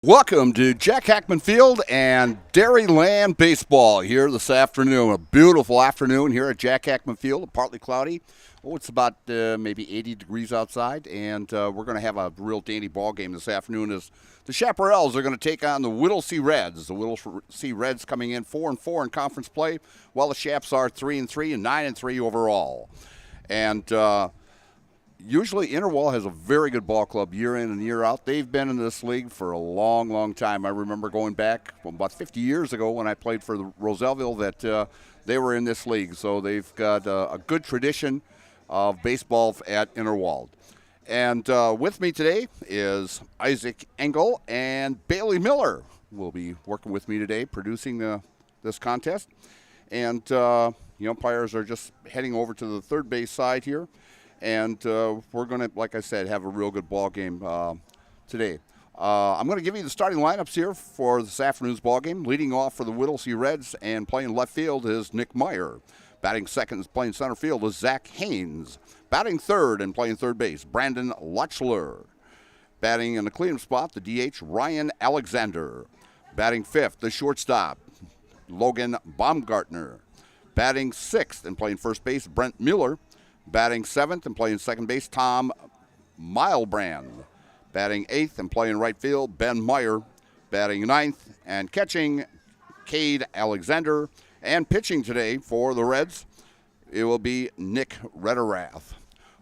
Welcome to Jack Hackman Field and Dairyland Baseball here this afternoon. A beautiful afternoon here at Jack Hackman Field, partly cloudy. Oh, it's about maybe 80 degrees outside, and we're going to have a real dandy ball game this afternoon as the Chaparrals are going to take on the Whittlesey Reds. The Whittlesey Reds coming in 4-4 in conference play, while the Chaps are 3-3 and 9-3 overall. And usually Interwall has a very good ball club year in and year out. They've been in this league for a long, long time. I remember going back about 50 years ago when I played for the Roselleville that they were in this league. So they've got a good tradition of baseball at Interwald. And with me today is Isaac Engel and Bailey Miller will be working with me today producing this contest. And the umpires are just heading over to the third base side here. And we're going to, like I said, have a real good ball game today. I'm going to give you the starting lineups here for this afternoon's ball game. Leading off for the Whittlesey Reds and playing left field is Nick Meyer. Batting second and playing center field is Zach Haynes. Batting third and playing third base, Brandon Lutchler. Batting in the cleanup spot, the DH, Ryan Alexander. Batting fifth, the shortstop, Logan Baumgartner. Batting sixth and playing first base, Brent Mueller. Batting seventh and playing second base, Tom Milebrand. Batting eighth and playing right field, Ben Meyer. Batting ninth and catching, Cade Alexander. And pitching today for the Reds, it will be Nick Rederath.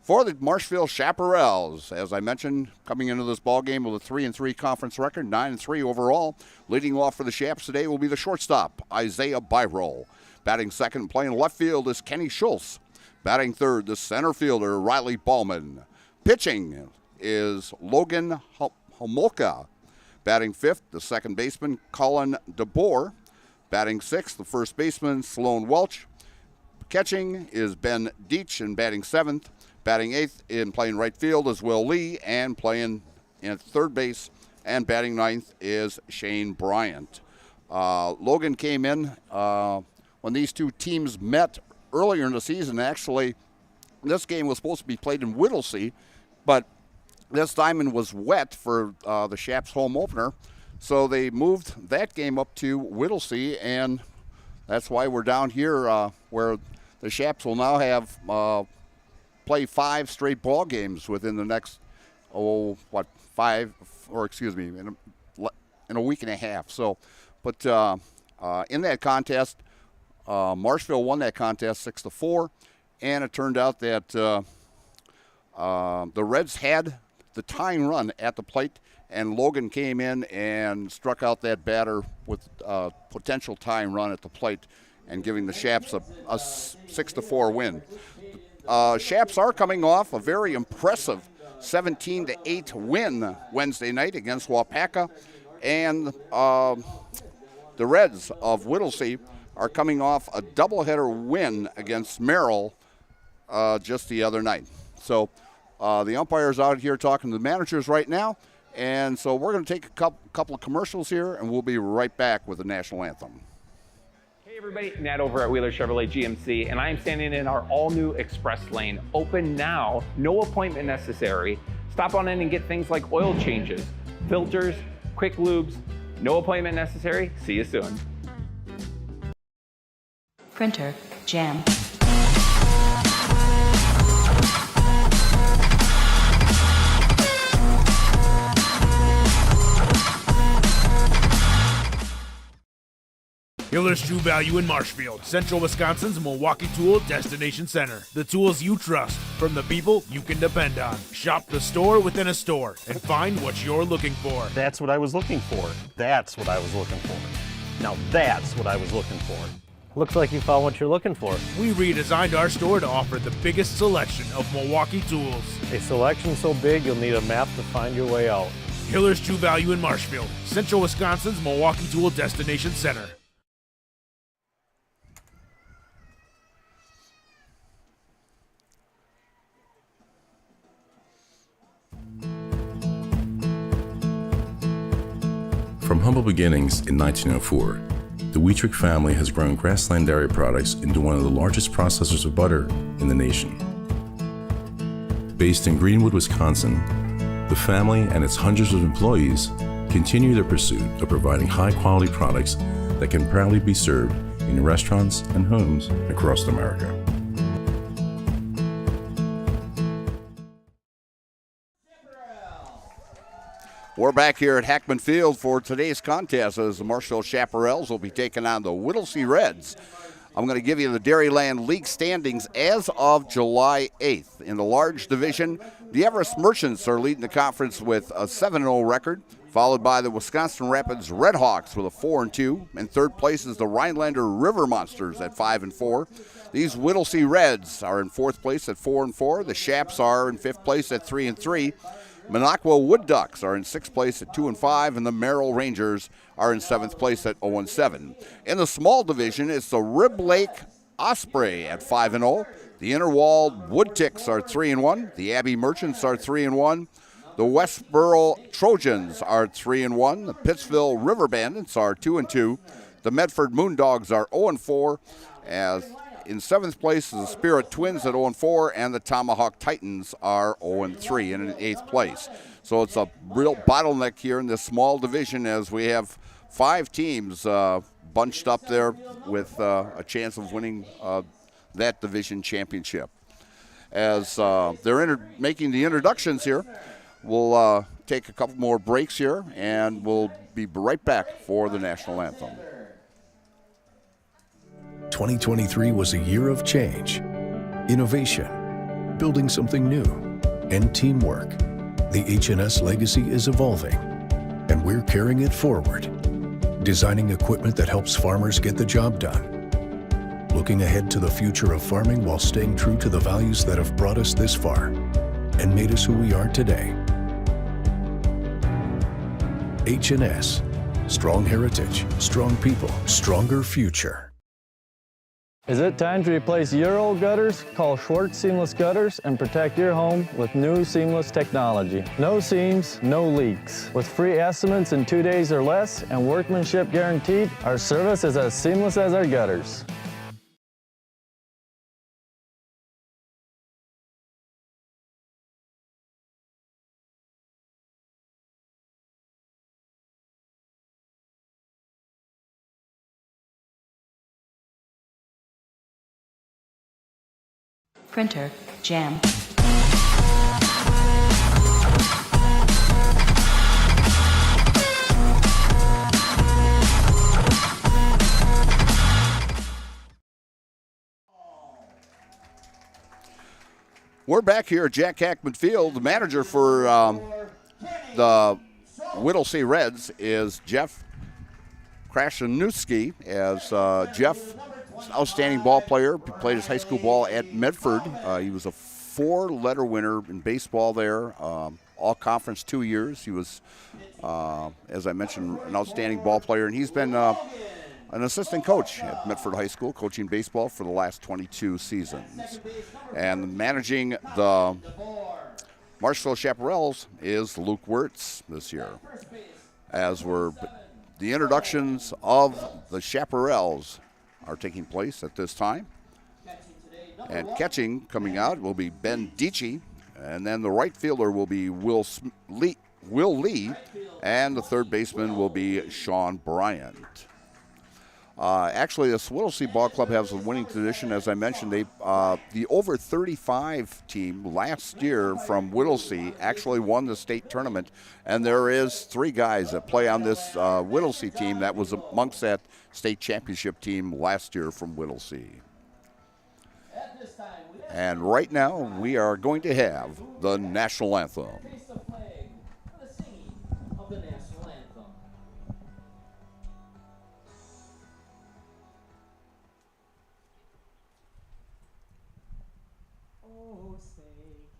For the Marshfield Chaparrals, as I mentioned, coming into this ball game with a 3-3 conference record, 9-3 overall. Leading off for the Chaps today will be the shortstop, Isaiah Byrol. Batting second and playing left field is Kenny Schultz. Batting third, the center fielder, Riley Ballman. Pitching is Logan Homolka. Batting fifth, the second baseman, Colin DeBoer. Batting sixth, the first baseman, Sloan Welch. Catching is Ben Deach, and batting seventh. Batting eighth in playing right field is Will Lee, and playing in third base and batting ninth is Shane Bryant. Logan came in when these two teams met earlier in the season. Actually, this game was supposed to be played in Whittlesey, but this diamond was wet for the Chaps home opener, so they moved that game up to Whittlesey, and that's why we're down here where the Chaps will now have play 5 straight ball games within the next, in a week and a half. So, but in that contest, Marshfield won that contest 6-4, and it turned out that the Reds had the tying run at the plate, and Logan came in and struck out that batter with a potential tying run at the plate and giving the Chaps a 6-4 win. Chaps are coming off a very impressive 17-8 win Wednesday night against Wapaka, and the Reds of Whittlesey are coming off a doubleheader win against Merrill just the other night. So the umpires out here talking to the managers right now, and so we're going to take a couple of commercials here, and we'll be right back with the national anthem. Hey everybody, Nat over at Wheeler Chevrolet GMC, and I am standing in our all-new Express Lane. Open now, no appointment necessary. Stop on in and get things like oil changes, filters, quick lubes. No appointment necessary. See you soon. Printer, jam. Hiller's True Value in Marshfield, Central Wisconsin's Milwaukee Tool Destination Center. The tools you trust from the people you can depend on. Shop the store within a store and find what you're looking for. That's what I was looking for. That's what I was looking for. Now that's what I was looking for. Looks like you found what you're looking for. We redesigned our store to offer the biggest selection of Milwaukee tools. A selection so big you'll need a map to find your way out. Hiller's True Value in Marshfield, Central Wisconsin's Milwaukee Tool Destination Center. From humble beginnings in 1904, the Wheatrick family has grown Grassland Dairy Products into one of the largest processors of butter in the nation. Based in Greenwood, Wisconsin, the family and its hundreds of employees continue their pursuit of providing high-quality products that can proudly be served in restaurants and homes across America. We're back here at Hackman Field for today's contest as the Marshfield Chaparrals will be taking on the Whittlesey Reds. I'm going to give you the Dairyland League standings as of July 8th. In the large division, the Everest Merchants are leading the conference with a 7-0 record, followed by the Wisconsin Rapids Redhawks with a 4-2. In third place is the Rhinelander River Monsters at 5-4. These Whittlesey Reds are in fourth place at 4-4. The Chaps are in fifth place at 3-3. Minocqua Wood Ducks are in sixth place at 2-5, and the Merrill Rangers are in seventh place at 0-7. In the small division, it's the Rib Lake Osprey at 5-0. The Interwalled Wood Ticks are 3-1. The Abbey Merchants are 3-1. The Westboro Trojans are 3-1. The Pittsville River Bandits are 2-2. The Medford Moondogs are 0-4. As in seventh place is the Spirit Twins at 0-4, and the Tomahawk Titans are 0-3 in eighth place. So it's a real bottleneck here in this small division as we have 5 teams bunched up there with a chance of winning that division championship. As they're making the introductions here, we'll take a couple more breaks here, and we'll be right back for the national anthem. 2023 was a year of change, innovation, building something new, and teamwork. The H&S legacy is evolving, and we're carrying it forward, designing equipment that helps farmers get the job done, looking ahead to the future of farming while staying true to the values that have brought us this far and made us who we are today. H&S, strong heritage, strong people, stronger future. Is it time to replace your old gutters? Call Schwartz Seamless Gutters and protect your home with new seamless technology. No seams, no leaks. With free estimates in 2 days or less and workmanship guaranteed, our service is as seamless as our gutters. Printer, jam. We're back here at Jack Hackman Field. The manager for the Whittlesey Reds is Jeff Krashenuski, as Jeff is an outstanding ball player. He played his high school ball at Medford. He was a 4-letter winner in baseball there, all conference 2 years. He was, as I mentioned, an outstanding ball player, and he's been an assistant coach at Medford High School, coaching baseball for the last 22 seasons. And managing the Marshfield Chaparrals is Luke Wirtz this year. As the introductions of the Chaparrals are taking place at this time. And catching coming out will be Ben Dietschy, and then the right fielder will be Will Lee, and the third baseman will be Sean Bryant. Actually, this Whittlesey Ball Club has a winning tradition. As I mentioned, the over 35 team last year from Whittlesey actually won the state tournament, and there is 3 guys that play on this Whittlesey team that was amongst that state championship team last year from Whittlesey. And right now, we are going to have the national anthem. Oh, say,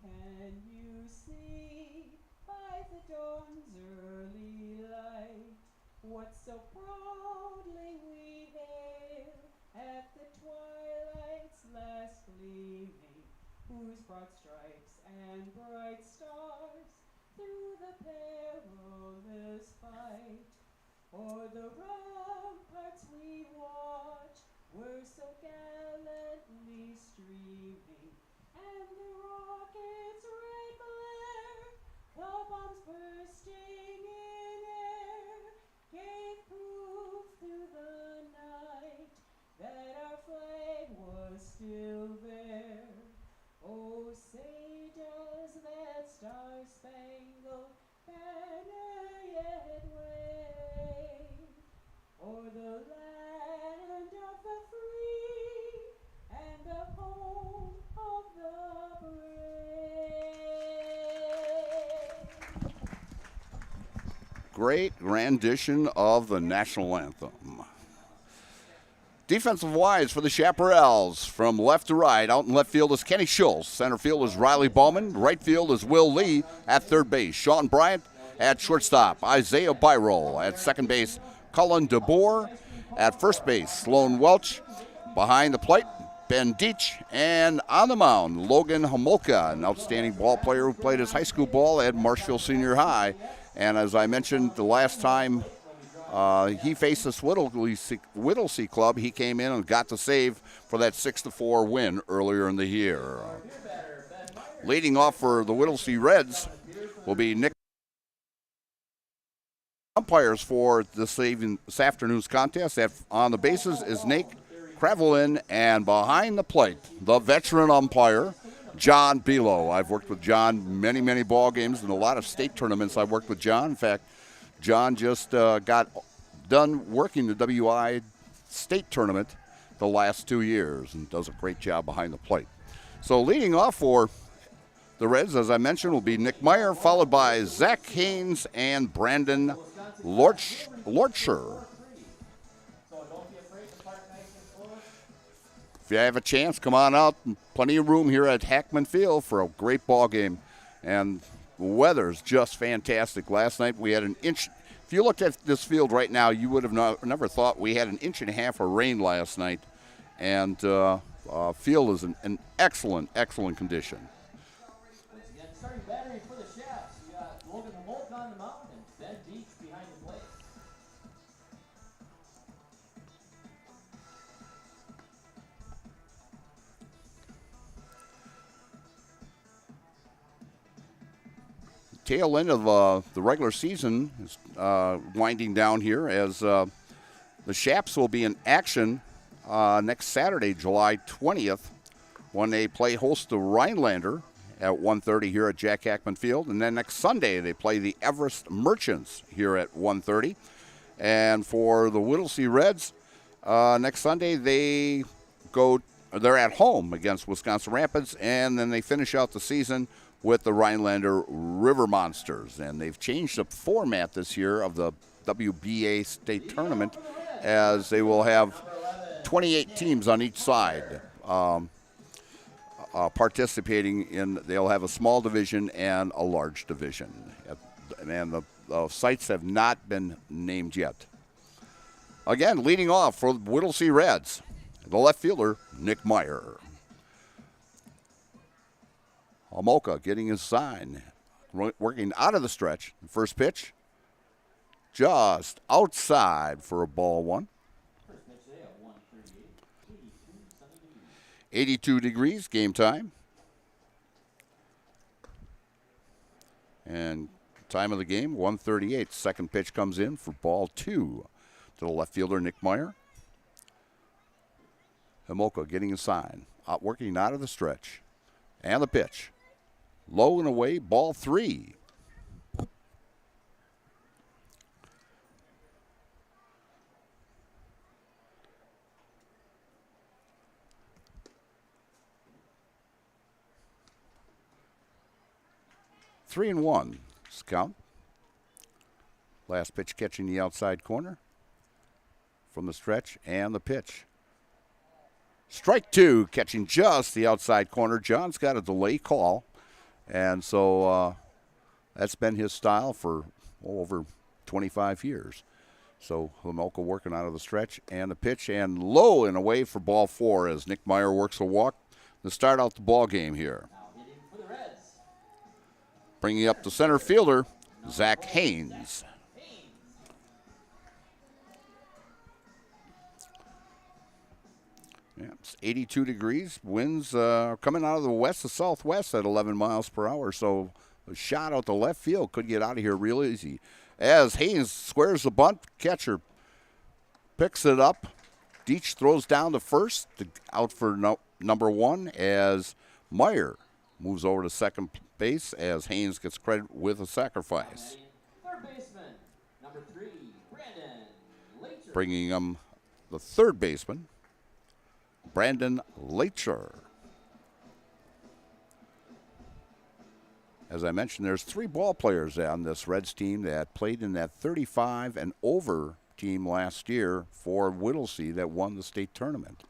can you see by the dawn's early light what so proudly we hail at the twilight's last gleaming, whose broad stripes and bright stars through the perilous fight o'er the ramparts we watch were so gallantly streaming, and the rocket's red glare, the bombs bursting in great rendition of the national anthem. Defensive wise for the Chaparrals, from left to right, out in left field is Kenny Schultz. Center field is Riley Bowman. Right field is Will Lee. At third base, Sean Bryant. At shortstop, Isaiah Byroll. At second base, Cullen DeBoer. At first base, Sloan Welch. Behind the plate, Ben Deach. And on the mound, Logan Homolka, an outstanding ball player who played his high school ball at Marshfield Senior High. And as I mentioned the last time he faced this Whittlesey club, he came in and got the save for that 6-4 win earlier in the year. Leading off for the Whittlesey Reds will be Nick. Umpires for this afternoon's contest on the bases is Nate Kravelin, and behind the plate, the veteran umpire, John Belo. I've worked with John many ball games and a lot of state tournaments. I've worked with John. In fact, John just got done working the WI state tournament the last 2 years and does a great job behind the plate. So leading off for the Reds, as I mentioned, will be Nick Meyer, followed by Zach Haynes and Brandon Lorcher. If you have a chance, come on out. Plenty of room here at Hackman Field for a great ball game. And the weather's just fantastic. Last night we had an inch. If you looked at this field right now, you would have never thought we had an inch and a half of rain last night. And field is in excellent condition. Starting battery for the Chaps. You got Logan Holt on the mound and Ben Deach behind the plate. Tail end of the regular season is winding down here as the Chaps will be in action next Saturday, July 20th, when they play host to Rhinelander at 1:30 here at Jack Hackman Field. And then next Sunday they play the Everest Merchants here at 1:30. And for the Whittlesey Reds, next Sunday they're at home against Wisconsin Rapids, and then they finish out the season with the Rhinelander River Monsters. And they've changed the format this year of the WBA state tournament, as they will have 28 teams on each side participating in. They'll have a small division and a large division. And the sites have not been named yet. Again, leading off for the Whittlesey Reds, the left fielder, Nick Meyer. Homolka getting his sign, working out of the stretch. First pitch, just outside for a ball one. 82 degrees, game time. And time of the game, 1:38. Second pitch comes in for ball two to the left fielder, Nick Meyer. Homolka getting a sign, working out of the stretch. And the pitch. Low and away, ball three. Three and one. Count. Last pitch catching the outside corner from the stretch, and the pitch. Strike two, catching just the outside corner. John's got a delay call, and so that's been his style for over 25 years. So Homolka working out of the stretch, and the pitch, and low and away for ball four as Nick Meyer works a walk to start out the ball game here. Bringing up the center fielder, Zach Haynes. Yeah, it's 82 degrees. Winds coming out of the west to southwest at 11 miles per hour. So a shot out the left field could get out of here real easy. As Haynes squares the bunt, catcher picks it up. Deach throws down to first, out for number one, as Meyer moves over to second base as Haynes gets credit with a sacrifice. Third baseman, number 3, Brandon Later. Bringing him the third baseman, Brandon Lacher. as I mentioned, there's 3 ball players on this Reds team that played in that 35 and over team last year for Whittlesey that won the state tournament.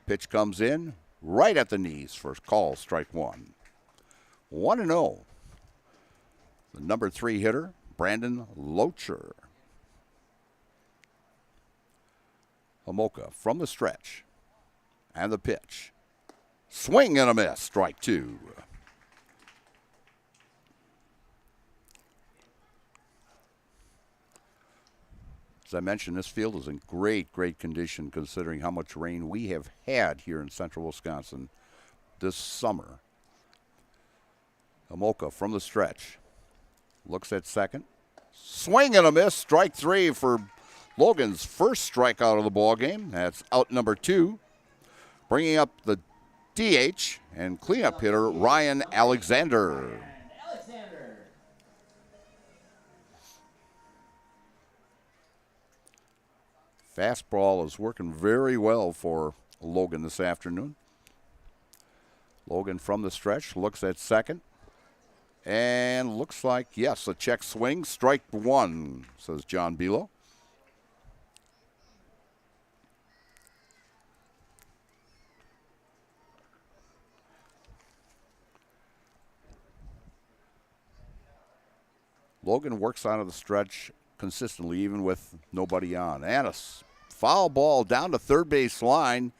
Pitch comes in right at the knees for call, strike 1. 1-0. The number 3 hitter, Brandon Locher. Homolka from the stretch. And the pitch. Swing and a miss, strike 2. As I mentioned, this field is in great, great condition considering how much rain we have had here in central Wisconsin this summer. Homolka from the stretch. Looks at second. Swing and a miss, strike 3 for Logan's first strikeout of the ball game. That's out number 2. Bringing up the DH and cleanup hitter Ryan Alexander. Fastball is working very well for Logan this afternoon. Logan from the stretch looks at second. And looks like, yes, a check swing. Strike 1, says John Bilo. Logan works out of the stretch consistently, even with nobody on. And a foul ball down to third base line.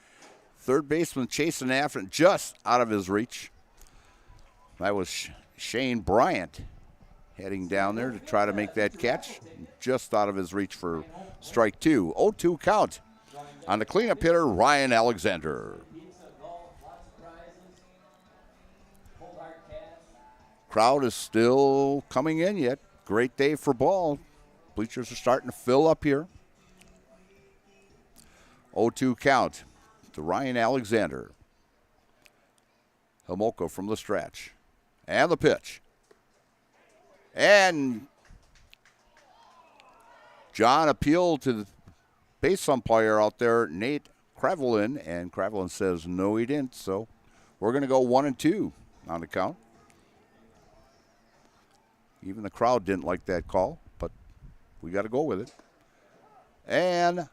Third baseman chasing after it, just out of his reach. That was Shane Bryant heading down there to try to make that catch. Just out of his reach for strike 2. 0-2 count on the cleanup hitter, Ryan Alexander. Crowd is still coming in yet. Great day for ball. Bleachers are starting to fill up here. 0-2 count to Ryan Alexander. Homolka from the stretch. And the pitch. And John appealed to the base umpire out there, Nate Kravelin, and Kravelin says no, he didn't. So we're going to go 1-2 on the count. Even the crowd didn't like that call, but we got to go with it. And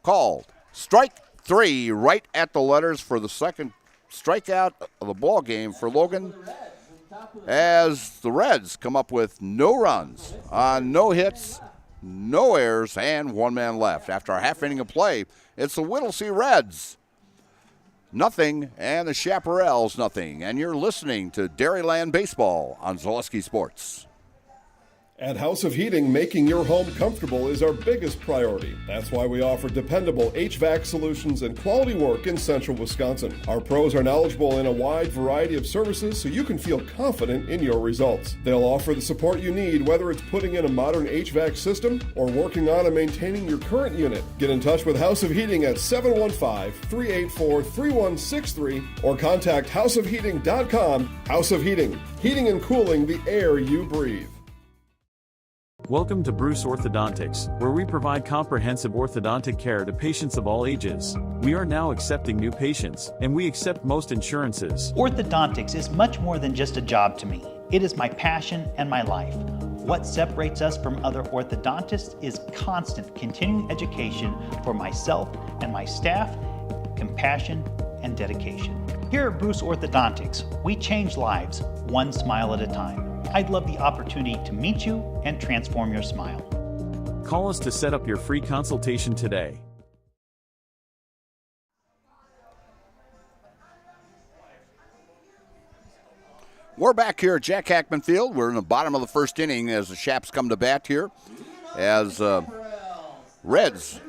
called. Strike 3 right at the letters for the second strikeout of the ball game for Logan, as the Reds come up with no runs on no hits, no errors, and 1 man left. After a half inning of play, it's the Whittlesey Reds nothing and the Chaparrals nothing. And you're listening to Dairyland Baseball on Zaleski Sports. At House of Heating, making your home comfortable is our biggest priority. That's why we offer dependable HVAC solutions and quality work in central Wisconsin. Our pros are knowledgeable in a wide variety of services so you can feel confident in your results. They'll offer the support you need, whether it's putting in a modern HVAC system or working on and maintaining your current unit. Get in touch with House of Heating at 715-384-3163 or contact houseofheating.com. House of Heating, heating and cooling the air you breathe. Welcome to Bruce Orthodontics, where we provide comprehensive orthodontic care to patients of all ages. We are now accepting new patients, and we accept most insurances. Orthodontics is much more than just a job to me. It is my passion and my life. What separates us from other orthodontists is constant continuing education for myself and my staff, compassion, and dedication. Here at Bruce Orthodontics, we change lives one smile at a time. I'd love the opportunity to meet you and transform your smile. Call us to set up your free consultation today. We're back here at Jack Hackman Field. We're in the bottom of the first inning as the Chaps come to bat here. As Reds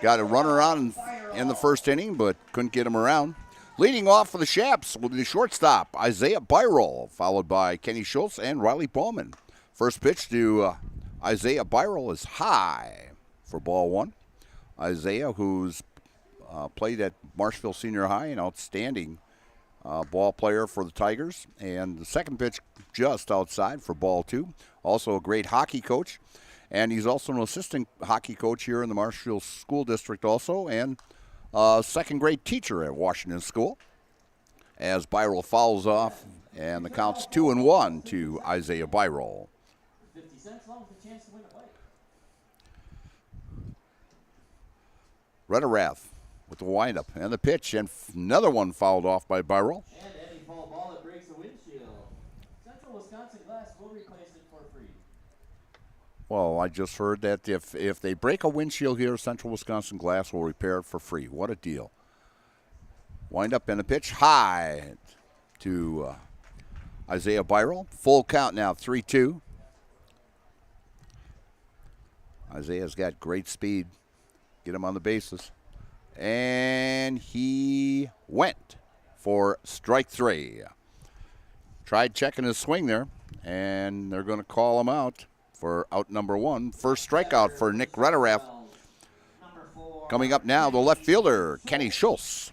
got a runner on in the first inning, but couldn't get him around. Leading off for the Chaps will be the shortstop, Isaiah Byrol, followed by Kenny Schultz and Riley Bowman. First pitch to Isaiah Byrol is high for ball 1. Isaiah, who's played at Marshfield Senior High, an outstanding ball player for the Tigers. And the second pitch just outside for ball 2. Also a great hockey coach. And he's also an assistant hockey coach here in the Marshfield School District also. And second grade teacher at Washington School. As Byrol fouls off And the count's 2-1 to Isaiah Byrol. 50 cents long with a chance to win a bike. Rederath with the windup and the pitch, and another one fouled off by Byrol. And any fall ball that breaks the windshield. Central Wisconsin Glass will replace it for free. Well, I just heard that if they break a windshield here, Central Wisconsin Glass will repair it for free. What a deal. Wind up and a pitch high to Isaiah Byrol. Full count now, 3-2. Isaiah's got great speed. Get him on the bases. And he went for strike 3. Tried checking his swing there, and they're going to call him out for out number 1. First strikeout for Nick Rederath. Coming up now, the left fielder, Kenny Schultz.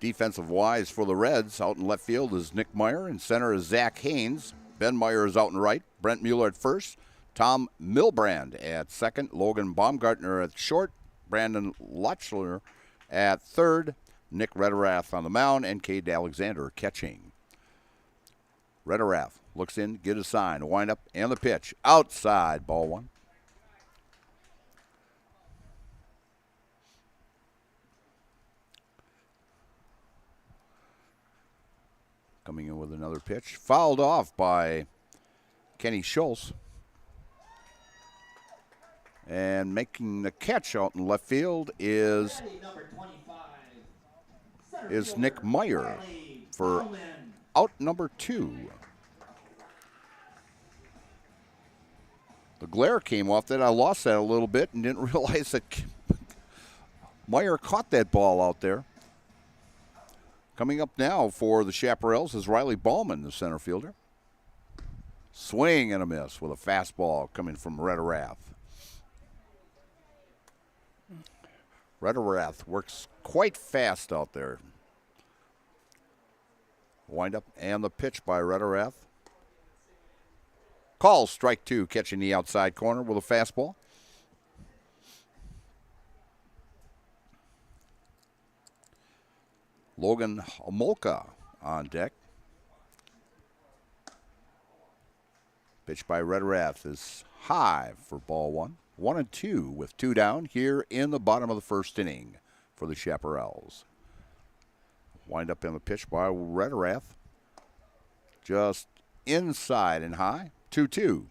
Defensive wise for the Reds, out in left field is Nick Meyer. In center is Zach Haynes. Ben Meyer is out in right. Brent Mueller at first. Tom Milbrand at second. Logan Baumgartner at short. Brandon Lutschler at third. Nick Rederath on the mound. And Cade Alexander catching. Rederath looks in, get a sign. Wind up and the pitch. Outside, ball 1. Coming in with another pitch. Fouled off by Kenny Schultz. And making the catch out in left field is Nick Meyer for out number 2. The glare came off that. I lost that a little bit and didn't realize that Meyer caught that ball out there. Coming up now for the Chaparrals is Riley Ballman, the center fielder. Swing and a miss with a fastball coming from Rederath. Rederath works quite fast out there. Wind up and the pitch by Rederath. Calls strike 2, catching the outside corner with a fastball. Logan Homolka on deck. Pitch by Rederath is high for ball 1. 1-2 with 2 down here in the bottom of the first inning for the Chaparrals. Wind up in the pitch by Rederath. Just inside and high. 2-2.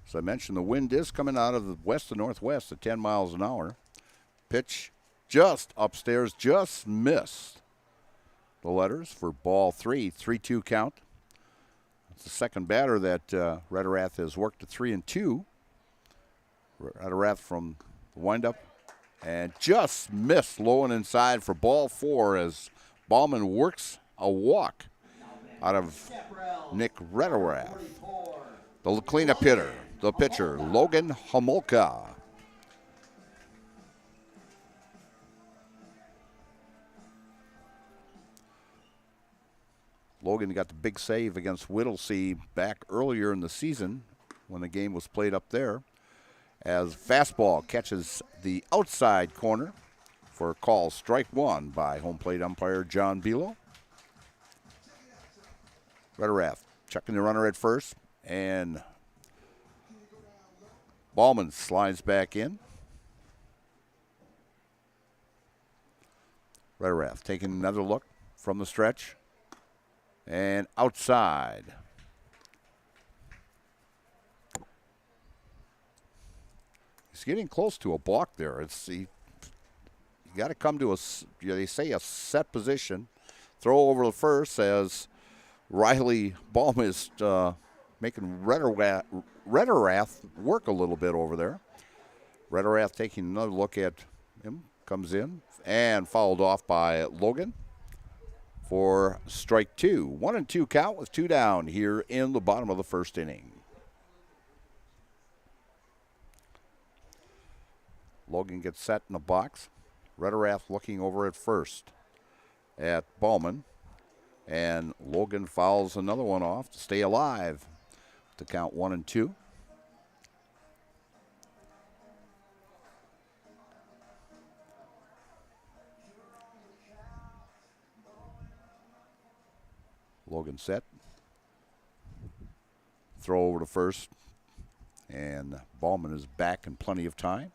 As I mentioned, the wind is coming out of the west to northwest at 10 miles an hour. Pitch just upstairs, just missed the letters for ball 3, 3-2 count. It's the second batter that Rederath has worked to 3-2. Rederath from the windup and just missed low and inside for ball 4 as Ballman works a walk out of Nick Rederath. The cleanup hitter, the pitcher, Logan Homolka. Logan got the big save against Whittlesey back earlier in the season when the game was played up there. As fastball catches the outside corner for a call strike 1 by home plate umpire John Bilo. Rederath checking the runner at first, and Ballman slides back in. Rederath taking another look from the stretch. And outside. He's getting close to a balk there. You got to come to they say a set position. Throw over the first as Riley Ballman is making Rederath work a little bit over there. Rederath taking another look at him, comes in and fouled off by Logan for strike 2. 1-2 count with 2 down here in the bottom of the first inning. Logan gets set in the box. Rederath looking over at first at Ballman. And Logan fouls another one off to stay alive to count 1 and 2. Logan set. Throw over to first. And Ballman is back in plenty of time.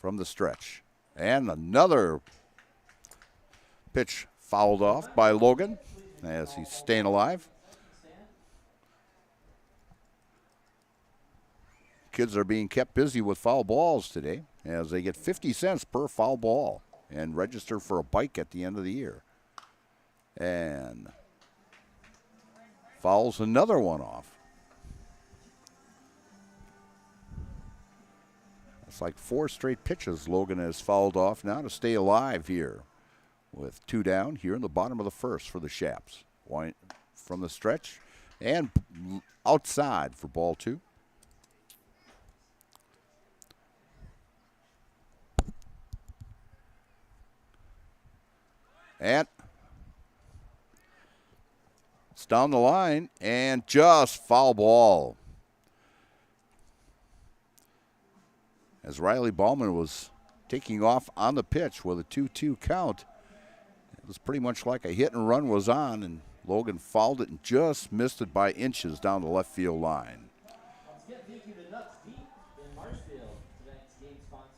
From the stretch. And another pitch fouled off by Logan as he's staying alive. Kids are being kept busy with foul balls today as they get 50 cents per foul ball and register for a bike at the end of the year. And fouls another one off. It's like 4 straight pitches Logan has fouled off now to stay alive here with 2 down here in the bottom of the first for the Shaps. One from the stretch and outside for ball 2. And it's down the line and just foul ball. As Riley Ballman was taking off on the pitch with a 2-2 count, it was pretty much like a hit and run was on, and Logan fouled it and just missed it by inches down the left field line. Let's get Vicky the Nuts deep in Marshfield, tonight's game sponsor.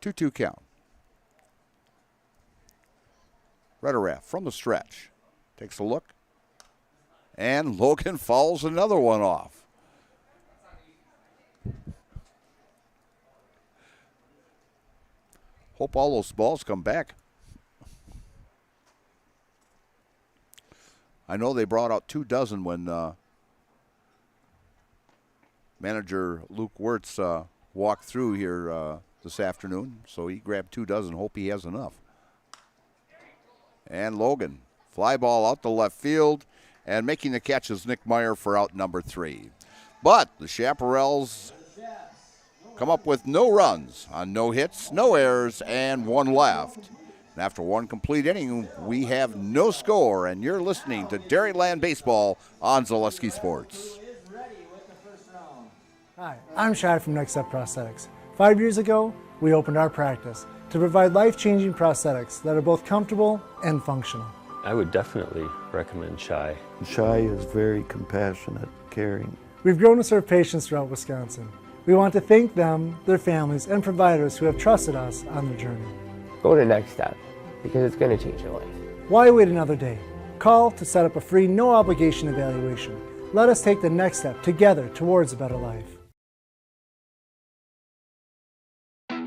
2-2 count. Rederaff from the stretch. Takes a look. And Logan fouls another one off. Hope all those balls come back. I know they brought out 2 dozen when manager Luke Wirtz walked through here this afternoon, so he grabbed 2 dozen. Hope he has enough. And Logan, fly ball out to left field, and making the catch is Nick Meyer for out number 3. But the Chaparrals come up with no runs on no hits, no errors, and 1 left. And after 1 complete inning, we have no score, and you're listening to Dairyland Baseball on Zaleski Sports. Hi, I'm Shai from Next Step Prosthetics. 5 years ago, we opened our practice to provide life-changing prosthetics that are both comfortable and functional. I would definitely recommend Shai. Shai is very compassionate, caring. We've grown to serve patients throughout Wisconsin. We want to thank them, their families, and providers who have trusted us on their journey. Go to Next Step, because it's going to change your life. Why wait another day? Call to set up a free, no-obligation evaluation. Let us take the next step together towards a better life.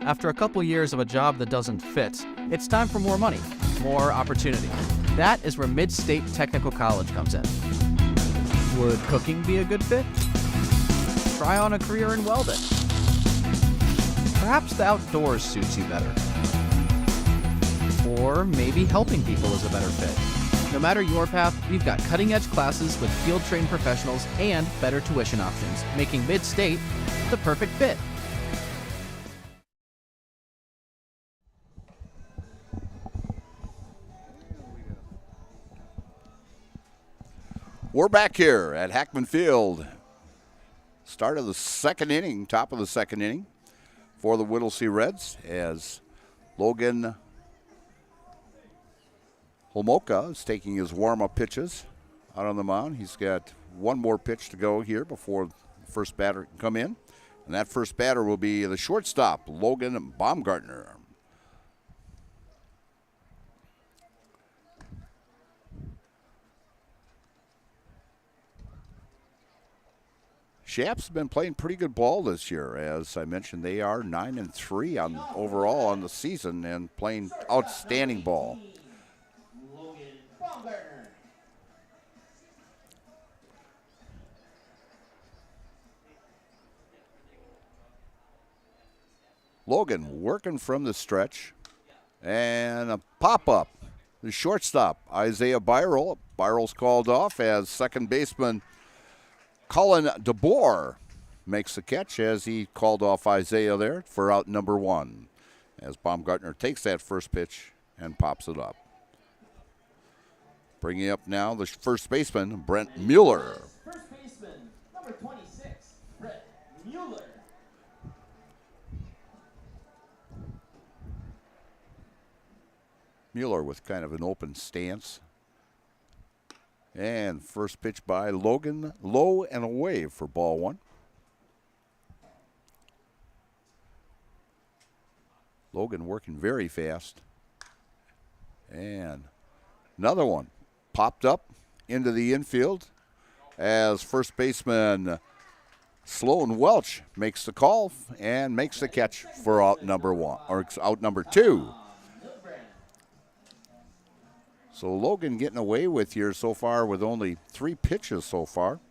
After a couple years of a job that doesn't fit, it's time for more money, more opportunity. That is where Mid-State Technical College comes in. Would cooking be a good fit? Try on a career in welding. Perhaps the outdoors suits you better. Or maybe helping people is a better fit. No matter your path, we've got cutting-edge classes with field-trained professionals and better tuition options, making Mid-State the perfect fit. We're back here at Hackman Field. Start of the 2nd inning, top of the 2nd inning for the Whittlesey Reds as Logan Homolka is taking his warm-up pitches out on the mound. He's got 1 more pitch to go here before the first batter can come in. And that first batter will be the shortstop, Logan Baumgartner. Shaps have been playing pretty good ball this year. As I mentioned, they are 9-3 on overall on the season and playing outstanding ball. Logan working from the stretch and a pop-up. The shortstop, Isaiah Byrel. Byrel's called off as second baseman Colin DeBoer makes the catch as he called off Isaiah there for out number 1. As Baumgartner takes that first pitch and pops it up. Bringing up now the first baseman, Brent Mueller. First baseman, number 26, Brett Mueller. Mueller with kind of an open stance. And first pitch by Logan, low and away for ball 1. Logan working very fast. And another one popped up into the infield as first baseman Sloan Welch makes the call and makes the catch for out number 1, or out number 2. So Logan getting away with here so far with only 3 pitches so far.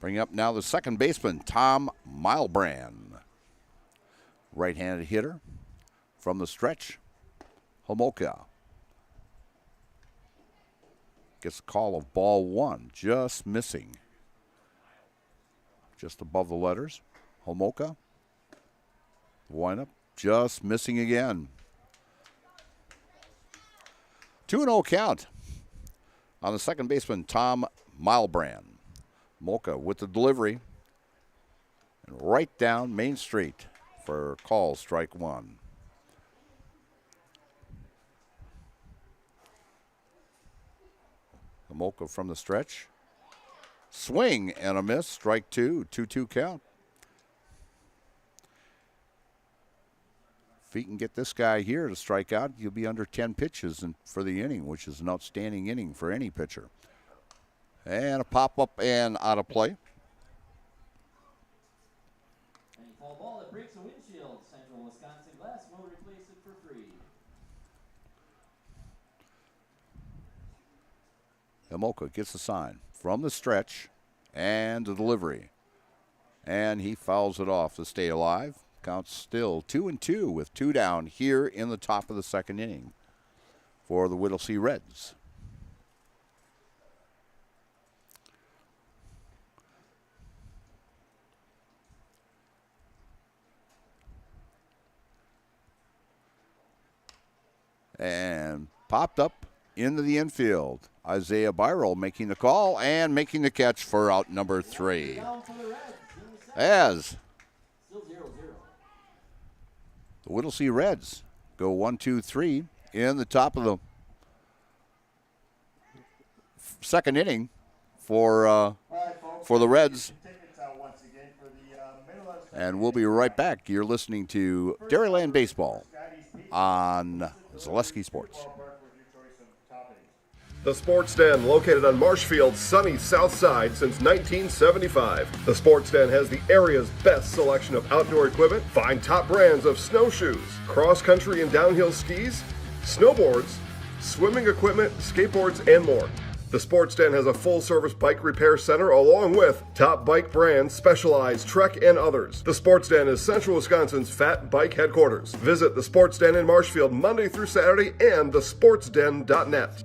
Bring up now the second baseman, Tom Milbrand. Right-handed hitter from the stretch, Homolka. Gets a call of ball 1, just missing. Just above the letters, Homolka. Windup. Just missing again. 2-0 count on the second baseman, Tom Milbrand. Molka with the delivery. And right down Main Street for call strike 1. Molka from the stretch. Swing and a miss. Strike 2. 2-2 count. If he can get this guy here to strike out, you'll be under 10 pitches for the inning, which is an outstanding inning for any pitcher. And a pop-up and out of play. Any fall ball that breaks a windshield, Central Wisconsin Glass will replace it for free. Homolka gets a sign from the stretch and the delivery. And he fouls it off to stay alive. Counts still 2-2 with 2 down here in the top of the second inning for the Whittlesey Reds. And popped up into the infield. Isaiah Byrell making the call and making the catch for out number 3. As the Whittlesey Reds go 1-2-3 in the top of the second inning for the Reds. And we'll be right back. You're listening to Dairyland Baseball on Zaleski Sports. The Sports Den, located on Marshfield's sunny south side since 1975. The Sports Den has the area's best selection of outdoor equipment. Find top brands of snowshoes, cross-country and downhill skis, snowboards, swimming equipment, skateboards, and more. The Sports Den has a full-service bike repair center along with top bike brands, Specialized, Trek, and others. The Sports Den is Central Wisconsin's fat bike headquarters. Visit the Sports Den in Marshfield Monday through Saturday and thesportsden.net.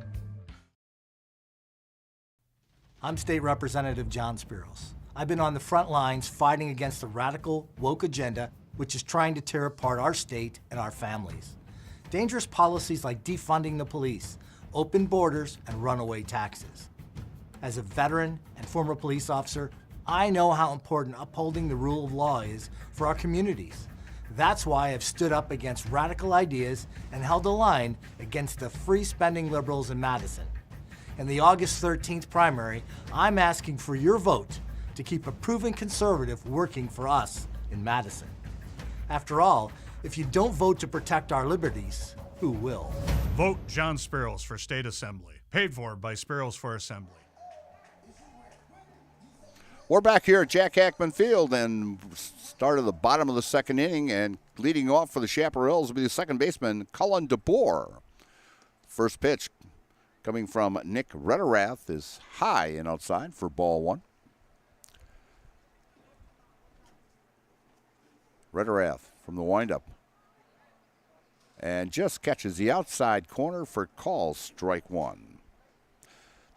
I'm State Representative John Spiros. I've been on the front lines fighting against the radical, woke agenda which is trying to tear apart our state and our families. Dangerous policies like defunding the police, open borders, and runaway taxes. As a veteran and former police officer, I know how important upholding the rule of law is for our communities. That's why I've stood up against radical ideas and held the line against the free-spending liberals in Madison. In the August 13th primary, I'm asking for your vote to keep a proven conservative working for us in Madison. After all, if you don't vote to protect our liberties, who will? Vote John Spiros for State Assembly. Paid for by Spiros for Assembly. We're back here at Jack Hackman Field and start at the bottom of the second inning, and leading off for the Chaparrals will be the second baseman, Cullen DeBoer. First pitch coming from Nick Rederath is high and outside for ball 1. Rederath from the windup. And just catches the outside corner for call strike 1.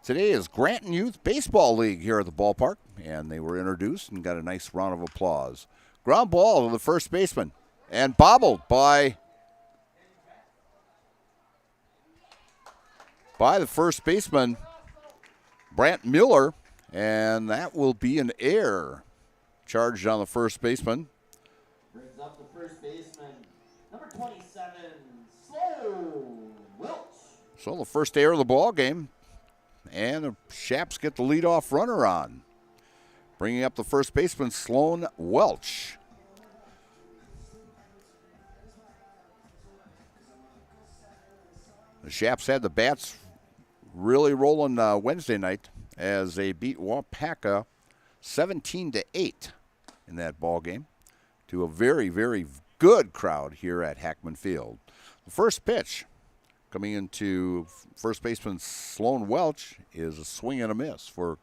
Today is Granton Youth Baseball League here at the ballpark, and they were introduced and got a nice round of applause. Ground ball to the first baseman, and bobbled by the first baseman, Brant Mueller, and that will be an error charged on the first baseman. Brings up the first baseman, number 27, Sloan Welch. So the first error of the ball game, and the Shaps get the leadoff runner on. Bringing up the first baseman, Sloan Welch. The Shaps had the bats really rolling Wednesday night as they beat Wapaka 17-8 in that ball game to a very, very good crowd here at Hackman Field. The first pitch coming into first baseman Sloan Welch is a swing and a miss for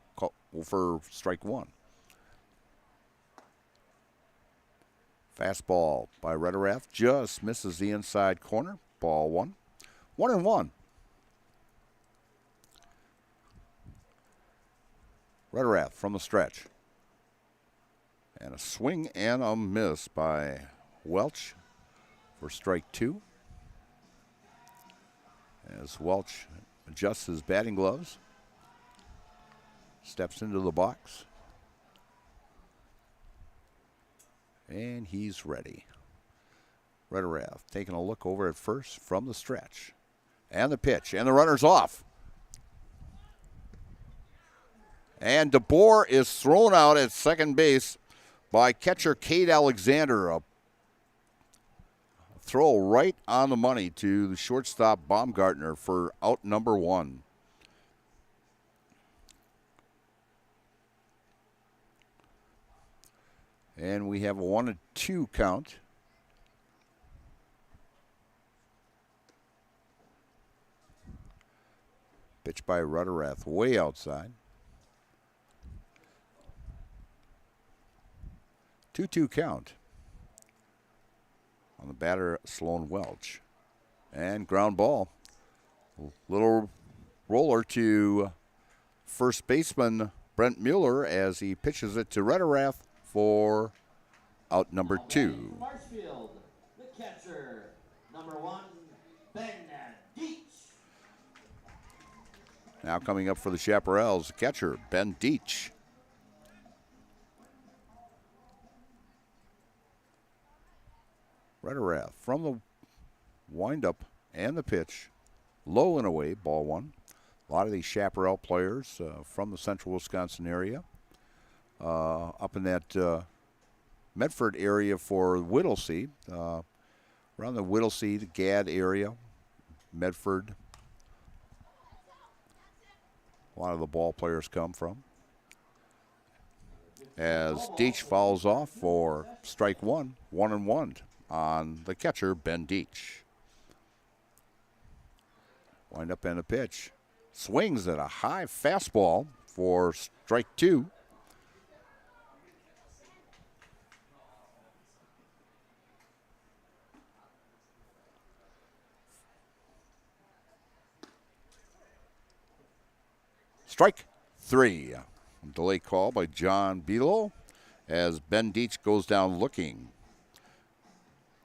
strike one. Fastball by Rederath just misses the inside corner. Ball one. 1-1. Rederath from the stretch. And a swing and a miss by Welch for strike two. As Welch adjusts his batting gloves, steps into the box, and he's ready. Rederath taking a look over at first from the stretch. And the pitch, and the runner's off. And DeBoer is thrown out at second base by catcher Cade Alexander. A throw right on the money to the shortstop Baumgartner for out number one. And we have a 1-2 count. Pitch by Rederath way outside. 2-2 count on the batter, Sloan Welch. And ground ball. Little roller to first baseman Brent Mueller as he pitches it to Rederath for out number two. Marshfield, the catcher, number 1, Ben Deach. Now coming up for the Chaparrals, the catcher, Ben Deach. Rederath from the windup and the pitch. Low and away, ball one. A lot of these Chaparral players from the central Wisconsin area. Up in that Medford area for Whittlesey. Around the Whittlesey, the Gad area, Medford. A lot of the ball players come from. As Deach fouls off for strike one, 1-1 on the catcher, Ben Deach. Wind up and a pitch. Swings at a high fastball for strike two. Strike three. Delay call by John Below as Ben Deach goes down looking.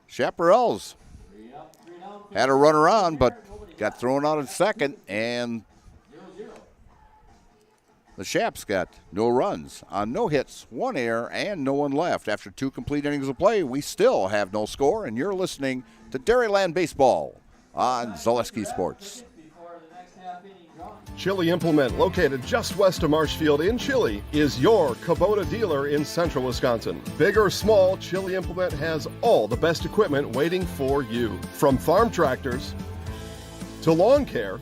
Chaparrals had a runner on, but got thrown out at second, and the Chaps got no runs on no hits, one error, and no one left. After two complete innings of play, we still have no score, and you're listening to Dairyland Baseball on Zaleski Sports. Chili Implement, located just west of Marshfield in Chili, is your Kubota dealer in central Wisconsin. Big or small, Chili Implement has all the best equipment waiting for you. From farm tractors to lawn care,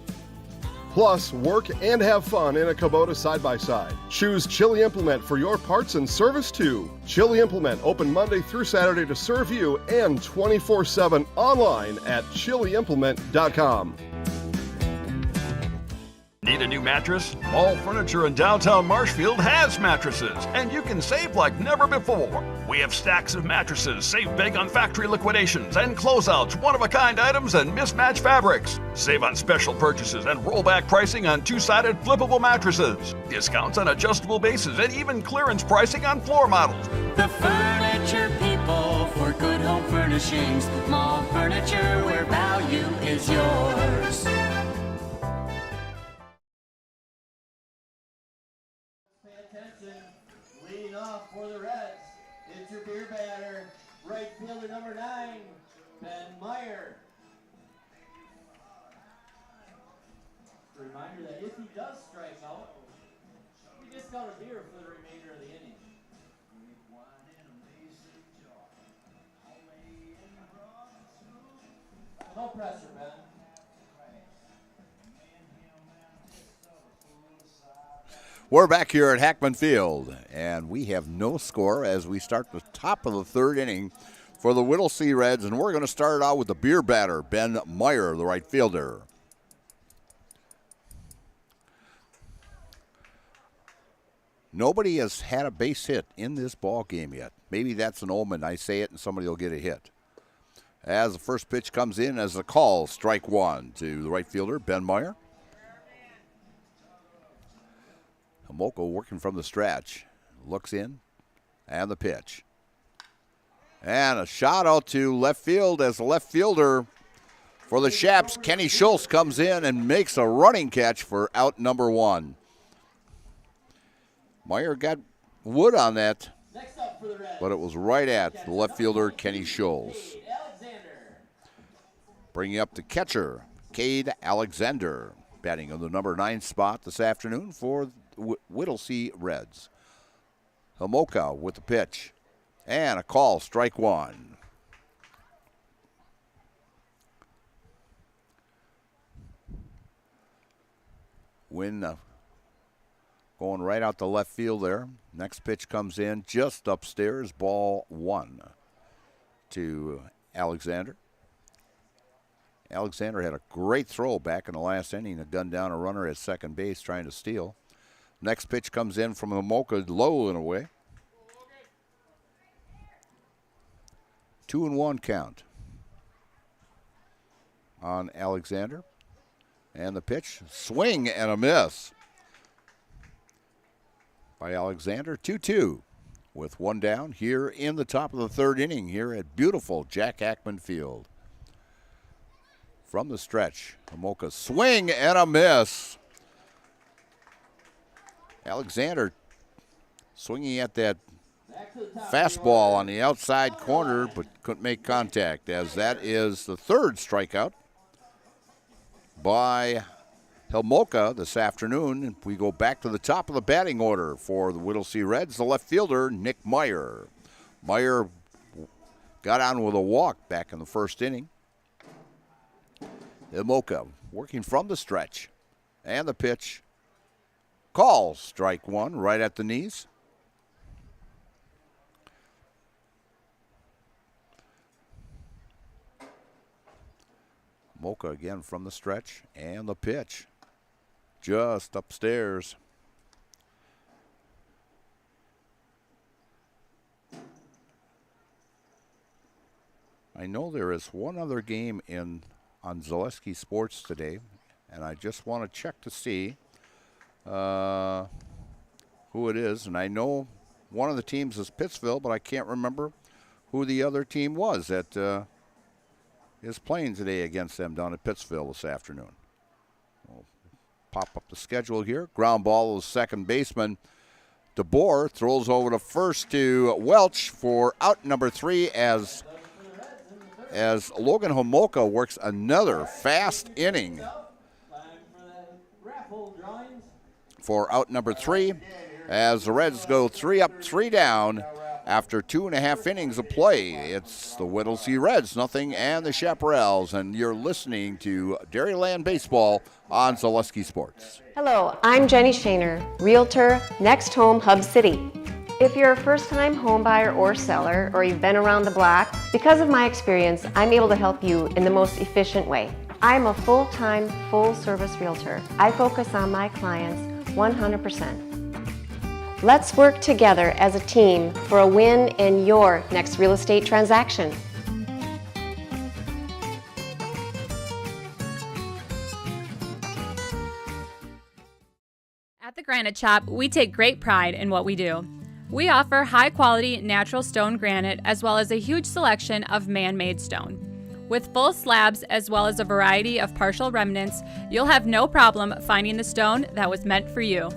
plus work and have fun in a Kubota side-by-side. Choose Chili Implement for your parts and service too. Chili Implement, open Monday through Saturday to serve you and 24/7 online at chiliimplement.com. Need a new mattress? All Furniture in downtown Marshfield has mattresses, and you can save like never before. We have stacks of mattresses, save big on factory liquidations and closeouts, one-of-a-kind items, and mismatched fabrics. Save on special purchases and rollback pricing on two-sided flippable mattresses. Discounts on adjustable bases and even clearance pricing on floor models. The furniture people for good home furnishings. Mall furniture where value is yours. Pay attention. Leading off for the Reds. It's your beer batter. Right fielder number 9, Ben Meyer. Reminder that if he does strike out, we discount a beer for the remainder of the inning. No pressure, Ben. We're back here at Hackman Field, and we have no score as we start the top of the third inning for the Whittlesey Reds, and we're going to start out with the beer batter, Ben Meyer, the right fielder. Nobody has had a base hit in this ball game yet. Maybe that's an omen. I say it and somebody will get a hit. As the first pitch comes in as a call, strike one to the right fielder, Ben Meyer. Homolka working from the stretch. Looks in, and the pitch. And a shot out to left field as the left fielder for the Shaps, Kenny Schultz, comes in and makes a running catch for out number 1. Meyer got wood on that, but it was right at the left fielder, Kenny Schultz. Bringing up the catcher, Cade Alexander, batting on the number 9 spot this afternoon for Whittlesey Reds. Homolka with the pitch, and a call, strike one. Wynn going right out the left field there. Next pitch comes in just upstairs, ball 1 to Alexander. Alexander had a great throw back in the last inning to gun down a runner at second base trying to steal. Next pitch comes in from Homolka, low and away. 2-1 count on Alexander. And the pitch, swing and a miss by Alexander. 2-2 with one down here in the top of the third inning here at beautiful Jack Hackman Field. From the stretch, Homolka, swing and a miss. Alexander swinging at that fastball on the outside corner, but couldn't make contact, as that is the third strikeout by Homolka this afternoon. We go back to the top of the batting order for the Whittlesey Reds, the left fielder, Nick Meyer. Meyer got on with a walk back in the first inning. Homolka working from the stretch, and the pitch, call, strike one, right at the knees. Homolka again from the stretch, and the pitch, just upstairs. I know there is one other game on Zaleski Sports today, and I just want to check to see who it is. And I know one of the teams is Pittsville, but I can't remember who the other team was that is playing today against them down at Pittsville this afternoon. We'll pop up the schedule here. Ground ball is second baseman DeBoer, throws over to first to Welch for out number 3 as Logan Homolka works another fast inning for out number 3 as the Reds go 3 up, 3 down after 2.5 innings of play. It's the Whittlesey Reds, nothing, and the Chaparrals, and you're listening to Dairyland Baseball on Zaleski Sports. Hello, I'm Jenny Shaner, Realtor, Next Home Hub City. If you're a first-time home buyer or seller, or you've been around the block, because of my experience, I'm able to help you in the most efficient way. I'm a full-time, full-service realtor. I focus on my clients 100%. Let's work together as a team for a win in your next real estate transaction. At the Granite Shop, we take great pride in what we do. We offer high-quality natural stone granite as well as a huge selection of man-made stone. With full slabs as well as a variety of partial remnants, you'll have no problem finding the stone that was meant for you.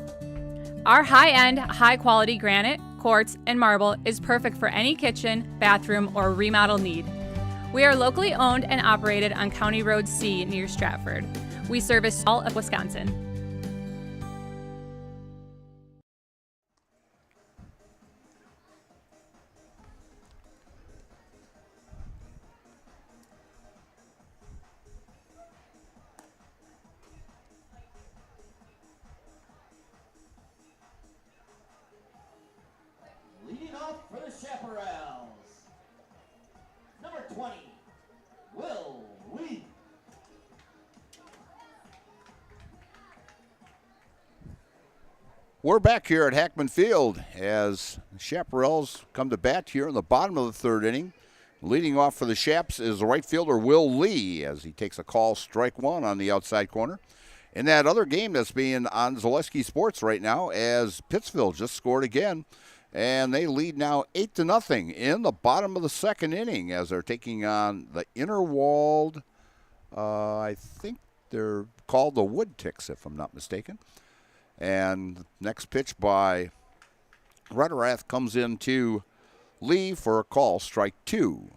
Our high-end, high-quality granite, quartz, and marble is perfect for any kitchen, bathroom, or remodel need. We are locally owned and operated on County Road C near Stratford. We service all of Wisconsin. Leading off for the Chaparrals, number 20, Whittlesey. We're back here at Hackman Field as the Chaparrals come to bat here in the bottom of the third inning. Leading off for the Chaps is the right fielder Will Lee as he takes a call, strike one on the outside corner. In that other game that's being on Zaleski Sports right now, as Pittsville just scored again, and they lead now 8-0 in the bottom of the second inning as they're taking on the Innerwald. I think they're called the Wood Ticks, if I'm not mistaken. And next pitch by Rutterath comes in to Lee for a call, strike two.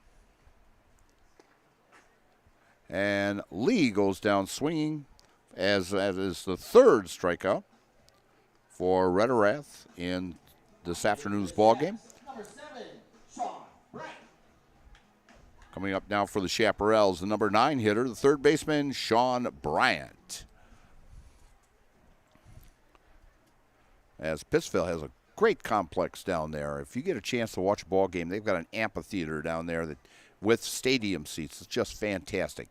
And Lee goes down swinging as that is the third strikeout for Rutterath in this afternoon's ball game. Number 7, Sean Bryant. Coming up now for the Chaparrals, the number 9 hitter, the third baseman, Sean Bryant. As Pittsville has a great complex down there. If you get a chance to watch a ball game, they've got an amphitheater down there that with stadium seats. It's just fantastic.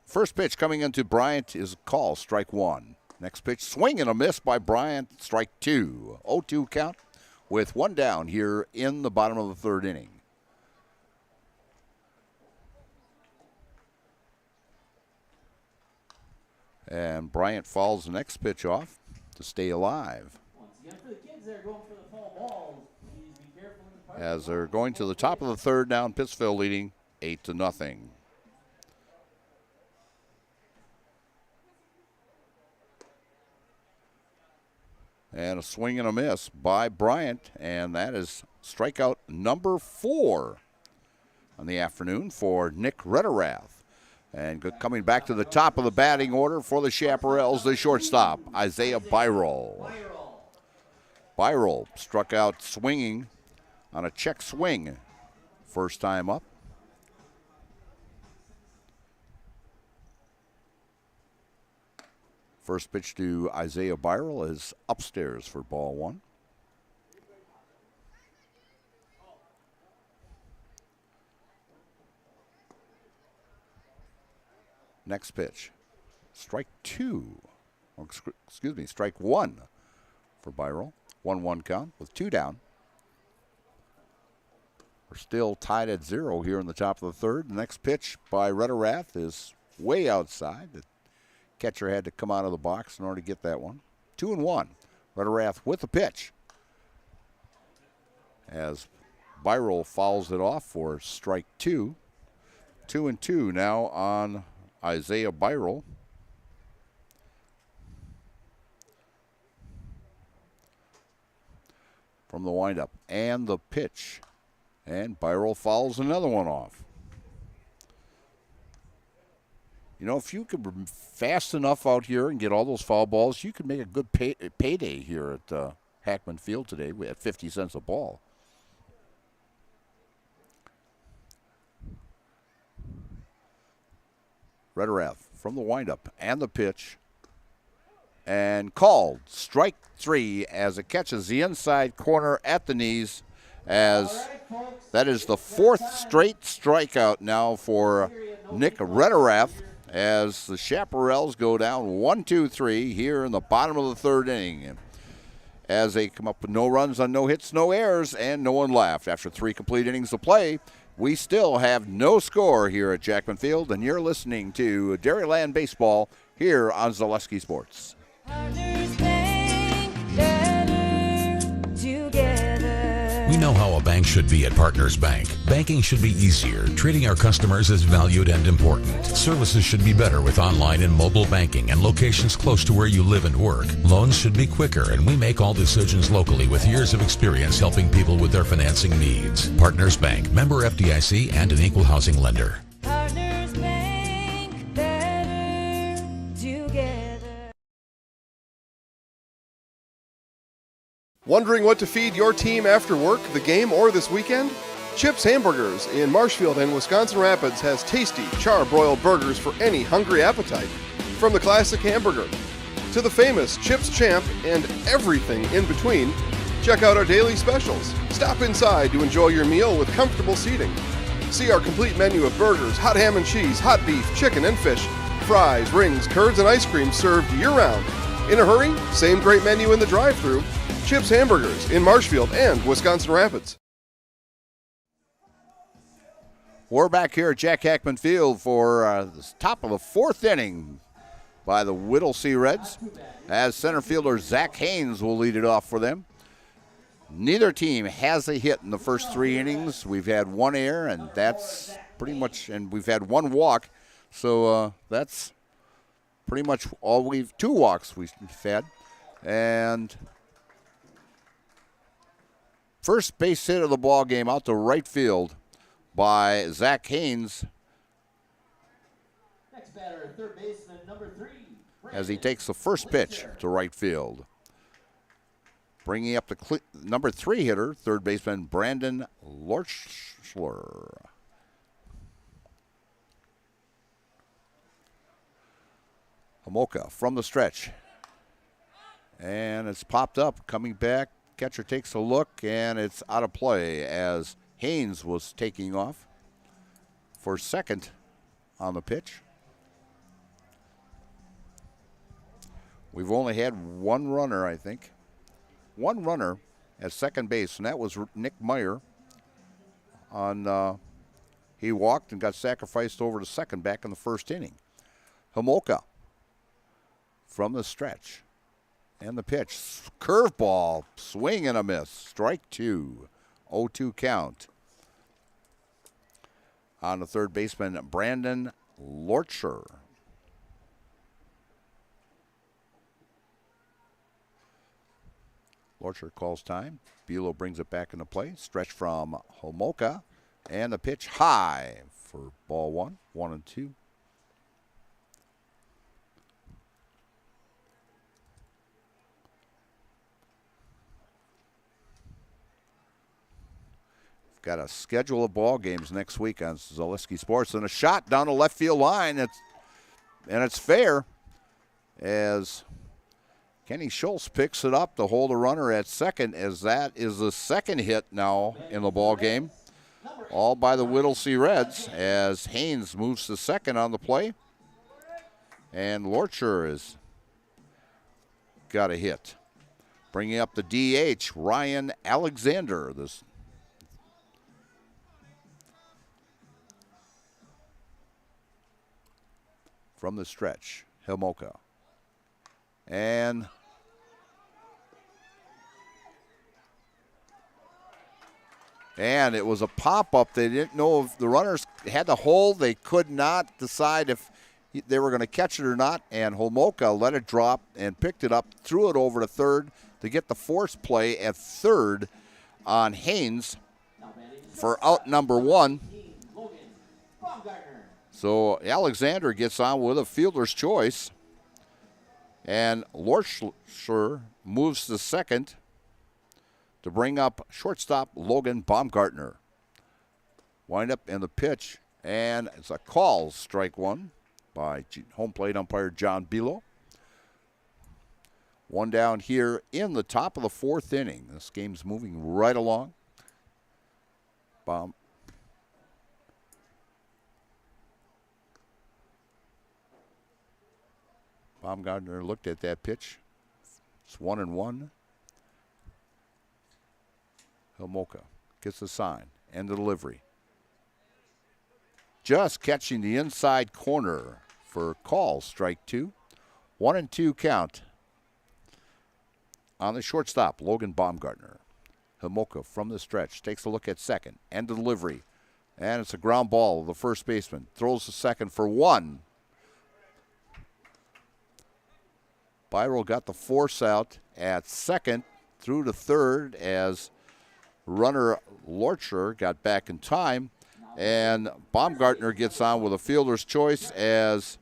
First pitch coming into Bryant is a call, strike one. Next pitch, swing and a miss by Bryant, strike two. 0-2 count with one down here in the bottom of the third inning. And Bryant fouls the next pitch off to stay alive. Once again, for the kids that are going for the foul balls, please be careful in the park. As they're going to the top of the third down, Pittsville leading 8-0. And a swing and a miss by Bryant, and that is strikeout number 4 on the afternoon for Nick Rutterath. And coming back to the top of the batting order for the Chaparrals, the shortstop, Isaiah Byrol. Byrol struck out swinging on a check swing first time up. First pitch to Isaiah Byrol is upstairs for ball one. Next pitch, strike two. Or excuse me, strike one for Byrol. 1-1 count with two down. We're still tied at 0 here in the top of the third. The next pitch by Rutterath is way outside. The catcher had to come out of the box in order to get that one. 2-1. Rutterath with the pitch. As Byrol fouls it off for strike two. 2-2 now on Isaiah Byrol. From the windup and the pitch. And Byrol fouls another one off. You know, if you could be fast enough out here and get all those foul balls, you could make a good payday here at Hackman Field today at 50 cents a ball. Rutterath from the windup and the pitch. And called strike three as it catches the inside corner at the knees, as that is the fourth straight strikeout now for Nick Rutterath, as the Chaparrals go down 1-2-3 here in the bottom of the third inning. as they come up with no runs on no hits, no errors, and no one left. After 3 complete innings of play, we still have no score here at Jackman Field, and you're listening to Dairyland Baseball here on Zaleski Sports. We know how a bank should be at Partners Bank. Banking should be easier. Treating our customers as valued and important. Services should be better with online and mobile banking and locations close to where you live and work. Loans should be quicker, and we make all decisions locally with years of experience helping people with their financing needs. Partners Bank, member FDIC, and an equal housing lender. Partners Bank, better together. Wondering what to feed your team after work, the game, or this weekend? Chips Hamburgers in Marshfield and Wisconsin Rapids has tasty, char-broiled burgers for any hungry appetite. From the classic hamburger to the famous Chips Champ and everything in between, check out our daily specials. Stop inside to enjoy your meal with comfortable seating. See our complete menu of burgers, hot ham and cheese, hot beef, chicken and fish, fries, rings, curds, and ice cream served year-round. In a hurry? Same great menu in the drive-thru. Chips Hamburgers in Marshfield and Wisconsin Rapids. We're back here at Jack Hackman Field for the top of the 4th inning by the Whittlesey Reds, as center fielder Zach Haynes will lead it off for them. Neither team has a hit in the first 3 innings. We've had 1 error, and that's pretty much, and we've had 1 walk, so that's pretty much all 2 walks we've had. And first base hit of the ball game out to right field by Zach Haynes. Next batter, third baseman, number 3. As he takes the first pitch to right field. Bringing up the number 3 hitter, third baseman Brandon Lorchler. Homolka from the stretch. And it's popped up, coming back. Catcher takes a look, and it's out of play as Haynes was taking off for second on the pitch. We've only had 1 runner, I think. 1 runner at second base, and that was Nick Meyer. He walked and got sacrificed over to second back in the first inning. Homolka from the stretch. And the pitch, curveball, swing and a miss. Strike 2, 0-2 count. On the third baseman, Brandon Lorcher. Lorcher calls time. Buelow brings it back into play. Stretch from Homolka. And the pitch high for ball 1, 1-2. Got a schedule of ball games next week on Zaleski Sports, and a shot down the left field line. It's fair as Kenny Schultz picks it up to hold a runner at second, as that is the second hit now in the ball game, all by the Whittlesey Reds, as Haynes moves to second on the play, and Lorcher has got a hit. Bringing up the DH, Ryan Alexander. From the stretch, Homolka. And it was a pop-up. They didn't know if the runners had the hold. They could not decide if they were going to catch it or not, and Homolka let it drop and picked it up, threw it over to third to get the force play at third on Haynes for out number 1. So Alexander gets on with a fielder's choice, and Lorcher moves to second to bring up shortstop Logan Baumgartner. Wind up in the pitch, and it's a call, strike 1 by home plate umpire John Buelow. 1 down here in the top of the 4th inning. This game's moving right along. Baumgartner looked at that pitch. It's 1-1. Homolka gets the sign and the delivery. Just catching the inside corner for call, strike 2. 1-2 count on the shortstop, Logan Baumgartner. Homolka from the stretch takes a look at second and the delivery. And it's a ground ball. The first baseman throws the second for 1. Byro got the force out at second through to third as runner Lorcher got back in time. And Baumgartner gets on with a fielder's choice as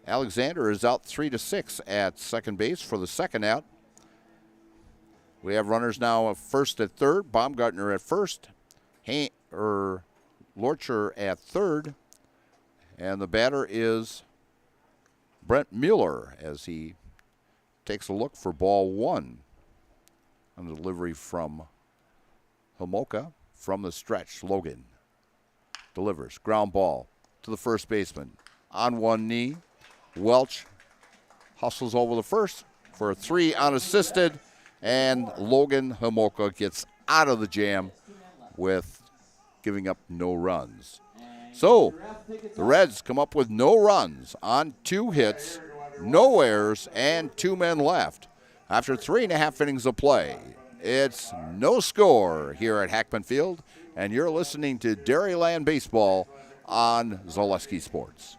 Alexander is out 3-6 at second base for the second out. We have runners now first at third, Baumgartner at first, Lorcher at third, and the batter is Brent Mueller as he takes a look for ball 1 on the delivery from Homolka from the stretch. Logan delivers, ground ball to the first baseman on one knee. Welch hustles over the first for a 3 unassisted, and Logan Homolka gets out of the jam with giving up no runs. So the Reds come up with no runs on 2 hits, no errors, and 2 men left. After 3.5 innings of play, it's no score here at Hackman Field, and you're listening to Dairyland Baseball on Zaleski Sports.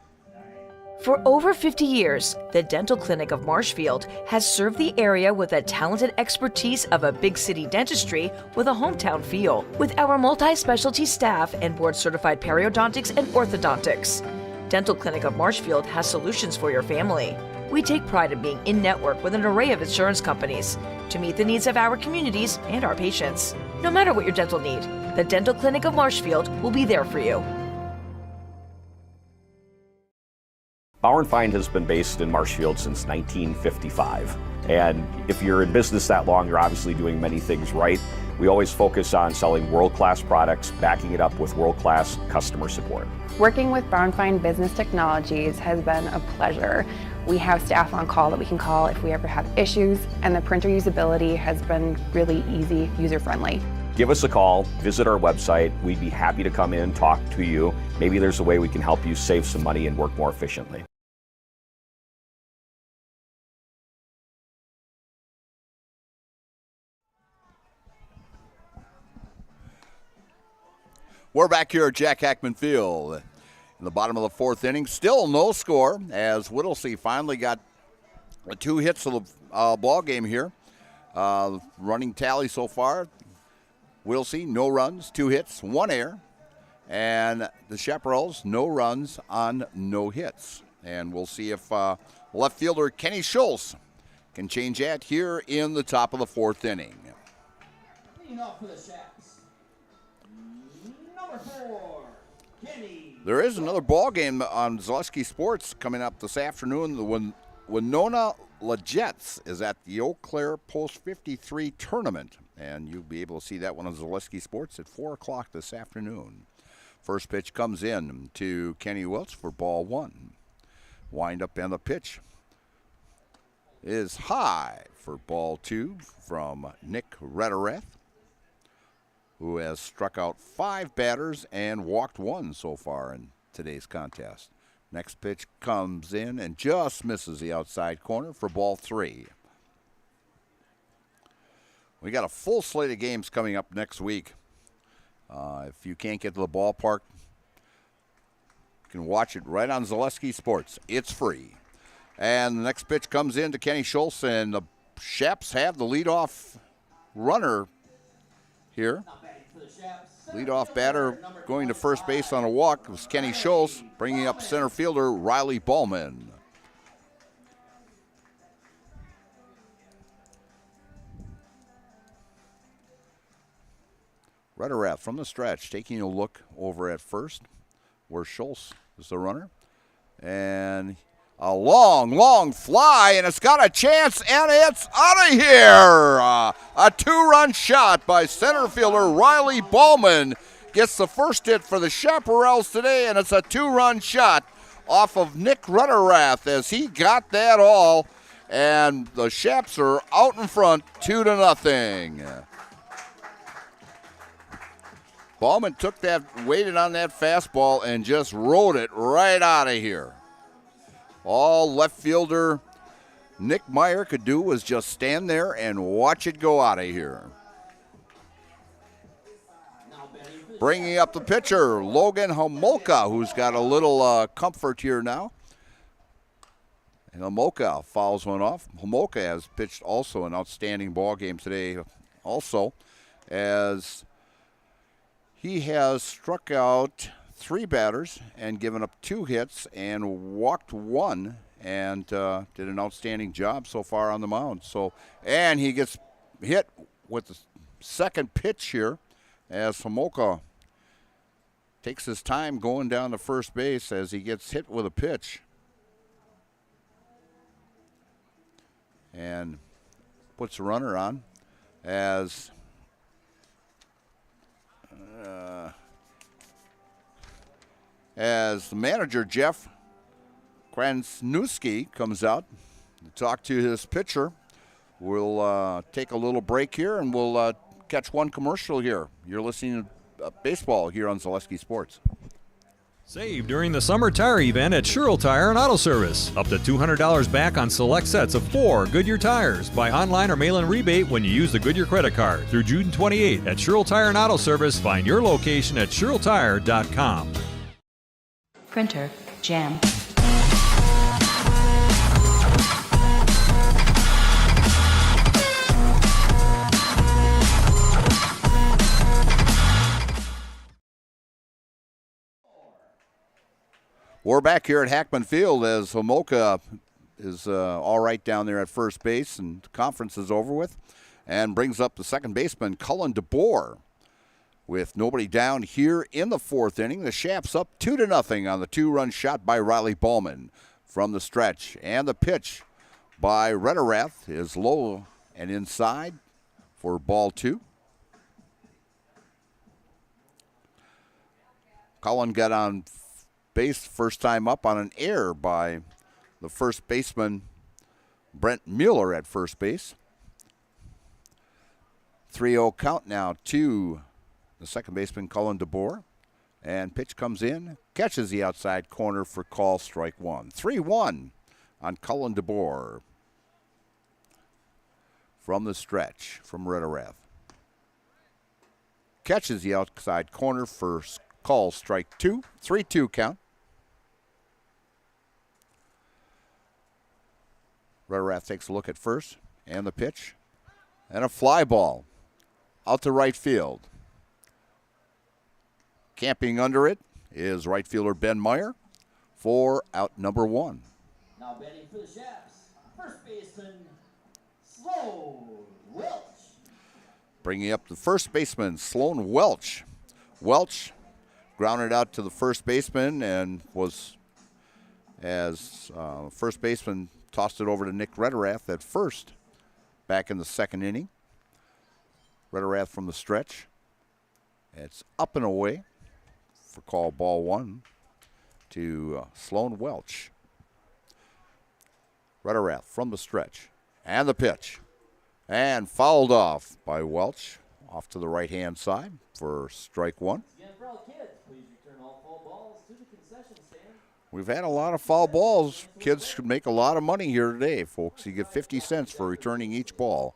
For over 50 years, the Dental Clinic of Marshfield has served the area with the talented expertise of a big city dentistry with a hometown feel. With our multi-specialty staff and board-certified periodontics and orthodontics, Dental Clinic of Marshfield has solutions for your family. We take pride in being in-network with an array of insurance companies to meet the needs of our communities and our patients. No matter what your dental need, the Dental Clinic of Marshfield will be there for you. Bauer & Fine has been based in Marshfield since 1955. And if you're in business that long, you're obviously doing many things right. We always focus on selling world-class products, backing it up with world-class customer support. Working with Bauer & Fine Business Technologies has been a pleasure. We have staff on call that we can call if we ever have issues, and the printer usability has been really easy, user-friendly. Give us a call, visit our website. We'd be happy to come in, talk to you. Maybe there's a way we can help you save some money and work more efficiently. We're back here at Jack Hackman Field in the bottom of the 4th inning. Still no score as Whittlesey finally got 2 hits of the ball game here. Running tally so far, Whittlesey, no runs, 2 hits, 1 error. And the Chaparrals, no runs on no hits. And we'll see if left fielder Kenny Schultz can change that here in the top of the 4th inning. Leading off for the Chaps, number 4, Kenny. There is another ball game on Zaleski Sports coming up this afternoon. The Winona Legets is at the Eau Claire Post 53 tournament, and you'll be able to see that one on Zaleski Sports at 4 o'clock this afternoon. First pitch comes in to Kenny Welch for ball 1. Wind up and the pitch is high for ball 2 from Nick Rederath, who has struck out 5 batters and walked 1 so far in today's contest. Next pitch comes in and just misses the outside corner for ball 3. We got a full slate of games coming up next week. If you can't get to the ballpark, you can watch it right on Zaleski Sports. It's free. And the next pitch comes in to Kenny Schultz, and the Chaps have the leadoff runner here. Leadoff batter going to first base on a walk was Kenny Schultz, bringing up center fielder Riley Ballman. Rederath from the stretch, taking a look over at first, where Schultz is the runner. And a long fly, and it's got a chance, and it's out of here. A 2-run shot by center fielder Riley Ballman gets the first hit for the Chaparrals today, and it's a 2-run shot off of Nick Rederath as he got that all. And the Shaps are out in front, 2-0. Ballman waited on that fastball and just rode it right out of here. All left fielder Nick Meyer could do was just stand there and watch it go out of here. Bringing up the pitcher, Logan Homolka, who's got a little comfort here now. And Homolka fouls one off. Homolka has pitched also an outstanding ball game today also, as he has struck out 3 batters and given up 2 hits and walked 1 and did an outstanding job so far on the mound. And he gets hit with the second pitch here as Homolka takes his time going down to first base as he gets hit with a pitch. And puts a runner on as the manager, Jeff Kransnewski, comes out to talk to his pitcher. We'll take a little break here, and we'll catch one commercial here. You're listening to baseball here on Zaleski Sports. Save during the summer tire event at Sherrill Tire and Auto Service. Up to $200 back on select sets of 4 Goodyear tires. Buy online or mail-in rebate when you use the Goodyear credit card. Through June 28 at Sherrill Tire and Auto Service. Find your location at SherrillTire.com. Printer, jam. We're back here at Hackman Field as Homolka is all right down there at first base, and the conference is over with, and brings up the second baseman, Cullen DeBoer. With nobody down here in the 4th inning, the Shaps up 2-0 on the 2-run shot by Riley Ballman from the stretch. And the pitch by Rederath is low and inside for ball 2. Cullen got on base first time up on an error by the first baseman, Brent Mueller, at first base. 3-0 count now to the second baseman, Cullen DeBoer. And pitch comes in, catches the outside corner for call, strike 1. 3-1 on Cullen DeBoer from the stretch from Rederath. Catches the outside corner for call, strike 2. 3-2 count. Rederath takes a look at first, and the pitch, and a fly ball out to right field. Camping under it is right fielder Ben Meyer for out number 1. Now batting for the Shaps, first baseman, Sloan Welch. Bringing up the first baseman, Sloan Welch. Welch grounded out to the first baseman and was, as first baseman, tossed it over to Nick Rederath at first back in the 2nd inning. Rederath from the stretch. It's up and away for call, ball 1 to Sloan Welch. Rederath from the stretch. And the pitch. And fouled off by Welch off to the right-hand side for strike 1. Again, for all kids, please return all foul balls to the concession stand. We've had a lot of foul balls. Kids should make a lot of money here today, folks. You get 50 cents for returning each ball.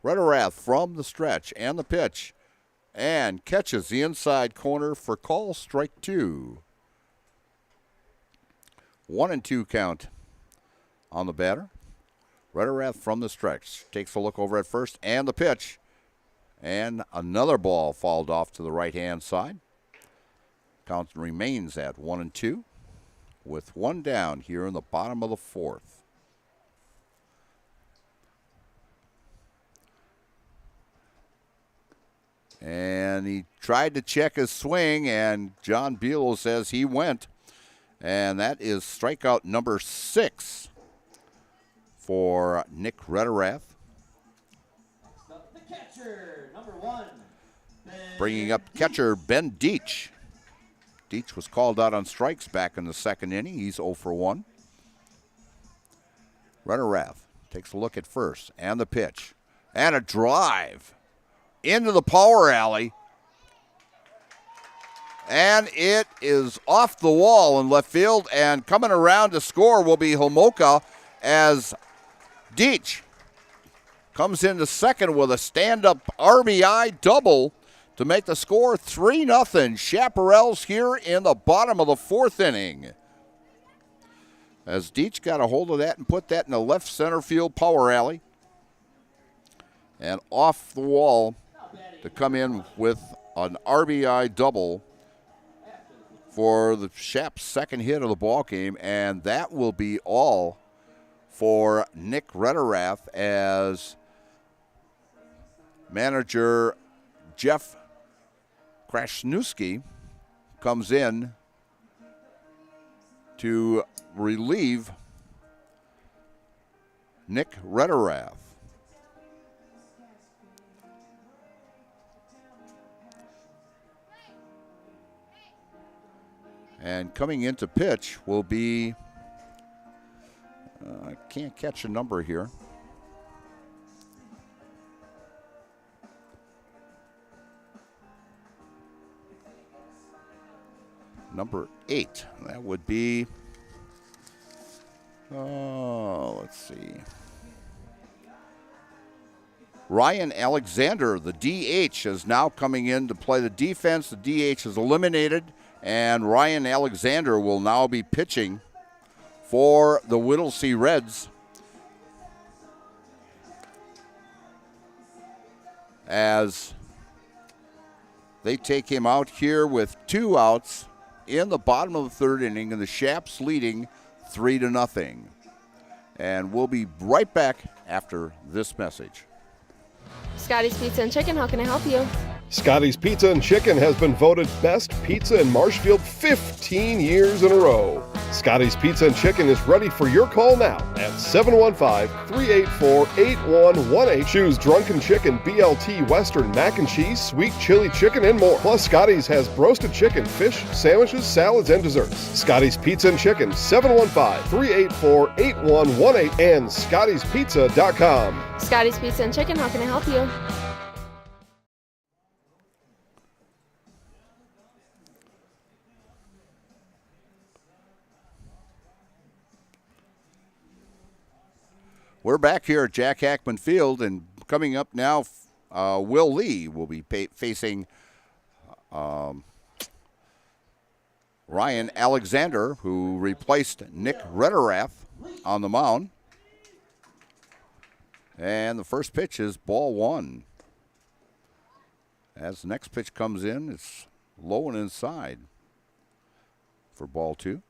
Rederath from the stretch and the pitch, and catches the inside corner for call, strike 2. 1-2 count on the batter. Rederath from the stretch takes a look over at first, and the pitch, and another ball fouled off to the right-hand side. Count remains at 1-2. With 1 down here in the bottom of the 4th. And he tried to check his swing, and John Buelow says he went. And that is strikeout number 6 for Nick Rederath. Next up, the catcher, number 1. Bringing up catcher Ben Deach. Deach was called out on strikes back in the 2nd inning. He's 0 for 1. Rederath takes a look at first and the pitch. And a drive into the power alley. And it is off the wall in left field. And coming around to score will be Homolka as Deach comes into second with a stand-up RBI double to make the score 3-0. Chaparrals here in the bottom of the fourth inning. As Deach got a hold of that and put that in the left center field power alley. And off the wall to come in with an RBI double for the Chaps' second hit of the ball game, and that will be all for Nick Rederath as manager Jeff Krasnewski comes in to relieve Nick Rederath. And coming into pitch will be, I can't catch a number here. Number 8. That would be, let's see. Ryan Alexander, the DH, is now coming in to play the defense. The DH is eliminated. And Ryan Alexander will now be pitching for the Whittlesey Reds as they take him out here with 2 outs in the bottom of the third inning, and the Chaps leading 3-0. And we'll be right back after this message. Scotty's Pizza and Chicken, how can I help you? Scotty's Pizza and Chicken has been voted best pizza in Marshfield 15 years in a row. Scotty's Pizza and Chicken is ready for your call now at 715-384-8118. Choose Drunken Chicken, BLT, Western, Mac and Cheese, Sweet Chili Chicken, and more. Plus, Scotty's has roasted chicken, fish, sandwiches, salads, and desserts. Scotty's Pizza and Chicken, 715-384-8118 and Scotty'sPizza.com. Scotty's Pizza and Chicken, how can I help you? We're back here at Jack Hackman Field, and coming up now, Will Lee will be facing Ryan Alexander, who replaced Nick Rederath on the mound. And the first pitch is ball 1. As the next pitch comes in, it's low and inside for ball 2.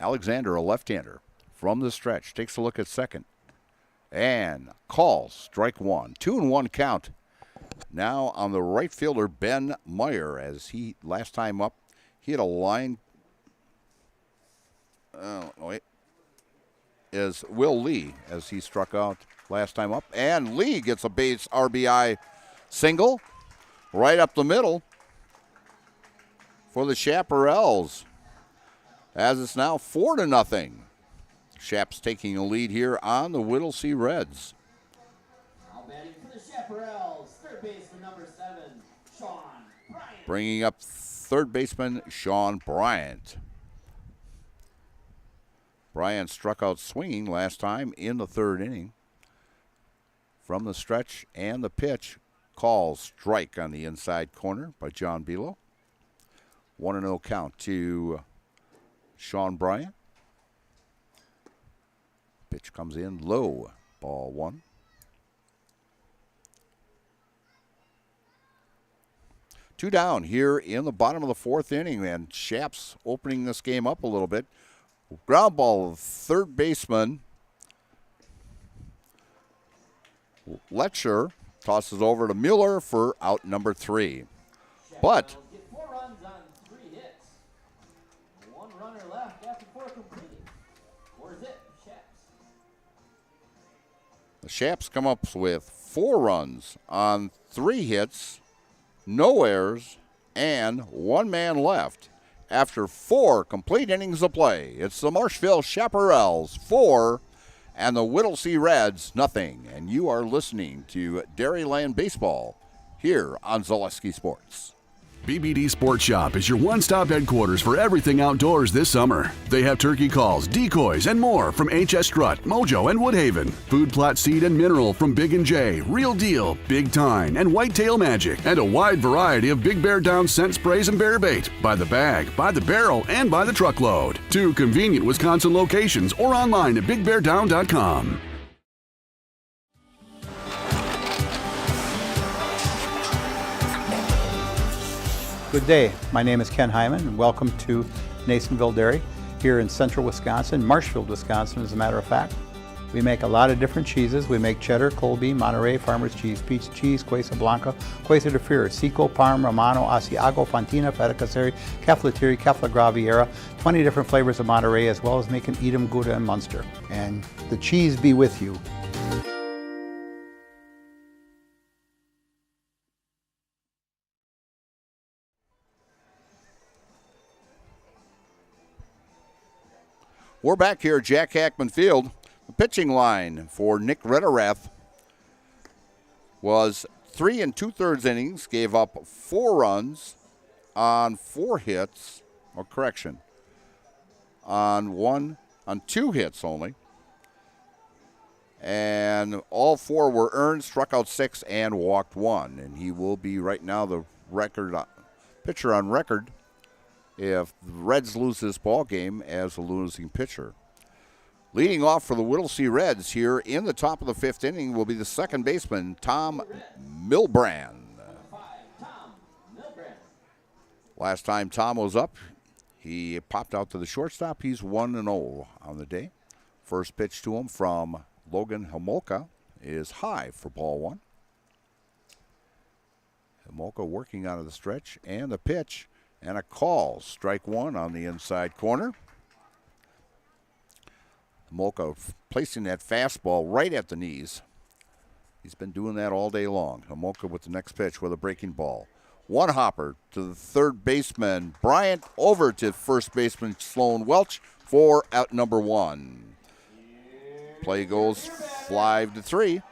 Alexander, a left-hander, from the stretch, takes a look at second. And calls strike 1. 2-1 count. Now on the right fielder, Ben Meyer, as he, last time up, he had a line. Is Will Lee, as he struck out last time up. And Lee gets a base RBI single right up the middle for the Chaparrals, as it's now 4-0. Chaps taking a lead here on the Whittlesey Reds. Now batting for the Chaparrals, third baseman number 7, Sean Bryant. Bringing up third baseman Sean Bryant. Bryant struck out swinging last time in the third inning. From the stretch and the pitch, calls strike on the inside corner by John Belo. 1-0 count to Sean Bryant. Pitch comes in low, ball 1. Two down here in the bottom of the fourth inning, and Chaps opening this game up a little bit. Ground ball, third baseman Letcher tosses over to Mueller for out number 3. But Get 4 runs on 3 hits. 1 runner left after 4 completed. Or is it Chaps? the Chaps come up with 4 runs on 3 hits, no errors, and 1 man left. after 4 complete innings of play. It's the Marshfield Chaparrals 4 and the Whittlesey Reds nothing. And you are listening to Dairyland Baseball here on Zaleski Sports. BBD Sports Shop is your one-stop headquarters for everything outdoors this summer. They have turkey calls, decoys, and more from HS Strut, Mojo, and Woodhaven. Food plot seed and mineral from Big & J, Real Deal, Big Time, and Whitetail Magic. And a wide variety of Big Bear Down scent sprays and bear bait. By the bag, by the barrel, and by the truckload. 2 convenient Wisconsin locations or online at BigBearDown.com. Good day. My name is Ken Hyman, and welcome to Nasonville Dairy here in central Wisconsin, Marshfield, Wisconsin, as a matter of fact. We make a lot of different cheeses. We make cheddar, Colby, Monterey, Farmer's Cheese, Peach Cheese, Quesa Blanca, Quesa de Fear, Seco, Parm, Romano, Asiago, Fontina, Feta Caseri, Caflateri, Cafla Graviera, 20 different flavors of Monterey, as well as making Edam, Gouda, and Munster. And the cheese be with you. We're back here at Jack Hackman Field. The pitching line for Nick Rederath was 3 2/3 innings, gave up 4 runs on 4 hits, or correction, on 2 hits only. And all 4 were earned, struck out 6 and walked 1. And he will be right now the pitcher on record if the Reds lose this ball game as a losing pitcher. Leading off for the Whittlesey Reds here in the top of the 5th inning will be the second baseman, Tom Milbrand. Last time Tom was up, he popped out to the shortstop. He's 1-0 on the day. First pitch to him from Logan Homolka is high for ball 1. Homolka working out of the stretch, and the pitch. And a call, strike 1 on the inside corner. Homolka placing that fastball right at the knees. He's been doing that all day long. Homolka with the next pitch with a breaking ball. One hopper to the third baseman, Bryant, over to first baseman Sloan Welch for out number 1. Play goes 5-3.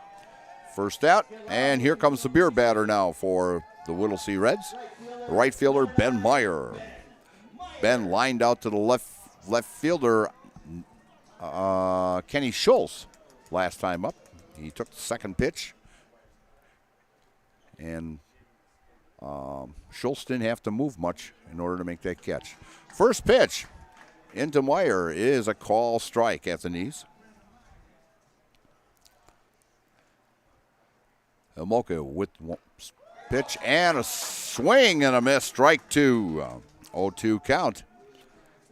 First out, and here comes the beer batter now for the Whittlesey Reds. The right fielder, Ben Meyer. Ben lined out to the left fielder, Kenny Schultz, last time up. He took the second pitch, and Schultz didn't have to move much in order to make that catch. First pitch into Meyer is a call strike at the knees. Homolka with pitch and a swing and a miss. Strike 2. 0-2 count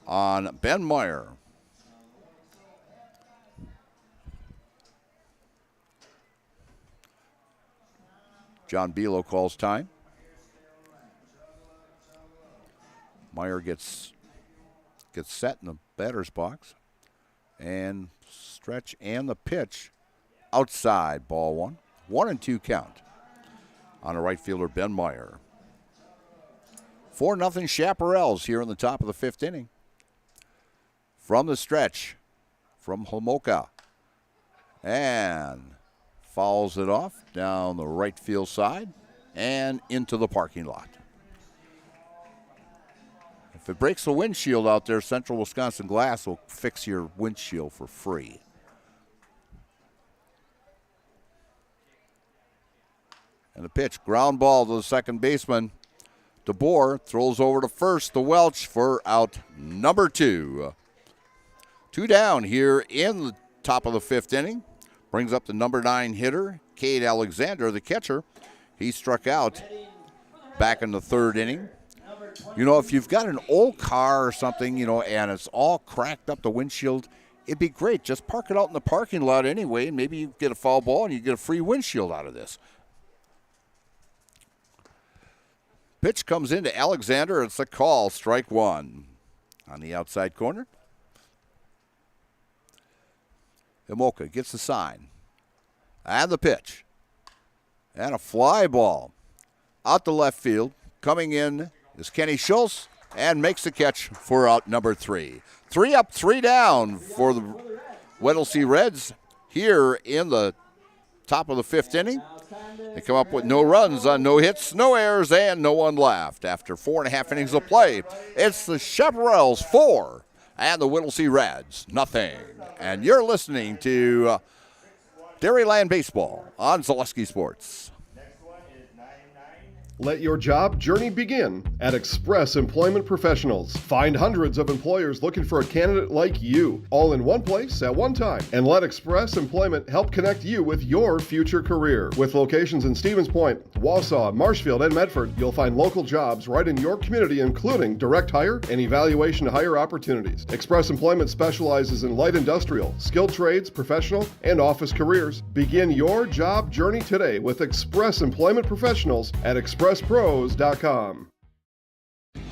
on Ben Meyer. John Belo calls time. Meyer gets set in the batter's box. And stretch and the pitch outside, ball 1. 1-2 count on a right fielder, Ben Meyer. 4-0 Chaparrals here in the top of the 5th inning. From the stretch, from Homolka. And fouls it off down the right field side and into the parking lot. If it breaks the windshield out there, Central Wisconsin Glass will fix your windshield for free. And the pitch, ground ball to the second baseman. DeBoer throws over to first to Welch for out number 2. 2 down here in the top of the 5th inning. Brings up the number 9 hitter, Cade Alexander, the catcher. He struck out back in the 3rd inning. You know, if you've got an old car or something, and it's all cracked up the windshield, it'd be great. Just park it out in the parking lot anyway, and maybe you get a foul ball and you get a free windshield out of this. Pitch comes into Alexander. It's a call, strike 1 on the outside corner. Homolka gets the sign. And the pitch. And a fly ball out to left field. Coming in is Kenny Schultz. and makes the catch for out number 3. 3 up, 3 down for the Whittlesey Reds here in the top of the 5th inning. They come up with no runs on no hits, no errors, and no one left. After 4.5 innings of play, it's the Chaparrals 4 and the Whittlesey Reds nothing. And you're listening to Dairyland Baseball on Zaleski Sports. Let your job journey begin at Express Employment Professionals. Find hundreds of employers looking for a candidate like you, all in one place at one time. And let Express Employment help connect you with your future career. With locations in Stevens Point, Wausau, Marshfield, and Medford, you'll find local jobs right in your community, including direct hire and evaluation to hire opportunities. Express Employment specializes in light industrial, skilled trades, professional, and office careers. Begin your job journey today with Express Employment Professionals at expresspros.com.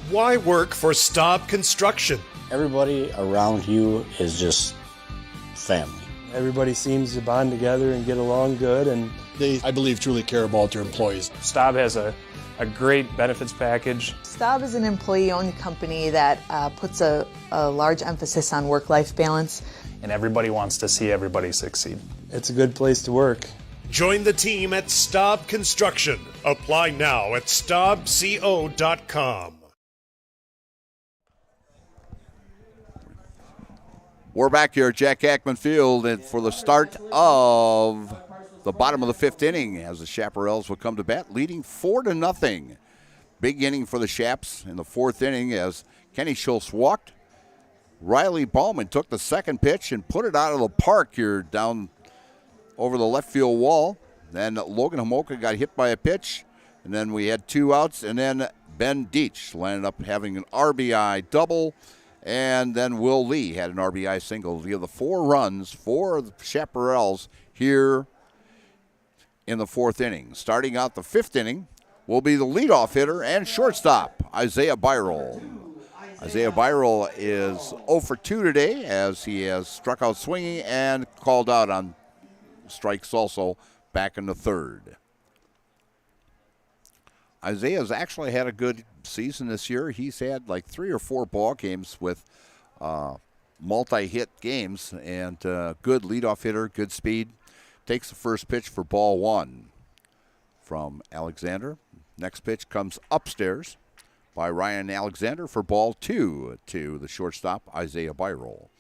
Why work for Staub Construction? Everybody around you is just family. Everybody seems to bond together and get along good, and they, I believe, truly care about their employees. Staub has a great benefits package. Staub is an employee-owned company that puts a large emphasis on work-life balance. And everybody wants to see everybody succeed. It's a good place to work. Join the team at Staub Construction. Apply now at staubco.com. We're back here at Jack Ackman Field and for the start of the bottom of the 5th inning as the Chaparrals will come to bat, leading 4-0. Big inning for the Chaps in the 4th inning as Kenny Schultz walked. Riley Ballman took the second pitch and put it out of the park here down over the left field wall. Then Logan Homoka got hit by a pitch, and then we had 2 outs, and then Ben Deach landed up having an RBI double, and then Will Lee had an RBI single. We have the 4 runs for the Chaparrals here in the 4th inning. Starting out the 5th inning will be the leadoff hitter and shortstop, Isaiah Byrell. Isaiah Byrell is 0 for 2 today as he has struck out swinging and called out on strikes also back in the 3rd. Isaiah's actually had a good season this year. He's had like 3 or 4 ball games with multi-hit games and good leadoff hitter, good speed. Takes the first pitch for ball 1 from Alexander. Next pitch comes upstairs by Ryan Alexander for ball 2 to the shortstop, Isaiah Byrell.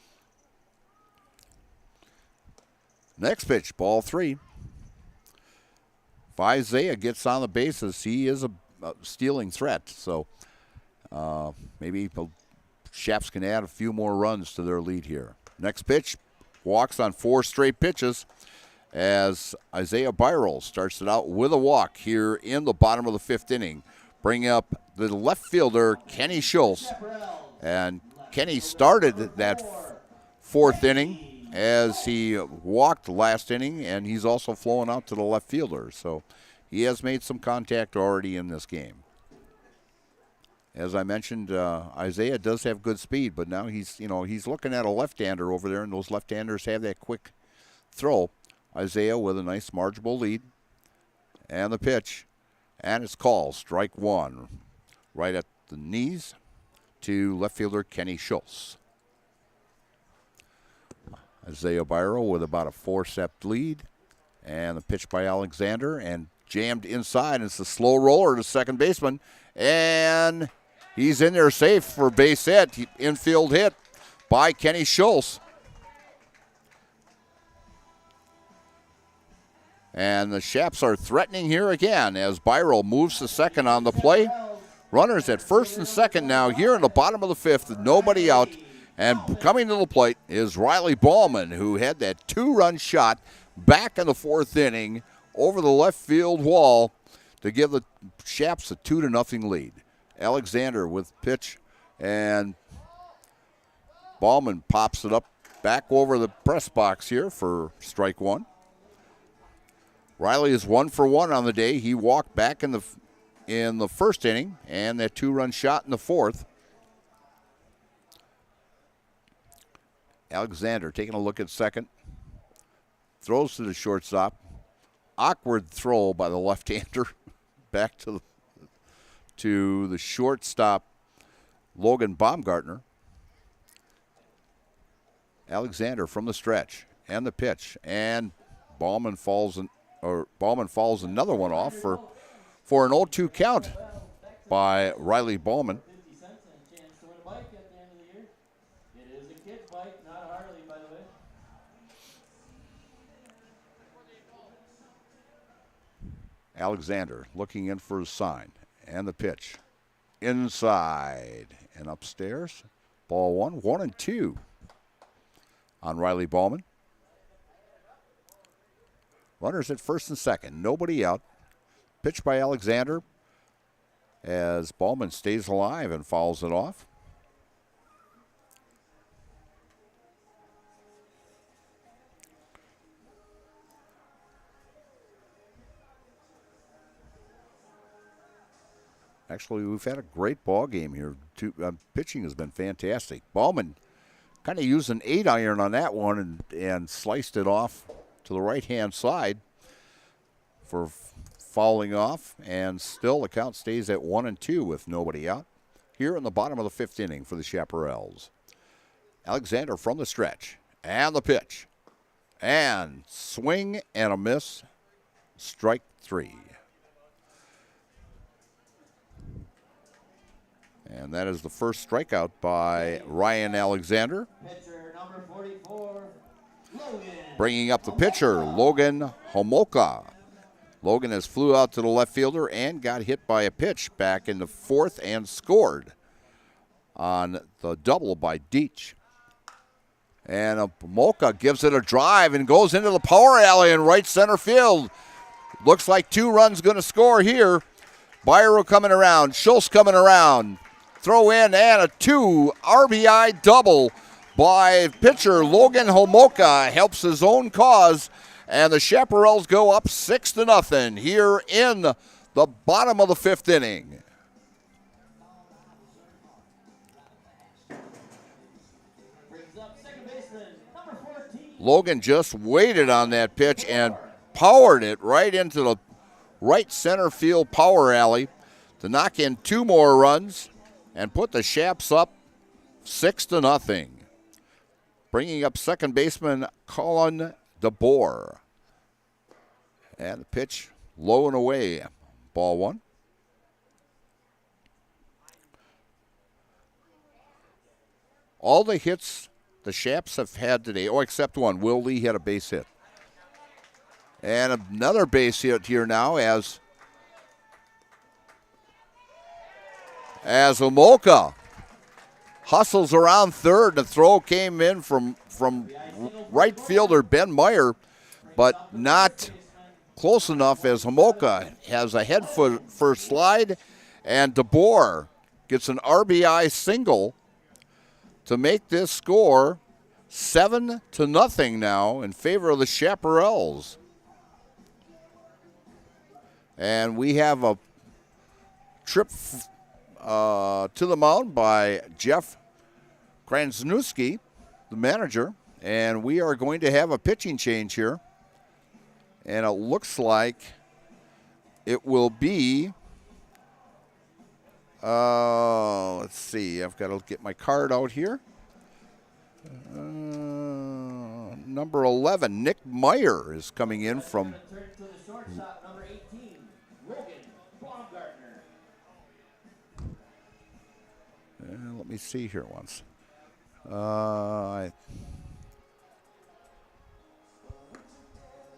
Next pitch, ball 3. If Isaiah gets on the bases, he is a stealing threat. So maybe the Chaps can add a few more runs to their lead here. Next pitch, walks on 4 straight pitches as Isaiah Byrell starts it out with a walk here in the bottom of the 5th inning. Bring up the left fielder, Kenny Schultz. And Kenny started that 4th inning as he walked last inning, and he's also flowing out to the left fielder. So he has made some contact already in this game. As I mentioned, Isaiah does have good speed, but now he's looking at a left-hander over there, and those left-handers have that quick throw. Isaiah with a nice marginal lead. And the pitch. And it's called strike 1. Right at the knees to left fielder Kenny Schultz. Isaiah Byrell with about a 4-step lead. And the pitch by Alexander and jammed inside. It's a slow roller to second baseman. And he's in there safe for base hit. Infield hit by Kenny Schultz. And the Chaps are threatening here again as Byrell moves to second on the play. Runners at first and second now here in the bottom of the 5th. Nobody out. And coming to the plate is Riley Ballman, who had that 2-run shot back in the 4th inning over the left field wall to give the Chaps a 2-0 lead. Alexander with pitch, and Ballman pops it up back over the press box here for strike 1. Riley is 1 for 1 on the day. He walked back in the 1st inning, and that 2-run shot in the 4th. Alexander taking a look at second. Throws to the shortstop. Awkward throw by the left-hander back to the shortstop, Logan Baumgartner. Alexander from the stretch and the pitch, and Ballman falls another one off for an 0-2 count by Riley Ballman. 50 cents and a chance to win a bike at the end of the year. It is a kid's bike, not a Harley, by the way. Alexander looking in for his sign, and the pitch inside and upstairs. Ball 1-1-2 on Riley Ballman. Runners at first and second, nobody out. Pitch by Alexander as Ballman stays alive and fouls it off. Actually, we've had a great ball game here. Pitching has been fantastic. Ballman kind of used an 8-iron on that one and sliced it off to the right-hand side for fouling off, and still the count stays at 1-2 with nobody out. Here in the bottom of the fifth inning for the Chaparrals. Alexander from the stretch, and the pitch, and swing and a miss. Strike 3. And that is the first strikeout by Ryan Alexander. Pitcher number 44, Logan. Bringing up the pitcher, Logan Homolka. Logan has flew out to the left fielder and got hit by a pitch back in the fourth and scored on the double by Deach. And Homolka gives it a drive and goes into the power alley in right center field. Looks like 2 runs going to score here. Byro coming around, Schultz coming around. Throw in and a 2 RBI double by pitcher Logan Homolka helps his own cause, and the Chaparrals go up 6-0 here in the bottom of the fifth inning. Brings up second baseman, number 14. Logan just waited on that pitch and powered it right into the right center field power alley to knock in 2 more runs and put the Chaps up 6-0. Bringing up second baseman Colin DeBoer. And the pitch low and away. Ball 1. All the hits the Chaps have had today, except one. Will Lee had a base hit. And another base hit here now as Homolka hustles around third. The throw came in from right fielder Ben Meyer, but not close enough as Homolka has a head first slide, and DeBoer gets an RBI single to make this score 7-0 now in favor of the Chaparrals. And we have a trip to the mound by Jeff Kransnewski, the manager, and we are going to have a pitching change here. And it looks like it will be, let's see, I've got to get my card out here. Number 11, Nick Meyer is coming in from Number 18, Logan Baumgartner. let me see here once.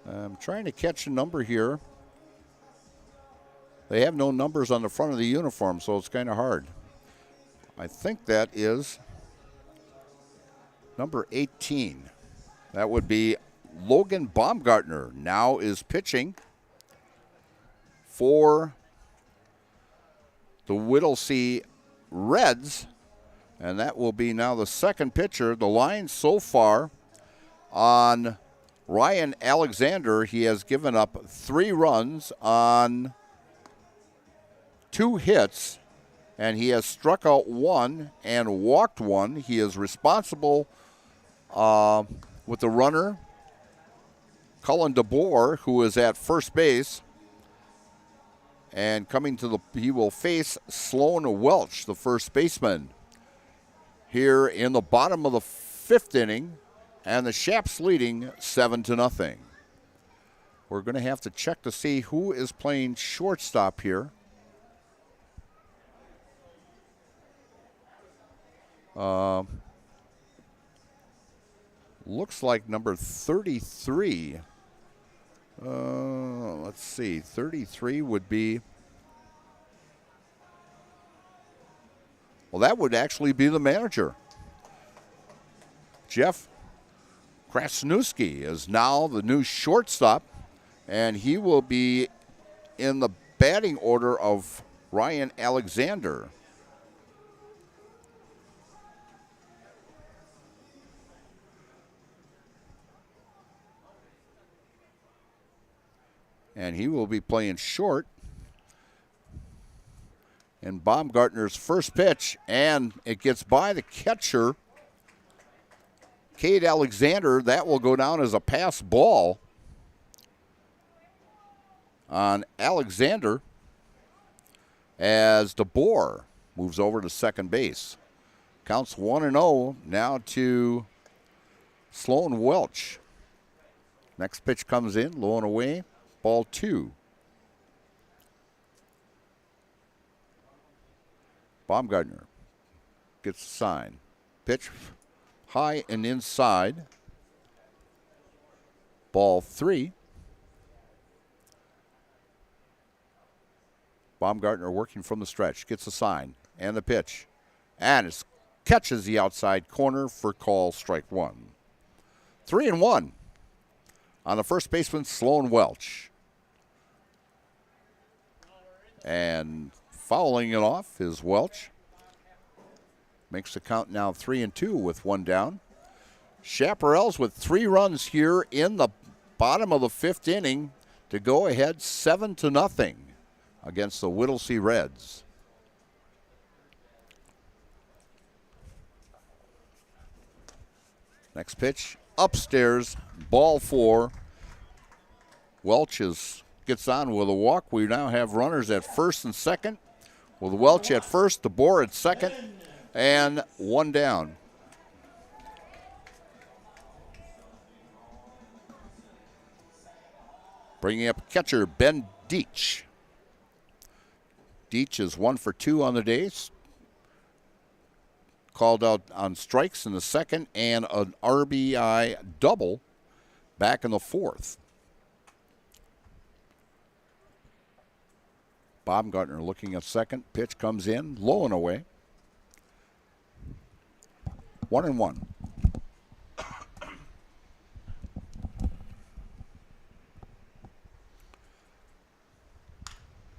I'm trying to catch a number here. They have no numbers on the front of the uniform, so it's kind of hard. I think that is number 18. That would be Logan Baumgartner. Now is pitching for the Whittlesey Reds, and that will be now the second pitcher. The line so far on Ryan Alexander, he has given up 3 runs on 2 hits, and he has struck out 1 and walked 1. He is responsible with the runner, Colin DeBoer, who is at first base. And coming to he will face Sloan Welch, the first baseman. here in the bottom of the 5th inning, and the Shaps leading 7-0. We're going to have to check to see who is playing shortstop here. Looks like number 33. Let's see. 33 would be. Well, that would actually be the manager. Jeff Krasnewski is now the new shortstop, and he will be in the batting order of Ryan Alexander. And he will be playing short. And Baumgartner's first pitch, and it gets by the catcher, Cade Alexander. That will go down as a pass ball on Alexander as DeBoer moves over to second base. Counts 1-0 now to Sloan Welch. Next pitch comes in, low and away, ball 2. Baumgartner gets a sign. Pitch high and inside. Ball 3. Baumgartner working from the stretch. Gets a sign. And the pitch. And it catches the outside corner for call, strike 1. 3-1 on the first baseman, Sloan Welch. And fouling it off is Welch. Makes the count now 3-2 with 1 down. Chaparrals with 3 runs here in the bottom of the 5th inning to go ahead 7-0 against the Whittlesey Reds. Next pitch upstairs, ball 4. Welch gets on with a walk. We now have runners at first and second, with Welch at first, DeBoer at second, and 1 down. Bringing up catcher Ben Deach. Deach is 1 for 2 on the day. Called out on strikes in the second and an RBI double back in the 4th. Baumgartner looking at second. Pitch comes in, low and away. 1-1.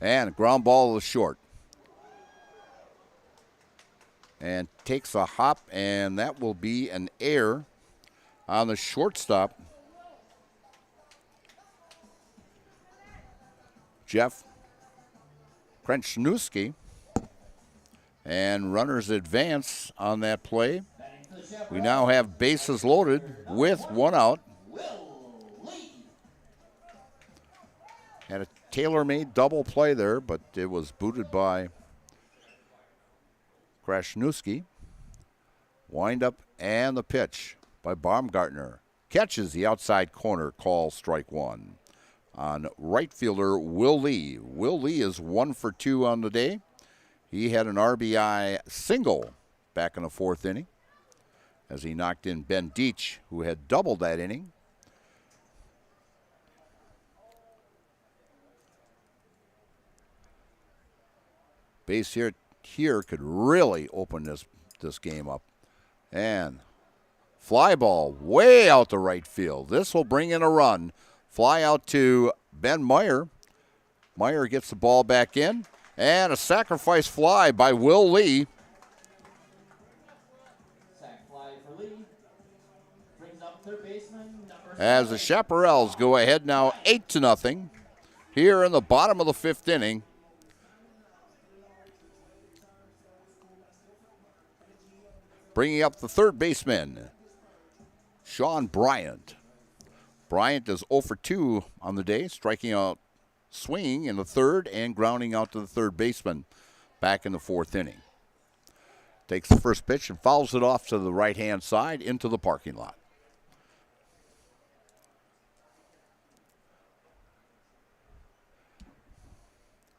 And ground ball to short. And takes a hop, and that will be an error on the shortstop. Jeff Krasnewski. And runners advance on that play. We now have bases loaded with 1 out. Had a tailor-made double play there, but it was booted by Krasnewski. Wind up and the pitch by Baumgartner. Catches the outside corner, call strike 1. On right fielder Will Lee. Will Lee is 1 for 2 on the day. He had an RBI single back in the 4th inning as he knocked in Ben Deach, who had doubled that inning. Base here could really open this game up. And fly ball way out to right field. This will bring in a run. Fly out to Ben Meyer. Meyer gets the ball back in. And a sacrifice fly by Will Lee. Sac fly for Lee. Brings up third baseman, number As the Chaparrals go ahead now 8-0 here in the bottom of the 5th inning. Bringing up the third baseman, Sean Bryant. Bryant is 0 for 2 on the day, striking out, swinging in the 3rd and grounding out to the third baseman back in the 4th inning. takes the first pitch and fouls it off to the right-hand side into the parking lot.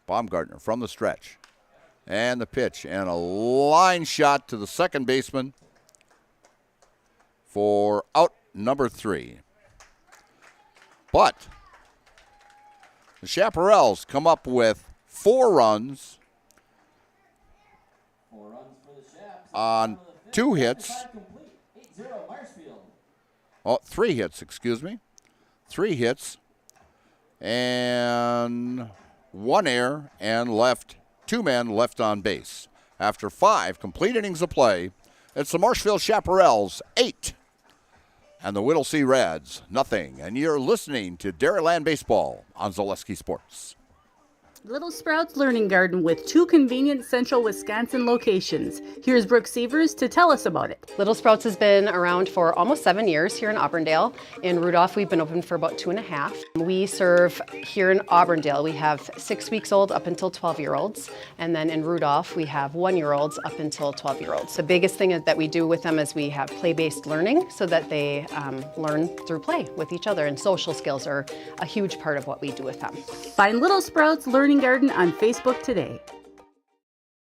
Baumgartner from the stretch. And the pitch. And a line shot to the second baseman for out number 3. But the Chaparrals come up with 4 runs on 2 hits. 3 hits, excuse me. 3 hits and 1 error and left 2 men left on base. After 5 complete innings of play, it's the Marshfield Chaparrals 8 and the Whittlesey Reds nothing. And you're listening to Dairyland Baseball on Zaleski Sports. Little Sprouts Learning Garden with 2 convenient central Wisconsin locations. Here's Brooke Sievers to tell us about it. Little Sprouts has been around for almost 7 years here in Auburndale. In Rudolph, we've been open for about 2.5. We serve here in Auburndale, we have 6 weeks old up until 12-year-olds. And then in Rudolph, we have 1-year-olds up until 12-year-olds. The biggest thing that we do with them is we have play-based learning so that they learn through play with each other. And social skills are a huge part of what we do with them. Find Little Sprouts Learning Garden on Facebook today.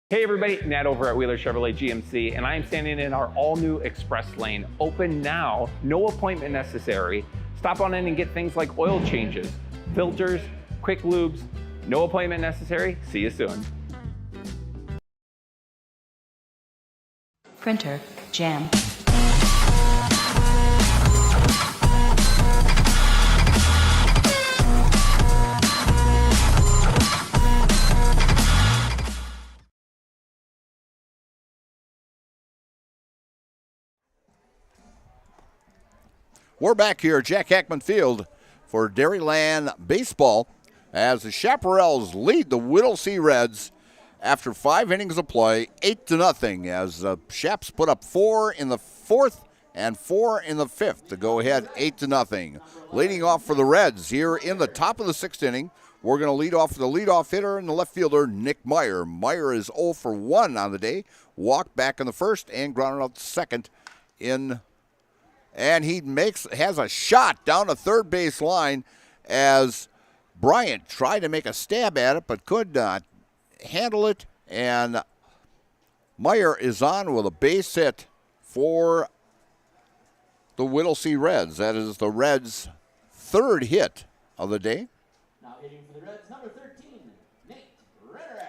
Hey everybody, Nat over at Wheeler Chevrolet GMC, and I am standing in our all-new Express Lane. Open now, no appointment necessary. Stop on in and get things like oil changes, filters, quick lubes, no appointment necessary. See you soon. Printer, jam. We're back here at Jack Hackman Field for Dairyland Baseball as the Chaparrals lead the Whittlesey Reds after 5 innings of play, 8-0, as the Chaps put up 4 in the 4th and 4 in the 5th to go ahead 8-0. Leading off for the Reds here in the top of the 6th inning, we're going to lead off the leadoff hitter and the left fielder, Nick Meyer. Meyer is 0 for 1 on the day, walked back in the first and grounded out the second and he has a shot down the third base line as Bryant tried to make a stab at it but could not handle it. And Meyer is on with a base hit for the Whittlesey Reds. That is the Reds' 3rd hit of the day. Now hitting for the Reds, number 13, Nate Renner.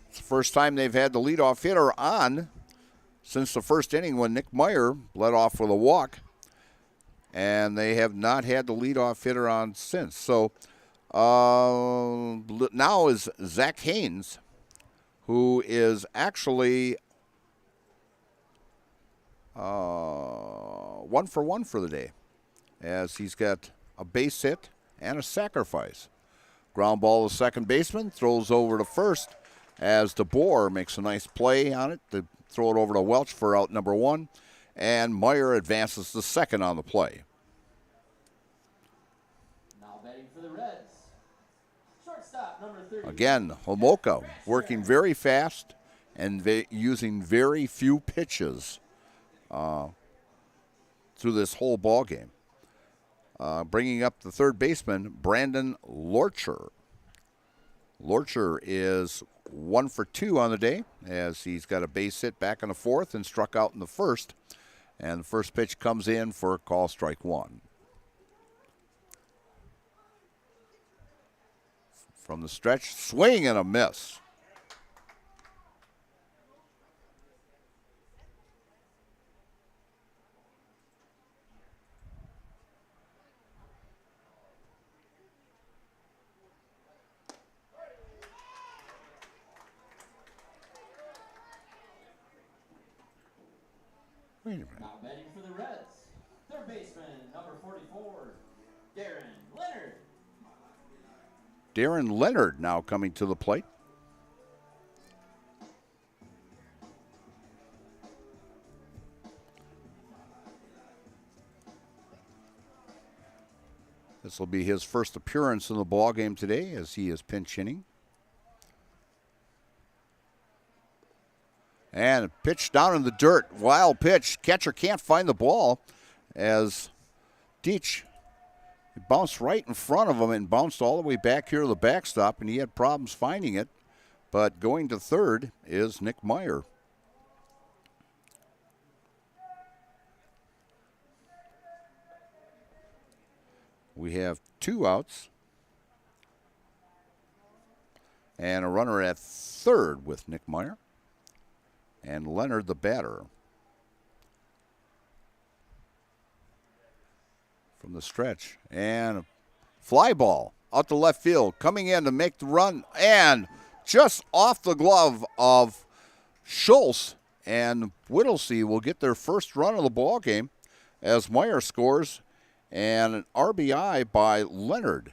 It's the first time they've had the leadoff hitter on since the first inning when Nick Meyer led off with a walk, and they have not had the leadoff hitter on since. So now is Zach Haynes, who is actually 1 for 1 for the day, as he's got a base hit and a sacrifice. Ground ball to second baseman, throws over to first as DeBoer makes a nice play on it to throw it over to Welch for out number 1, and Meyer advances to second on the play. Now batting for the Reds, shortstop number 30. Again, Homoka working very fast and using very few pitches through this whole ball game. Bringing up the third baseman, Brandon Lorcher. Lorcher is 1 for 2 on the day, as he's got a base hit back in the 4th and struck out in the 1st. And the first pitch comes in for a call strike 1. From the stretch, swing and a miss. Wait a minute. Now batting for the Reds, third baseman, number 44, Darren Leonard. Darren Leonard now coming to the plate. This will be his first appearance in the ball game today, as he is pinch hitting. And pitch down in the dirt. Wild pitch. Catcher can't find the ball as Deach bounced right in front of him and bounced all the way back here to the backstop, and he had problems finding it. But going to third is Nick Meyer. We have 2 outs and a runner at third with Nick Meyer and Leonard the batter. From the stretch, and a fly ball out to left field, coming in to make the run, and just off the glove of Schultz, and Whittlesey will get their first run of the ball game as Meyer scores, and an RBI by Leonard.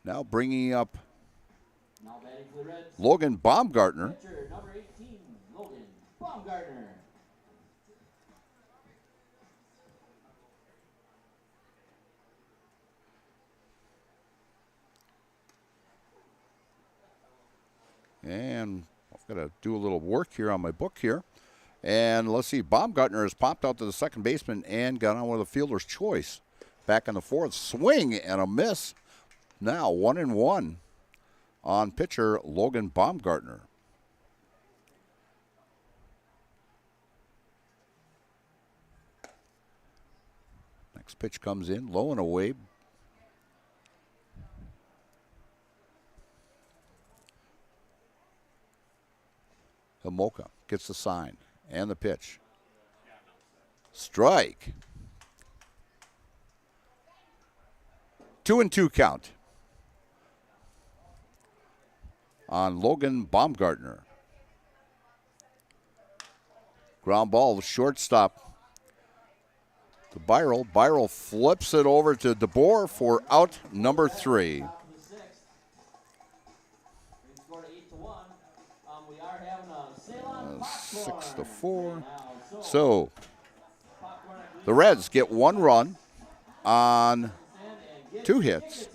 Now bringing up Logan Baumgartner. Number 18, Logan Baumgartner. And I've got to do a little work here on my book here. And let's see, Baumgartner has popped out to the second baseman and got on with a fielder's choice. Back in the fourth, swing and a miss. Now 1-1 on pitcher Logan Baumgartner. Next pitch comes in, low and away. Hamoka gets the sign and the pitch. Strike. 2-2 count on Logan Baumgartner. Ground ball, shortstop to Byral. Byral flips it over to DeBoer for out number 3. 6-4. So the Reds get 1 run on 2 hits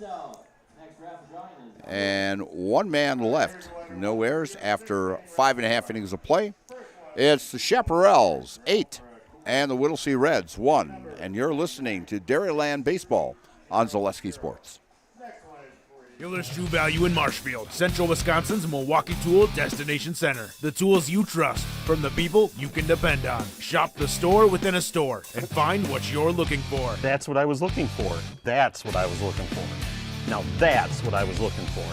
and 1 man left. No errors after 5.5 innings of play. It's the Chaparrals 8 and the Whittlesey Reds 1. And you're listening to Dairyland Baseball on Zaleski Sports. Hiller's True Value in Marshfield, Central Wisconsin's Milwaukee Tool Destination Center. The tools you trust from the people you can depend on. Shop the store within a store and find what you're looking for. That's what I was looking for. That's what I was looking for. Now that's what I was looking for.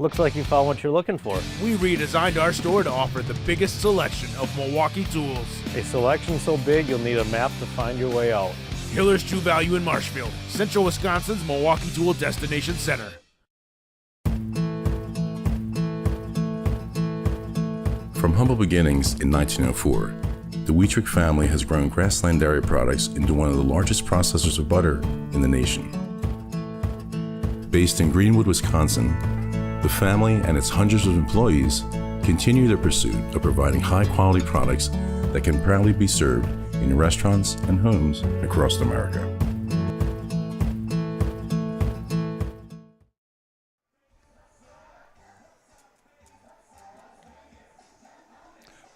Looks like you found what you're looking for. We redesigned our store to offer the biggest selection of Milwaukee tools. A selection so big you'll need a map to find your way out. Hiller's True Value in Marshfield, Central Wisconsin's Milwaukee Tool Destination Center. From humble beginnings in 1904, the Wheatrick family has grown Grassland Dairy Products into one of the largest processors of butter in the nation. Based in Greenwood, Wisconsin, the family and its hundreds of employees continue their pursuit of providing high-quality products that can proudly be served in restaurants and homes across America.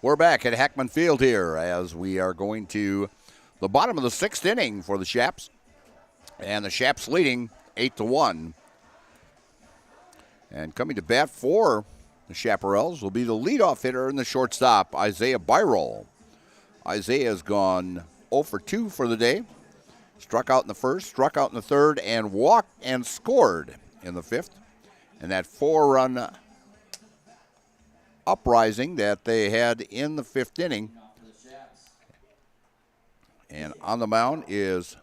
We're back at Hackman Field here as we are going to the bottom of the 6th inning for the Chaps. And the Chaps leading 8-1. And coming to bat for the Chaparrals will be the leadoff hitter and the shortstop, Isaiah Byral. Isaiah has gone 0 for 2 for the day. Struck out in the first, struck out in the third, and walked and scored in the 5th. And that 4-run uprising that they had in the 5th inning. And on the mound is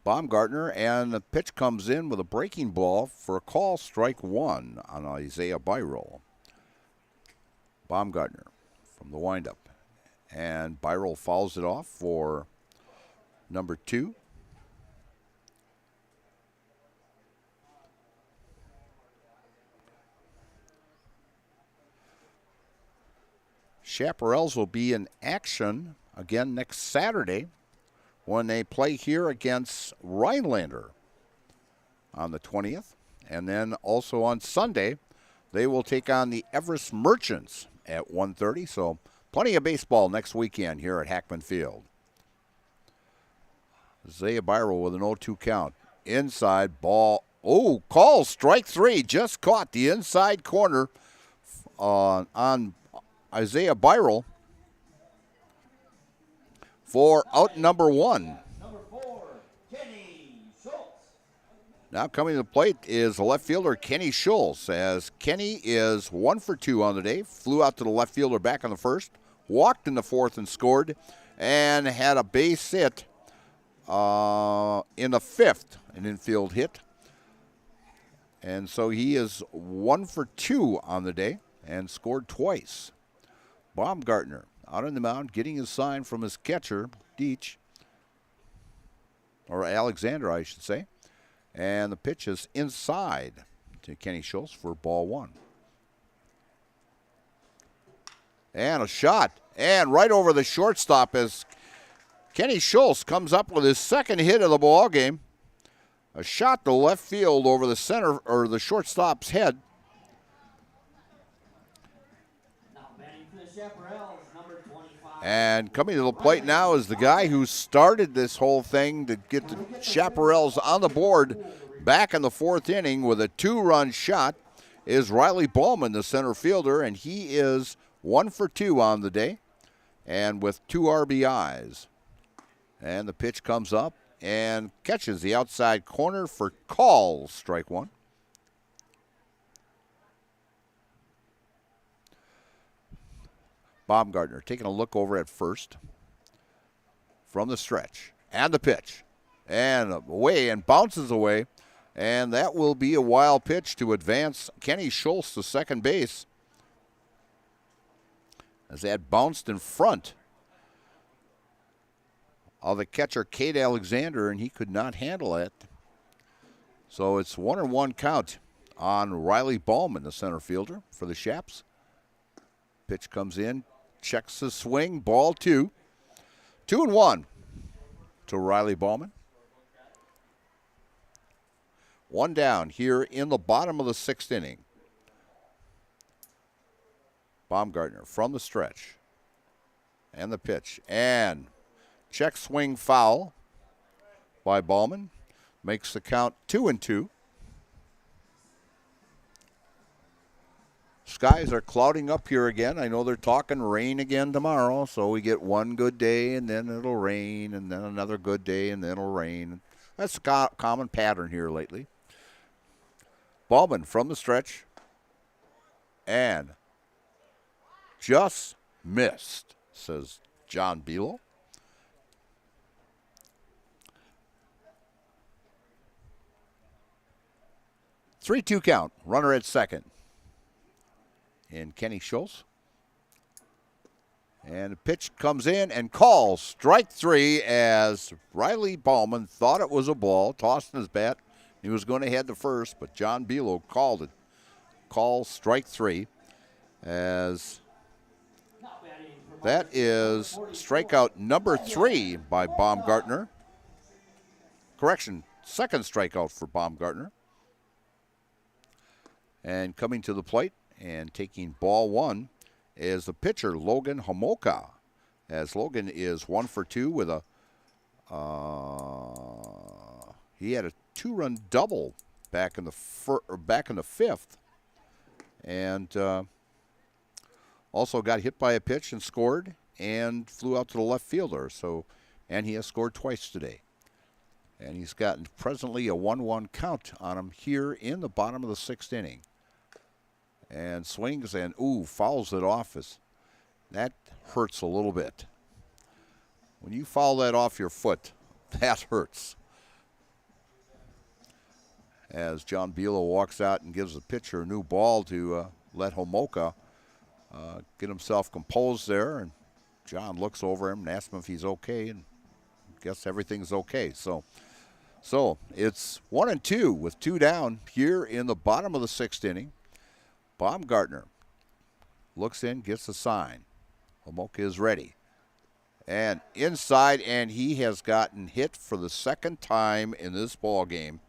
Baumgartner, and the pitch comes in with a breaking ball for a call, strike 1 on Isaiah Byral. Baumgartner from the windup, and Byral fouls it off for number 2. Chaparrals will be in action again next Saturday when they play here against Rhinelander on the 20th. And then also on Sunday, They will take on the Everest Merchants at 1:30. So plenty of baseball next weekend here at Hackman Field. Isaiah Byro with an 0-2 count. Inside ball. Oh, call strike 3. Just caught the inside corner on Isaiah Byro for out number 1. Now coming to the plate is the left fielder, Kenny Schultz, as Kenny is 1 for 2 on the day. Flew out to the left fielder back in the first, walked in the fourth and scored, and had a base hit in the fifth, an infield hit. And so he is 1 for 2 on the day and scored twice. Baumgartner out on the mound getting his sign from his catcher, Deach, or Alexander, I should say. And the pitch is inside to Kenny Schultz for ball 1. And a shot. And right over the shortstop as Kenny Schultz comes up with his second hit of the ball game. A shot to left field over the center or the shortstop's head. And coming to the plate now is the guy who started this whole thing to get the Chaparrals on the board back in the fourth inning with a 2-run shot is Riley Ballman, the center fielder, and he is 1 for 2 on the day and with 2 RBIs. And the pitch comes up and catches the outside corner for call, strike 1. Baumgartner taking a look over at first from the stretch. And the pitch. And away and bounces away. And that will be a wild pitch to advance Kenny Schultz to second base. As that bounced in front of the catcher, Cade Alexander, and he could not handle it. So it's 1-1 count on Riley Ballman, the center fielder for the Chaps. Pitch comes in. Checks the swing, ball 2. 2-1 to Riley Ballman. 1 down here in the bottom of the 6th inning. Baumgartner from the stretch. And the pitch. And check swing foul by Ballman. Makes the count 2-2. Skies are clouding up here again. I know they're talking rain again tomorrow, so we get one good day and then it'll rain, and then another good day and then it'll rain. That's a common pattern here lately. Ballman from the stretch and just missed, says John Bealo. Three-two count, runner at second. And Kenny Schultz. And the pitch comes in and calls strike 3 as Riley Ballman thought it was a ball, tossed in his bat. He was going to head to first, but John Bealo called it. Call strike 3 as that is strikeout number 3 by Baumgartner. Correction, second strikeout for Baumgartner. And coming to the plate and taking ball 1 is the pitcher, Logan Homolka, as Logan is 1 for 2 with a he had a 2-run double back in the 5th, and also got hit by a pitch and scored and flew out to the left fielder. So, and he has scored twice today, and he's gotten presently a 1-1 count on him here in the bottom of the 6th inning. And swings and, fouls it off. That hurts a little bit. When you foul that off your foot, that hurts. As John Bealo walks out and gives the pitcher a new ball to let Homolka get himself composed there. And John looks over him and asks him if he's okay, and guess everything's okay. So it's 1-2 with 2 down here in the bottom of the 6th inning. Baumgartner looks in, gets the sign. Homolka is ready. And inside, and he has gotten hit for the second time in this ball game.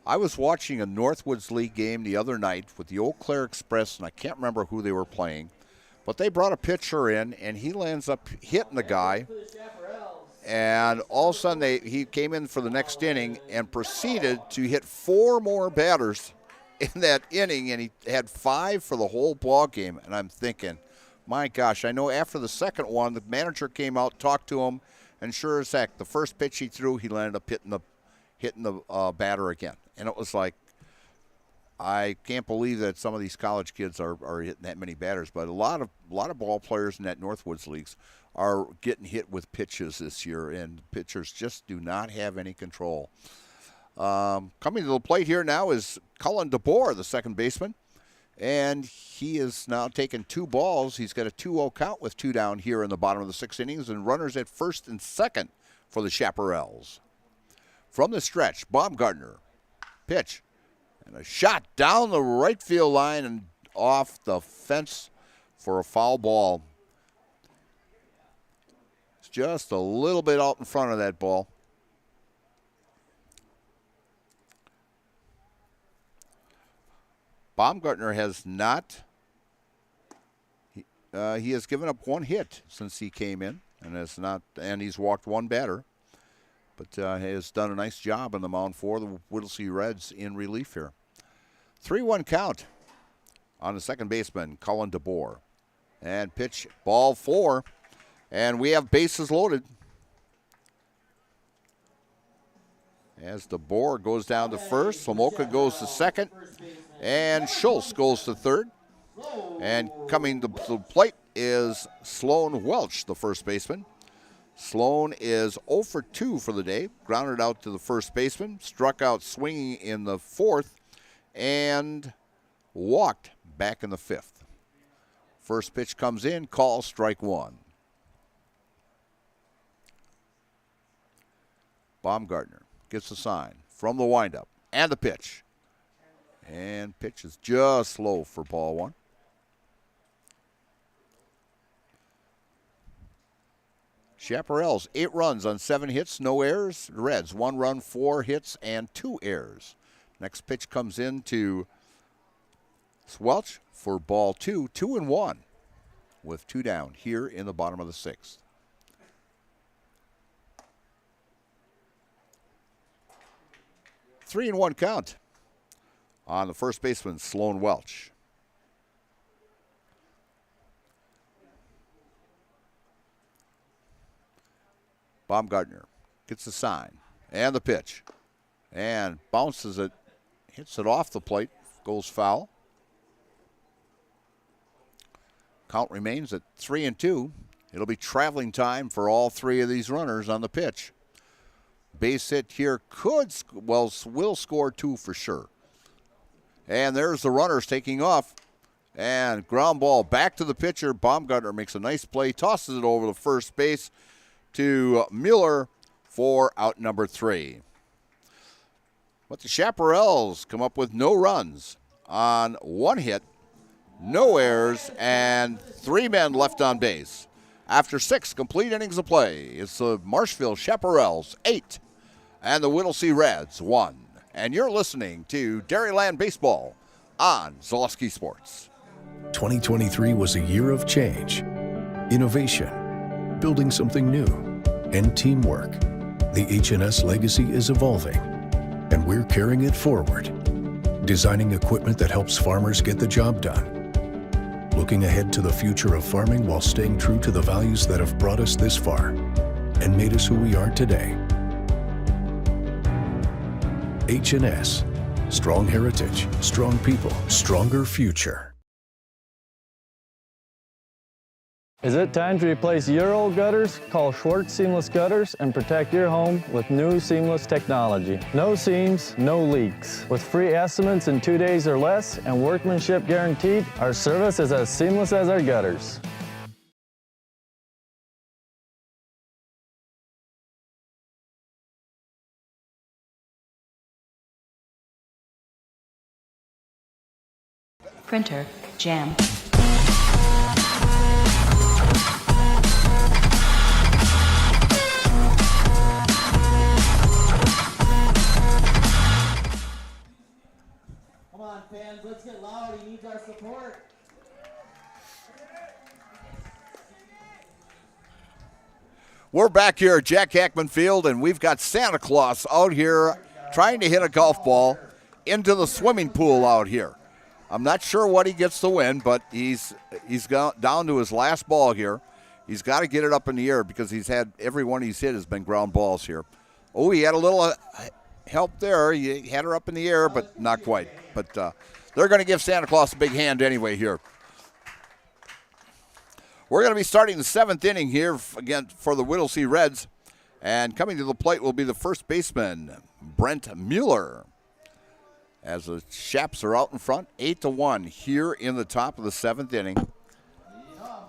I was watching a Northwoods League game the other night with the Eau Claire Express, and I can't remember who they were playing, but they brought a pitcher in, and he lands up hitting the guy, and all of a sudden he came in for the next inning and proceeded to hit 4 more batters in that inning, and he had 5 for the whole ball game. And I'm thinking, my gosh, I know after the second one, the manager came out, talked to him, and sure as heck, the first pitch he threw, he landed up hitting the batter again. And it was like, I can't believe that some of these college kids are hitting that many batters. But a lot of ball players in that Northwoods leagues are getting hit with pitches this year, and pitchers just do not have any control. Coming to the plate here now is Cullen DeBoer, the second baseman. And he is now taking 2 balls. He's got a 2-0 count with 2 down here in the bottom of the 6th innings, and runners at first and second for the Chaparrals. From the stretch, Baumgartner, pitch, and a shot down the right field line and off the fence for a foul ball. It's just a little bit out in front of that ball. Baumgartner has not, he has given up 1 hit since he came in, and he's walked 1 batter, but has done a nice job on the mound for the Whittlesey Reds in relief here. 3-1 count on the second baseman, Cullen DeBoer. And pitch, ball 4, and we have bases loaded. As DeBoer goes down to first, Lamoka goes to second, and Schultz goes to third. And coming to the plate is Sloan Welch, the first baseman. Sloan is 0 for 2 for the day, grounded out to the first baseman, struck out swinging in the 4th, and walked back in the 5th. First pitch comes in, call strike 1. Baumgartner gets the sign from the windup and the pitch. And pitch is just low for ball 1. Chaparrals, 8 runs on 7 hits, no errors. Reds, 1 run, 4 hits, and 2 errors. Next pitch comes in to Welch for ball 2, 2-1, with 2 down here in the bottom of the 6th. Three and 1 count on the first baseman, Sloan Welch. Baumgartner gets the sign and the pitch and bounces it, hits it off the plate, goes foul. Count remains at 3-2. It'll be traveling time for all 3 of these runners on the pitch. Base hit here will score 2 for sure. And there's the runners taking off. And ground ball back to the pitcher. Baumgartner makes a nice play, tosses it over the first base to Mueller for out number 3. But the Chaparrals come up with no runs on 1 hit, no errors, and 3 men left on base. After 6 complete innings of play, it's the Marshfield Chaparrals 8 and the Whittlesey Reds 1. And you're listening to Dairyland Baseball on Zalewski Sports. 2023 was a year of change, innovation, building something new, and teamwork. The H&S legacy is evolving, and we're carrying it forward, designing equipment that helps farmers get the job done, looking ahead to the future of farming while staying true to the values that have brought us this far and made us who we are today. H&S, strong heritage, strong people, stronger future. Is it time to replace your old gutters? Call Schwartz Seamless Gutters and protect your home with new seamless technology. No seams, no leaks. With free estimates in 2 days or less and workmanship guaranteed, our service is as seamless as our gutters. Printer, jam. our support. We're back here at Jack Hackman Field, and we've got Santa Claus out here trying to hit a golf ball into the swimming pool out here. I'm not sure what he gets to win, but he's got down to his last ball here. He's got to get it up in the air because he's had every one he's hit has been ground balls here. Oh, he had a little help there. He had her up in the air, but not quite. But they're going to give Santa Claus a big hand anyway here. We're going to be starting the 7th inning here again for the Whittlesey Reds. And coming to the plate will be the first baseman, Brent Mueller. As the Shaps are out in front, 8-1 here in the top of the 7th inning.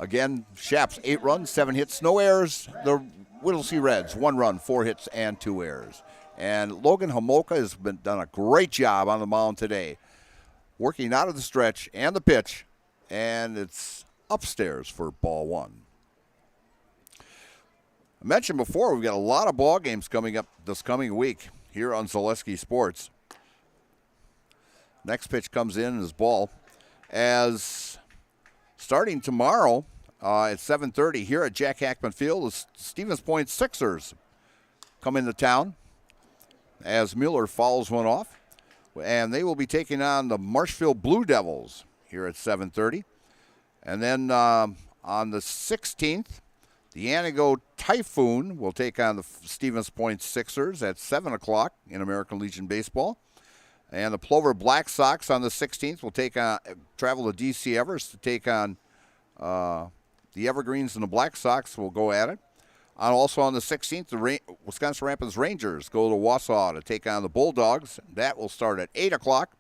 Again, Shaps 8 runs, 7 hits, no errors. The Whittlesey Reds 1 run, 4 hits, and 2 errors. And Logan Homolka has done a great job on the mound today, working out of the stretch and the pitch, and it's upstairs for ball 1. I mentioned before, we've got a lot of ball games coming up this coming week here on Zaleski Sports. Next pitch comes in as ball. As starting tomorrow at 7:30 here at Jack Hackman Field, the Stevens Point Sixers come into town as Mueller fouls one off. And they will be taking on the Marshfield Blue Devils here at 7:30. And then on the 16th, the Anago Typhoon will take on the Stevens Point Sixers at 7 o'clock in American Legion Baseball. And the Plover Black Sox on the 16th will travel to D.C. Everest to take on the Evergreens, and the Black Sox will go at it. Also on the 16th, the Wisconsin Rapids Rangers go to Wausau to take on the Bulldogs. That will start at 8 o'clock.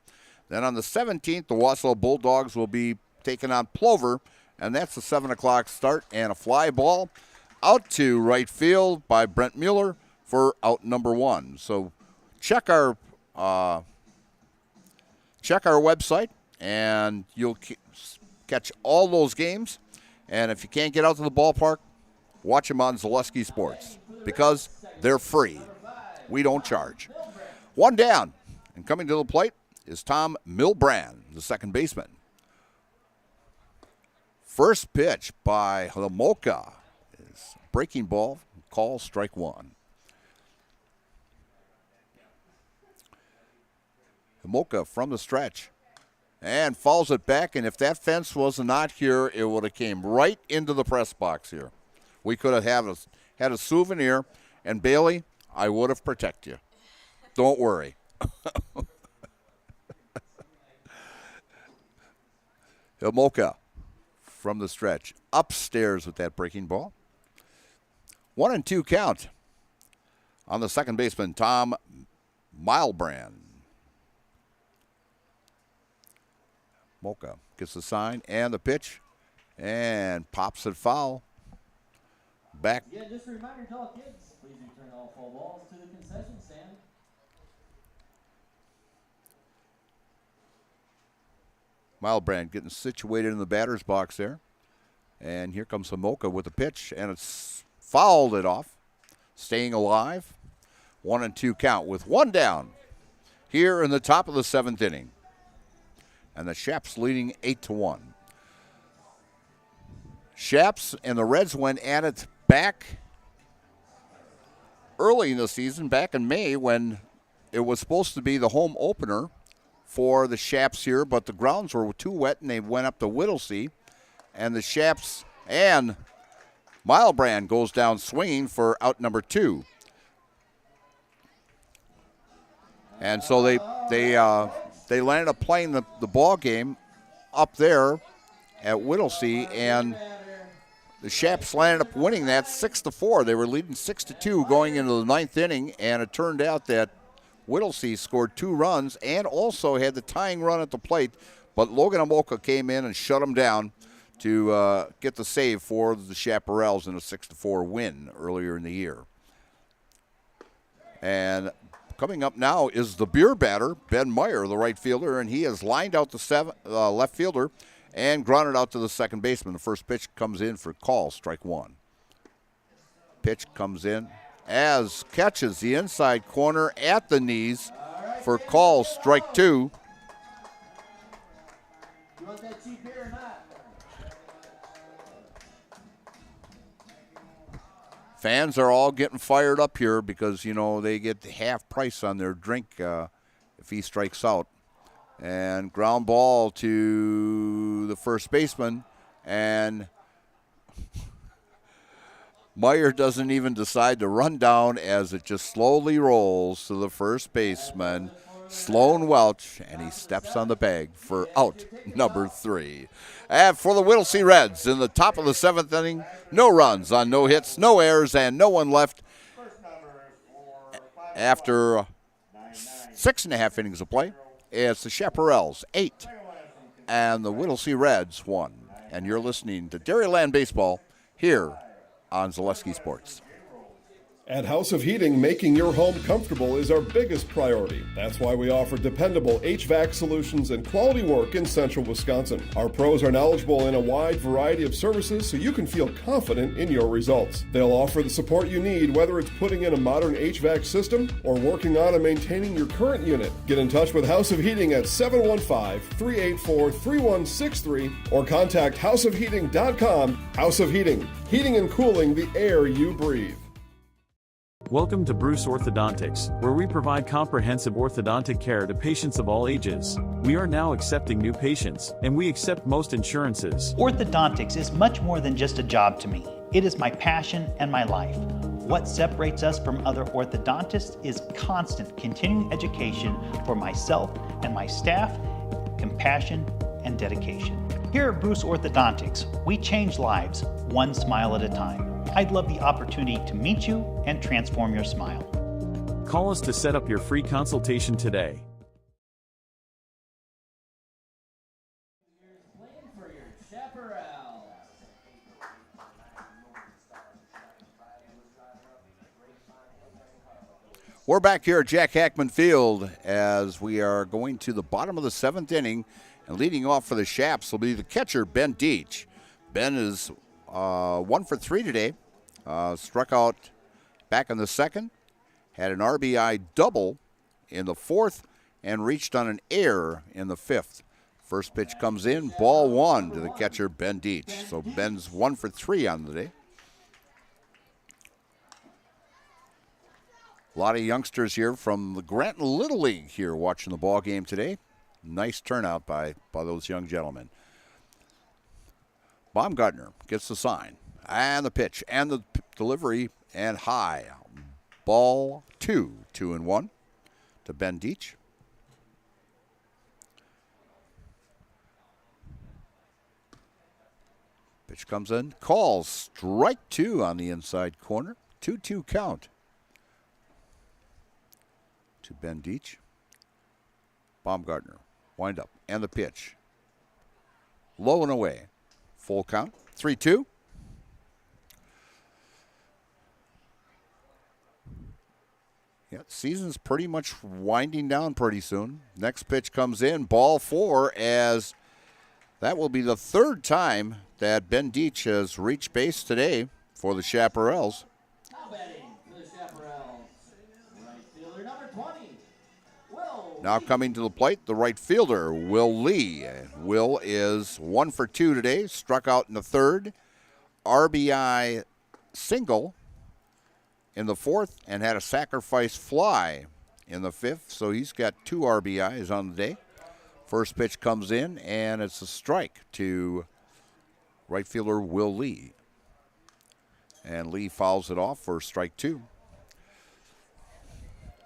Then on the 17th, the Wausau Bulldogs will be taking on Plover, and that's a 7 o'clock start, and a fly ball out to right field by Brent Mueller for out number 1. So check our website, and you'll catch all those games. And if you can't get out to the ballpark, watch them on Zaleski Sports because they're free. We don't charge. 1 down, and coming to the plate is Tom Milbrand, the second baseman. First pitch by Homolka is breaking ball, call strike 1. Homolka from the stretch and fouls it back, and if that fence was not here, it would have came right into the press box here. We could have had a souvenir, and Bailey, I would have protected you. Don't worry. Homolka from the stretch, upstairs with that breaking ball. 1-2 count on the second baseman, Tom Milbrand. Homolka gets the sign and the pitch and pops it foul. Back. Yeah, just a reminder to all kids, please return all foul balls to the concession stand. Milbrand getting situated in the batter's box there. And here comes Homolka with the pitch, and it's fouled it off. Staying alive. 1-2 count with 1 down here in the top of the 7th inning. And the Shaps leading 8-1. Shaps and the Reds went at it back early in the season, back in May, when it was supposed to be the home opener for the Shaps here, but the grounds were too wet and they went up to Whittlesey. And the Shaps and Milbrand goes down swinging for out number 2. And so they landed up playing the ball game up there at Whittlesey, and the Shaps landed up winning that 6-4. They were leading 6-2 going into the 9th inning, and it turned out that Whittlesey scored 2 runs and also had the tying run at the plate, but Logan Homolka came in and shut them down to get the save for the Chaparrals in a 6-4 win earlier in the year. And coming up now is the beer batter, Ben Meyer, the right fielder, and he has lined out the left fielder and grounded out to the second baseman. The first pitch comes in for call, strike 1. Pitch comes in as catches the inside corner at the knees for call, strike 2. Fans are all getting fired up here because, they get half price on their drink if he strikes out. And ground ball to the first baseman, and Meyer doesn't even decide to run down as it just slowly rolls to the first baseman, Sloan Welch, and he steps on the bag for out number 3. And for the Whittlesey Reds in the top of the 7th inning, no runs on no hits, no errors, and no one left after 6.5 innings of play. It's the Chaparrals 8 and the Whittlesey Reds 1. And you're listening to Dairyland Baseball here on Zaleski Sports. At House of Heating, making your home comfortable is our biggest priority. That's why we offer dependable HVAC solutions and quality work in central Wisconsin. Our pros are knowledgeable in a wide variety of services so you can feel confident in your results. They'll offer the support you need, whether it's putting in a modern HVAC system or working on and maintaining your current unit. Get in touch with House of Heating at 715-384-3163 or contact houseofheating.com. House of Heating, heating and cooling the air you breathe. Welcome to Bruce Orthodontics, where we provide comprehensive orthodontic care to patients of all ages. We are now accepting new patients, and we accept most insurances. Orthodontics is much more than just a job to me. It is my passion and my life. What separates us from other orthodontists is constant continuing education for myself and my staff, compassion, and dedication. Here at Bruce Orthodontics, we change lives one smile at a time. I'd love the opportunity to meet you and transform your smile. Call us to set up your free consultation today. We're back here at Jack Hackman Field as we are going to the bottom of the 7th inning, and leading off for the Chaps will be the catcher, Ben Deach. Ben is 1 for 3 today. Struck out back in the 2nd, had an RBI double in the 4th, and reached on an error in the 5th. First pitch comes in, ball 1 to the catcher, Ben Deach. So Ben's 1 for 3 on the day. A lot of youngsters here from the Granton Little League here watching the ball game today. Nice turnout by those young gentlemen. Baumgartner gets the sign. And the pitch, and the delivery, and high. Ball 2, 2-1 to Ben Deach. Pitch comes in, calls, strike 2 on the inside corner. 2-2 count to Ben Deach. Baumgartner, wind up, and the pitch. Low and away. Full count, 3-2. Yeah, season's pretty much winding down pretty soon. Next pitch comes in, ball 4, as that will be the 3rd time that Ben Deach has reached base today for the Chaparrals. Now batting for the Chaparrals, right fielder number 20, Will. Now coming to the plate, the right fielder, Will Lee. Will is 1 for 2 today, struck out in the 3rd, RBI single in the 4th, and had a sacrifice fly in the 5th, so he's got 2 RBIs on the day. First pitch comes in, and it's a strike to right fielder Will Lee. And Lee fouls it off for strike 2.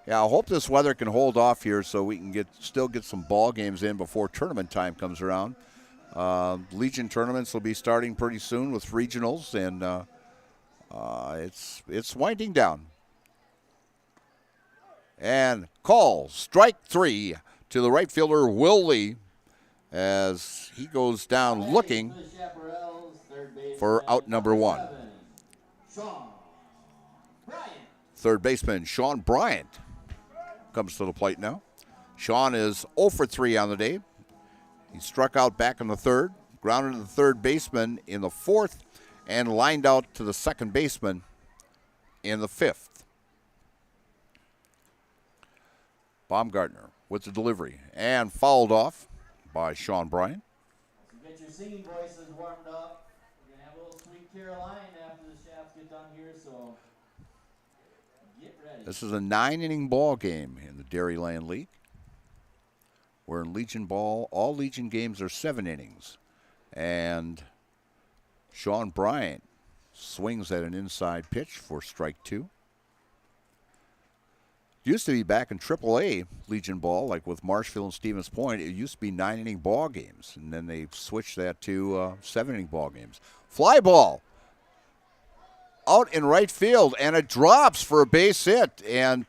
Yeah, I hope this weather can hold off here so we can still get some ball games in before tournament time comes around. Legion tournaments will be starting pretty soon with regionals, and it's winding down. And call, strike 3 to the right fielder, Will Lee, as he goes down looking for out number 1. Third baseman, Sean Bryant, comes to the plate now. Sean is 0 for 3 on the day. He struck out back in the 3rd, grounded to the third baseman in the 4th, and lined out to the second baseman in the 5th. Baumgartner with the delivery and fouled off by Sean Bryant. Get your singing voices warmed up. We're going to have a little swing Caroline after the Shafts get done here, so get ready. This is a 9-inning ball game in the Dairyland League. Where in Legion ball, all Legion games are 7 innings. And Sean Bryant swings at an inside pitch for strike 2. Used to be back in AAA Legion ball, like with Marshfield and Stevens Point, it used to be 9-inning ball games. And then they switched that to 7-inning ball games. Fly ball out in right field, and it drops for a base hit. And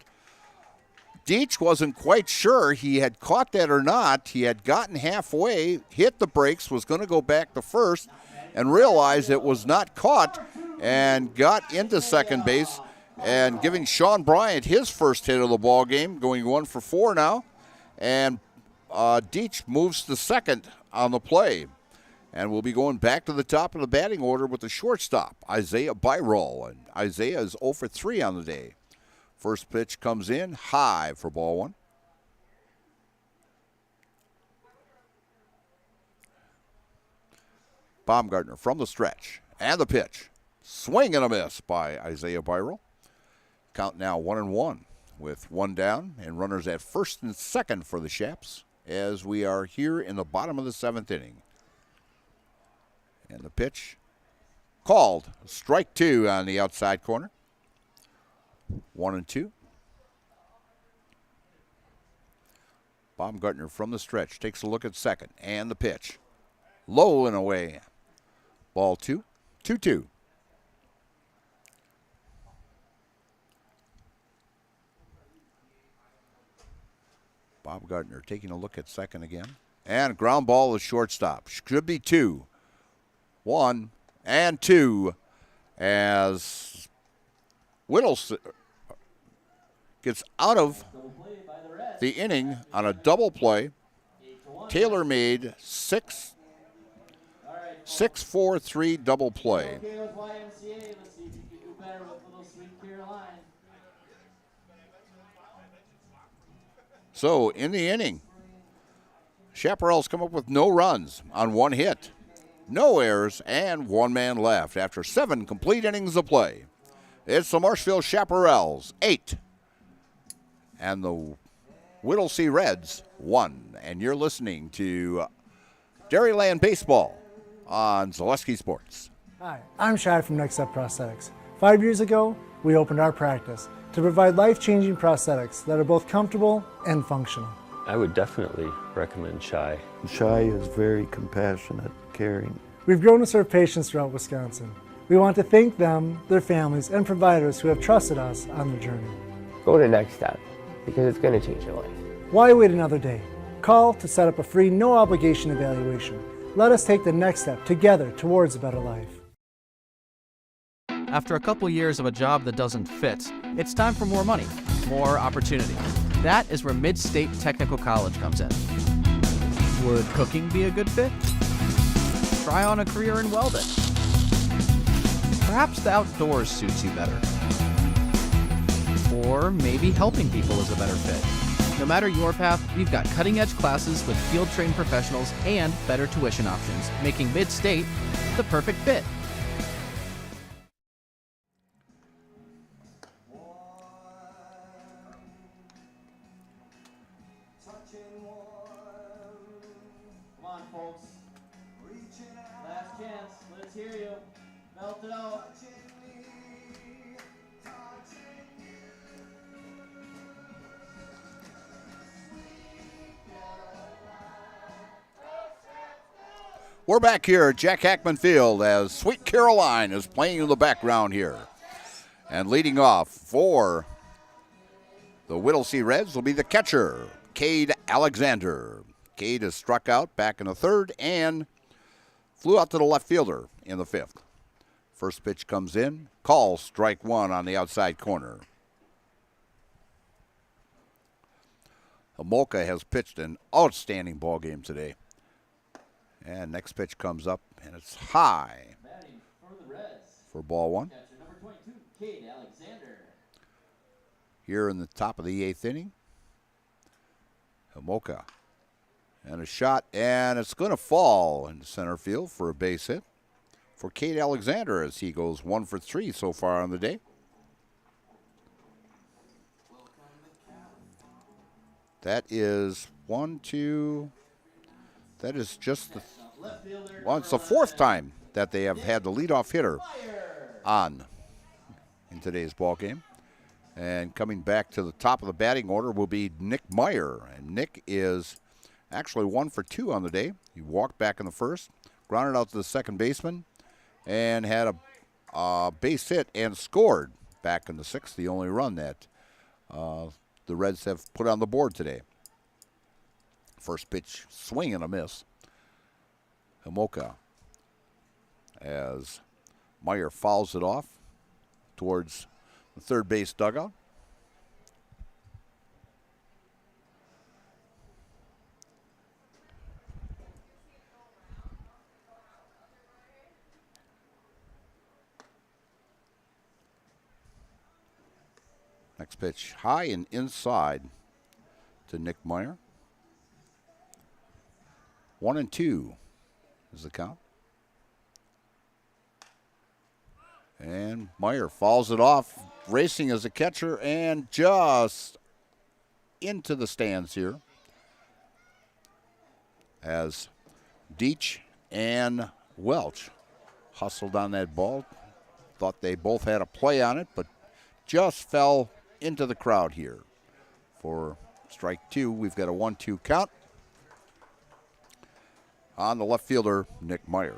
Deitch wasn't quite sure he had caught that or not. He had gotten halfway, hit the brakes, was going to go back to first, and realized it was not caught, and got into second base, and giving Sean Bryant his first hit of the ball game, going 1 for 4 now. And Deitch moves to second on the play. And we'll be going back to the top of the batting order with the shortstop, Isaiah Byrol. And Isaiah is 0 for 3 on the day. First pitch comes in high for ball 1. Baumgartner from the stretch. And the pitch. Swing and a miss by Isaiah Byrol. Count now 1-1 with 1 down and runners at first and second for the Shaps as we are here in the bottom of the 7th inning. And the pitch called. Strike 2 on the outside corner. 1-2. Baumgartner from the stretch takes a look at second. And the pitch. Low and away. Ball 2. 2-2. Baumgartner taking a look at second again. And ground ball is shortstop. Should be 2. 1 and 2 as Whittlesey gets out of the inning on a double play. Taylor-made 6-4-3 double play. Okay with YMCA. Let's see if you can do better with little Sweet Caroline. So in the inning, Chaparrals come up with no runs on 1 hit. No errors, and 1 man left after 7 complete innings of play. It's the Marshfield Chaparrals, 8. And the Whittlesey Reds, 1. And you're listening to Dairyland Baseball on Zaleski Sports. Hi, I'm Shad from Next Step Prosthetics. 5 years ago, we opened our practice to provide life-changing prosthetics that are both comfortable and functional. I would definitely recommend Shai. Shai is very compassionate, caring. We've grown to serve patients throughout Wisconsin. We want to thank them, their families, and providers who have trusted us on their journey. Go to Next Step because it's going to change your life. Why wait another day? Call to set up a free, no-obligation evaluation. Let us take the next step together towards a better life. After a couple years of a job that doesn't fit, it's time for more money, more opportunity. That is where Mid-State Technical College comes in. Would cooking be a good fit? Try on a career in welding. Perhaps the outdoors suits you better. Or maybe helping people is a better fit. No matter your path, we've got cutting-edge classes with field-trained professionals and better tuition options, making Mid-State the perfect fit. Come on, folks. Last chance. Let's hear you. Melt it out. We're back here at Jack Hackman Field as Sweet Caroline is playing in the background here. And leading off for the Whittlesey Reds will be the catcher, Cade Alexander. Cade is struck out back in the 3rd and flew out to the left fielder in the 5th. First pitch comes in, call strike 1 on the outside corner. Homolka has pitched an outstanding ball game today. And next pitch comes up, and it's high for ball 1. Catcher number 22, Cade Alexander. Here in the top of the 8th inning, Homolka. And a shot, and it's going to fall into center field for a base hit. for Cade Alexander as he goes 1 for 3 so far on the day. That is 1, 2. That is just it's the fourth time that they have had the leadoff hitter on in today's ball game. And coming back to the top of the batting order will be Nick Meyer. And Nick is actually 1 for 2 on the day. He walked back in the first, grounded out to the second baseman, and had a base hit and scored back in the sixth, the only run that the Reds have put on the board today. First pitch, swing and a miss. Himoka as Meyer fouls it off towards the third base dugout. Next pitch, high and inside to Nick Meyer. 1-2 is the count. And Meyer fouls it off, racing as a catcher, and just into the stands here as Deach and Welch hustled on that ball. Thought they both had a play on it, but just fell into the crowd here. For strike two, we've got a 1-2 count on the left fielder, Nick Meyer.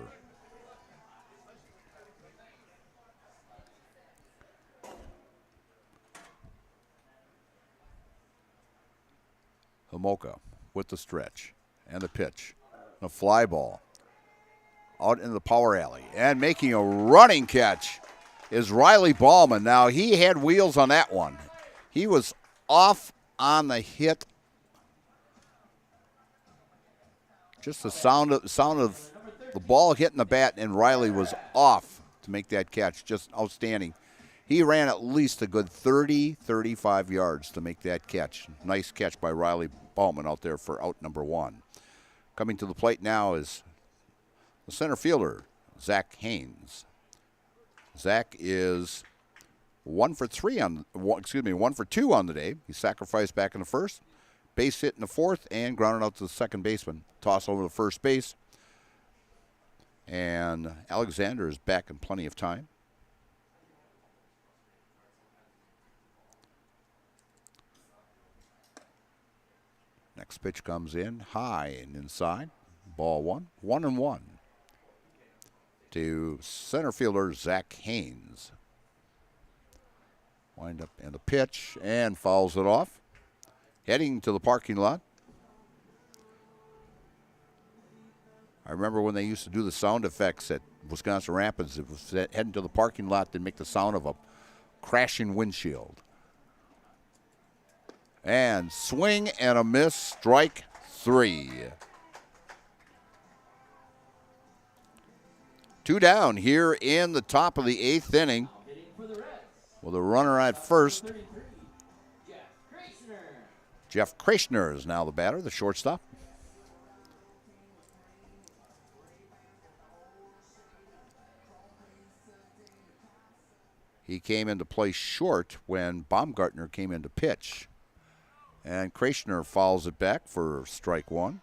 Himoka with the stretch and the pitch. A fly ball out in the power alley. And making a running catch is Riley Ballman. Now, he had wheels on that one. He was off on the hit. Just the sound of the ball hitting the bat, and Riley was off to make that catch. Just outstanding. He ran at least a good 30, 35 yards to make that catch. Nice catch by Riley Ballman out there for out number one. Coming to the plate now is the center fielder, Zach Haynes. Zach is 1 for 2 on the day. He sacrificed back in the first, base hit in the fourth, and grounded out to the second baseman. Toss over to first base. And Alexander is back in plenty of time. Next pitch comes in high and inside. Ball one. 1-1 to center fielder Zach Haynes. Wind up in the pitch and fouls it off. Heading to the parking lot. I remember when they used to do the sound effects at Wisconsin Rapids. It was heading to the parking lot to make the sound of a crashing windshield. And swing and a miss, strike 3. 2 down here in the top of the 8th inning with a runner at first. Jeff Krishner is now the batter, the shortstop. He came into play short when Baumgartner came into pitch. And Krishner fouls it back for strike 1.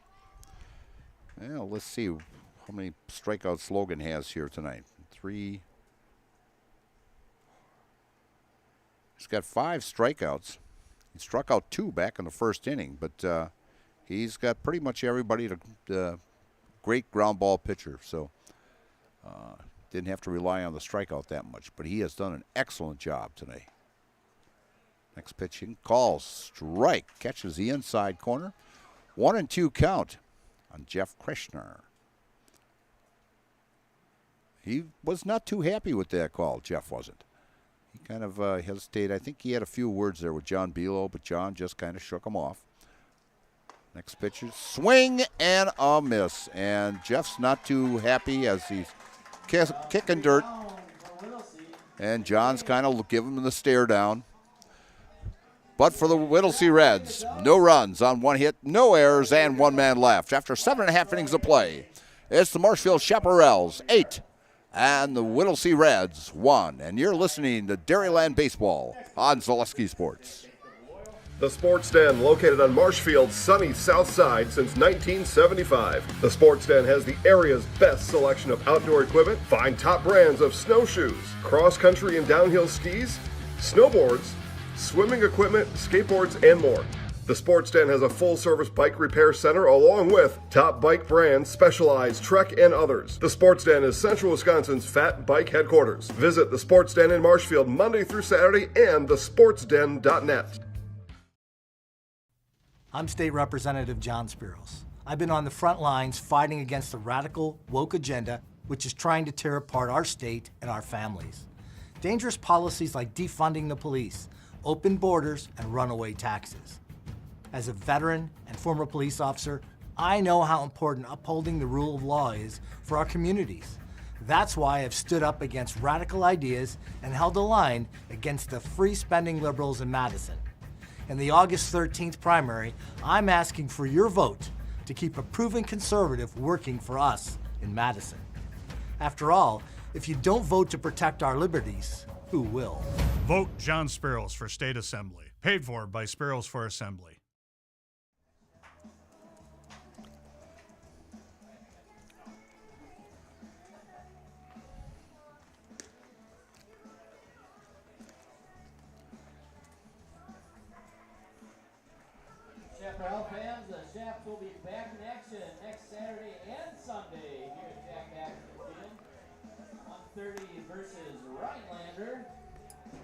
Well, let's see how many strikeouts Logan has here tonight. 3. He's got 5 strikeouts. He struck out 2 back in the first inning, but he's got pretty much everybody to great ground ball pitcher. So didn't have to rely on the strikeout that much, but he has done an excellent job today. Next pitching calls strike, catches the inside corner. 1-2 count on Jeff Krishner. He was not too happy with that call, Jeff wasn't. He kind of hesitated. I think he had a few words there with John Belo, but John just kind of shook him off. Next pitcher, swing and a miss. And Jeff's not too happy as he's kicking dirt. And John's kind of giving him the stare down. But for the Whittlesey Reds, no runs on 1 hit, no errors, and 1 man left. After 7.5 innings of play, it's the Marshfield Chaparrals 8 And the Whittlesey Reds won. And you're listening to Dairyland Baseball on Zaleski Sports. The Sports Den, located on Marshfield's sunny south side since 1975. The Sports Den has the area's best selection of outdoor equipment. Find top brands of snowshoes, cross-country and downhill skis, snowboards, swimming equipment, skateboards, and more. The Sports Den has a full-service bike repair center along with top bike brands, Specialized, Trek, and others. The Sports Den is Central Wisconsin's fat bike headquarters. Visit the Sports Den in Marshfield Monday through Saturday and thesportsden.net. I'm State Representative John Spiros. I've been on the front lines fighting against the radical, woke agenda which is trying to tear apart our state and our families. Dangerous policies like defunding the police, open borders, and runaway taxes. As a veteran and former police officer, I know how important upholding the rule of law is for our communities. That's why I've stood up against radical ideas and held the line against the free-spending liberals in Madison. In the August 13th primary, I'm asking for your vote to keep a proven conservative working for us in Madison. After all, if you don't vote to protect our liberties, who will? Vote John Spiros for State Assembly. Paid for by Spiros for Assembly. Chaparral fans, the Chaps will be back in action next Saturday and Sunday here at Jack Ackman Field. 1:30 versus Rhinelander,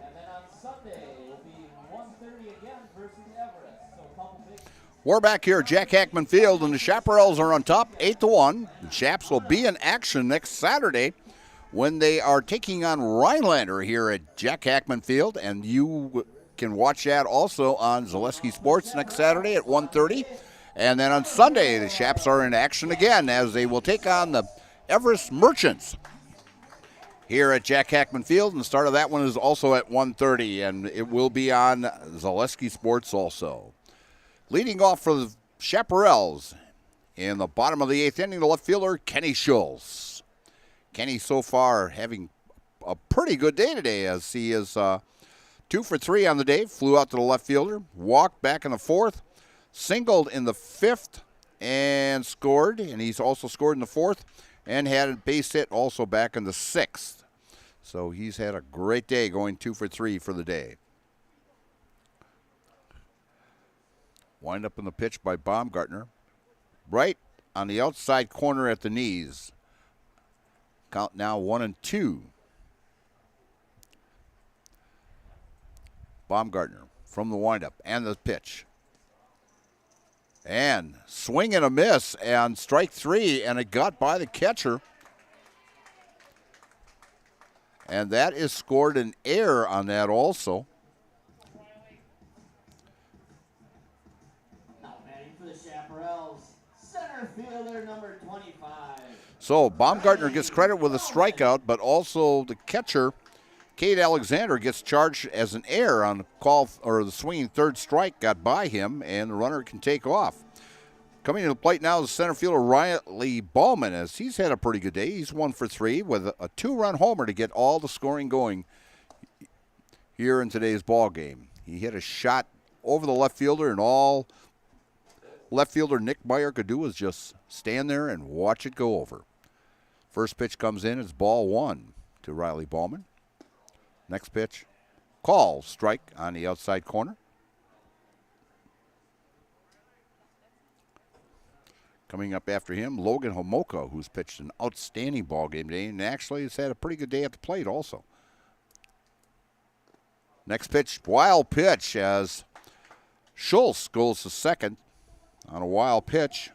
and then on Sunday it will be 1:30 again versus Everest. So a couple big. We're back here at Jack Ackman Field, and the Chaparrals are on top, 8-1. The Chaps will be in action next Saturday when they are taking on Rhinelander here at Jack Ackman Field, and you can watch that also on Zaleski Sports next Saturday at 1:30. And then on Sunday, the Chaps are in action again as they will take on the Everest Merchants here at Jack Ackman Field. And the start of that one is also at 1:30, and it will be on Zaleski Sports also. Leading off for the Chaparrals in the bottom of the 8th inning, the left fielder, Kenny Schultz. Kenny so far having a pretty good day today as he is 2 for 3 on the day, flew out to the left fielder, walked back in the 4th, singled in the 5th, and scored. And he's also scored in the 4th and had a base hit also back in the 6th. So he's had a great day going 2 for 3 for the day. Wind up in the pitch by Baumgartner. Right on the outside corner at the knees. Count now 1-2. Baumgartner from the windup and the pitch. And swing and a miss and strike 3, and it got by the catcher. And that is scored an error on that also. Now batting for the Chaparrals, center fielder number 25. So Baumgartner gets credit with a strikeout, but also the catcher, Cade Alexander, gets charged as an error on the call, or the swinging third strike got by him, and the runner can take off. Coming to the plate now is center fielder Riley Ballman, as he's had a pretty good day. He's 1 for 3 with a 2-run homer to get all the scoring going here in today's ball game. He hit a shot over the left fielder, and all left fielder Nick Meyer could do was just stand there and watch it go over. First pitch comes in, it's ball 1 to Riley Ballman. Next pitch, call, strike on the outside corner. Coming up after him, Logan Homoka, who's pitched an outstanding ball game today and actually has had a pretty good day at the plate also. Next pitch, wild pitch as Schultz goes to second on a wild pitch.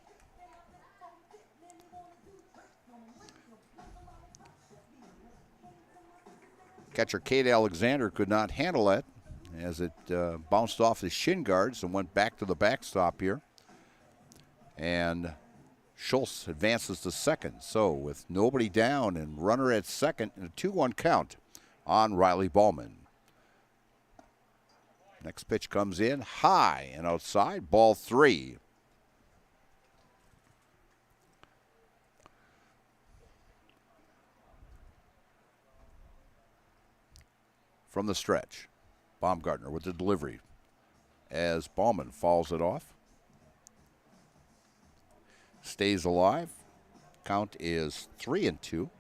Catcher Cade Alexander could not handle that as it bounced off his shin guards and went back to the backstop here. And Schultz advances to second. So with nobody down and runner at second and a 2-1 count on Riley Ballman. Next pitch comes in high and outside, ball 3. from the stretch. Baumgartner with the delivery as Ballman fouls it off. Stays alive. Count is 3-2.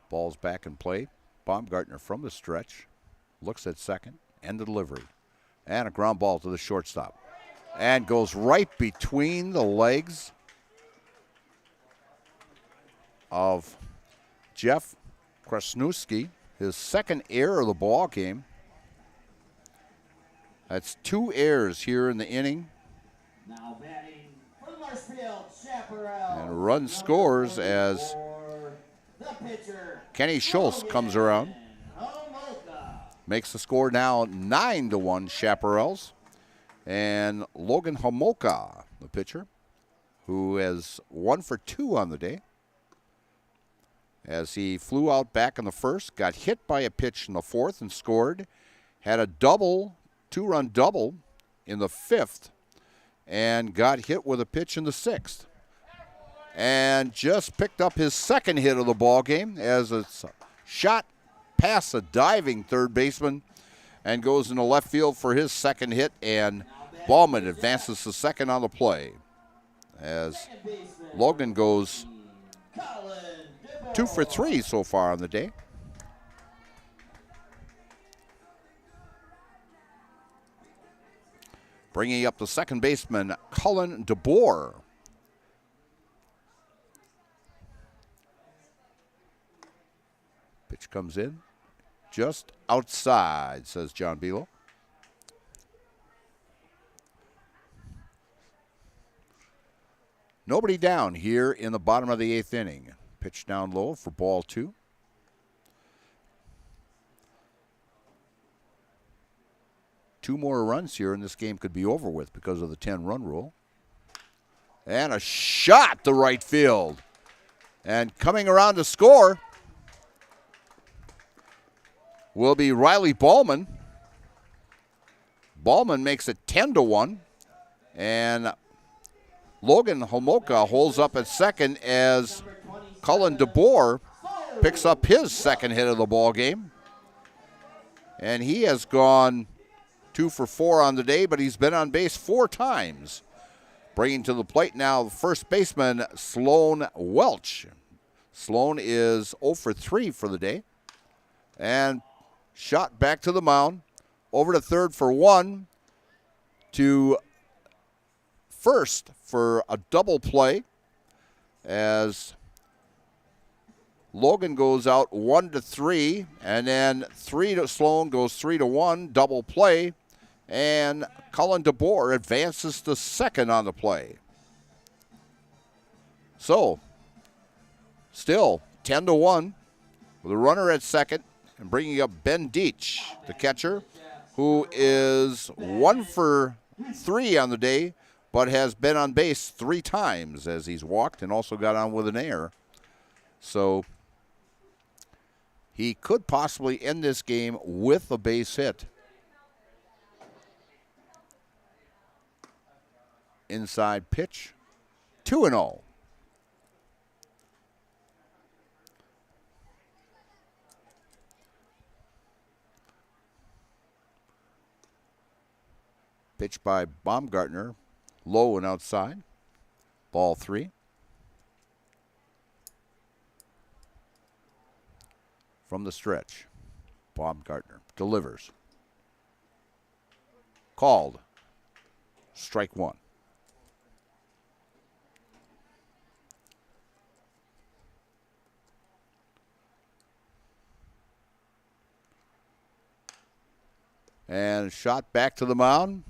Ball's back in play. Baumgartner from the stretch. Looks at second. And the delivery. And a ground ball to the shortstop. And goes right between the legs of Jeff Krasnowski. His second error of the ball game. That's 2 errors here in the inning. Now batting for the Marshfield Chaparrals. And a run scores as Kenny Schultz comes around. Makes the score now 9-1 Chaparrals. And Logan Homolka, the pitcher, who has 1 for 2 on the day. As he flew out back in the first, got hit by a pitch in the fourth and scored. Had a double, 2-run double in the fifth, and got hit with a pitch in the sixth. And just picked up his second hit of the ball game as it's shot past a diving third baseman and goes into left field for his second hit, and Ballman advances to second on the play as Logan goes 2 for 3 so far on the day. Bringing up the second baseman, Cullen DeBoer. Pitch comes in just outside, says John Belo. Nobody down here in the bottom of the 8th inning. Pitch down low for ball 2. Two more runs here, and this game could be over with because of the 10-run rule. And a shot to right field. And coming around to score will be Riley Ballman. Ballman makes it 10-1. And Logan Homolka holds up at second as Cullen DeBoer picks up his second hit of the ball game. And he has gone 2 for 4 on the day, but he's been on base 4 times. Bringing to the plate now the first baseman, Sloan Welch. Sloan is 0 for 3 for the day. And shot back to the mound. Over to third for 1. To first for a double play as Logan goes out 1 to 3, and then 3 to Sloan goes 3 to 1, double play, and Cullen DeBoer advances to second on the play. So, still 10-1 with a runner at second, and bringing up Ben Deitch, the catcher, who is 1 for 3 on the day, but has been on base 3 times as he's walked and also got on with an error. So he could possibly end this game with a base hit. Inside pitch, 2-0. Pitch by Baumgartner, low and outside. Ball 3. From the stretch, Baumgartner delivers. Called. Strike 1. And shot back to the mound.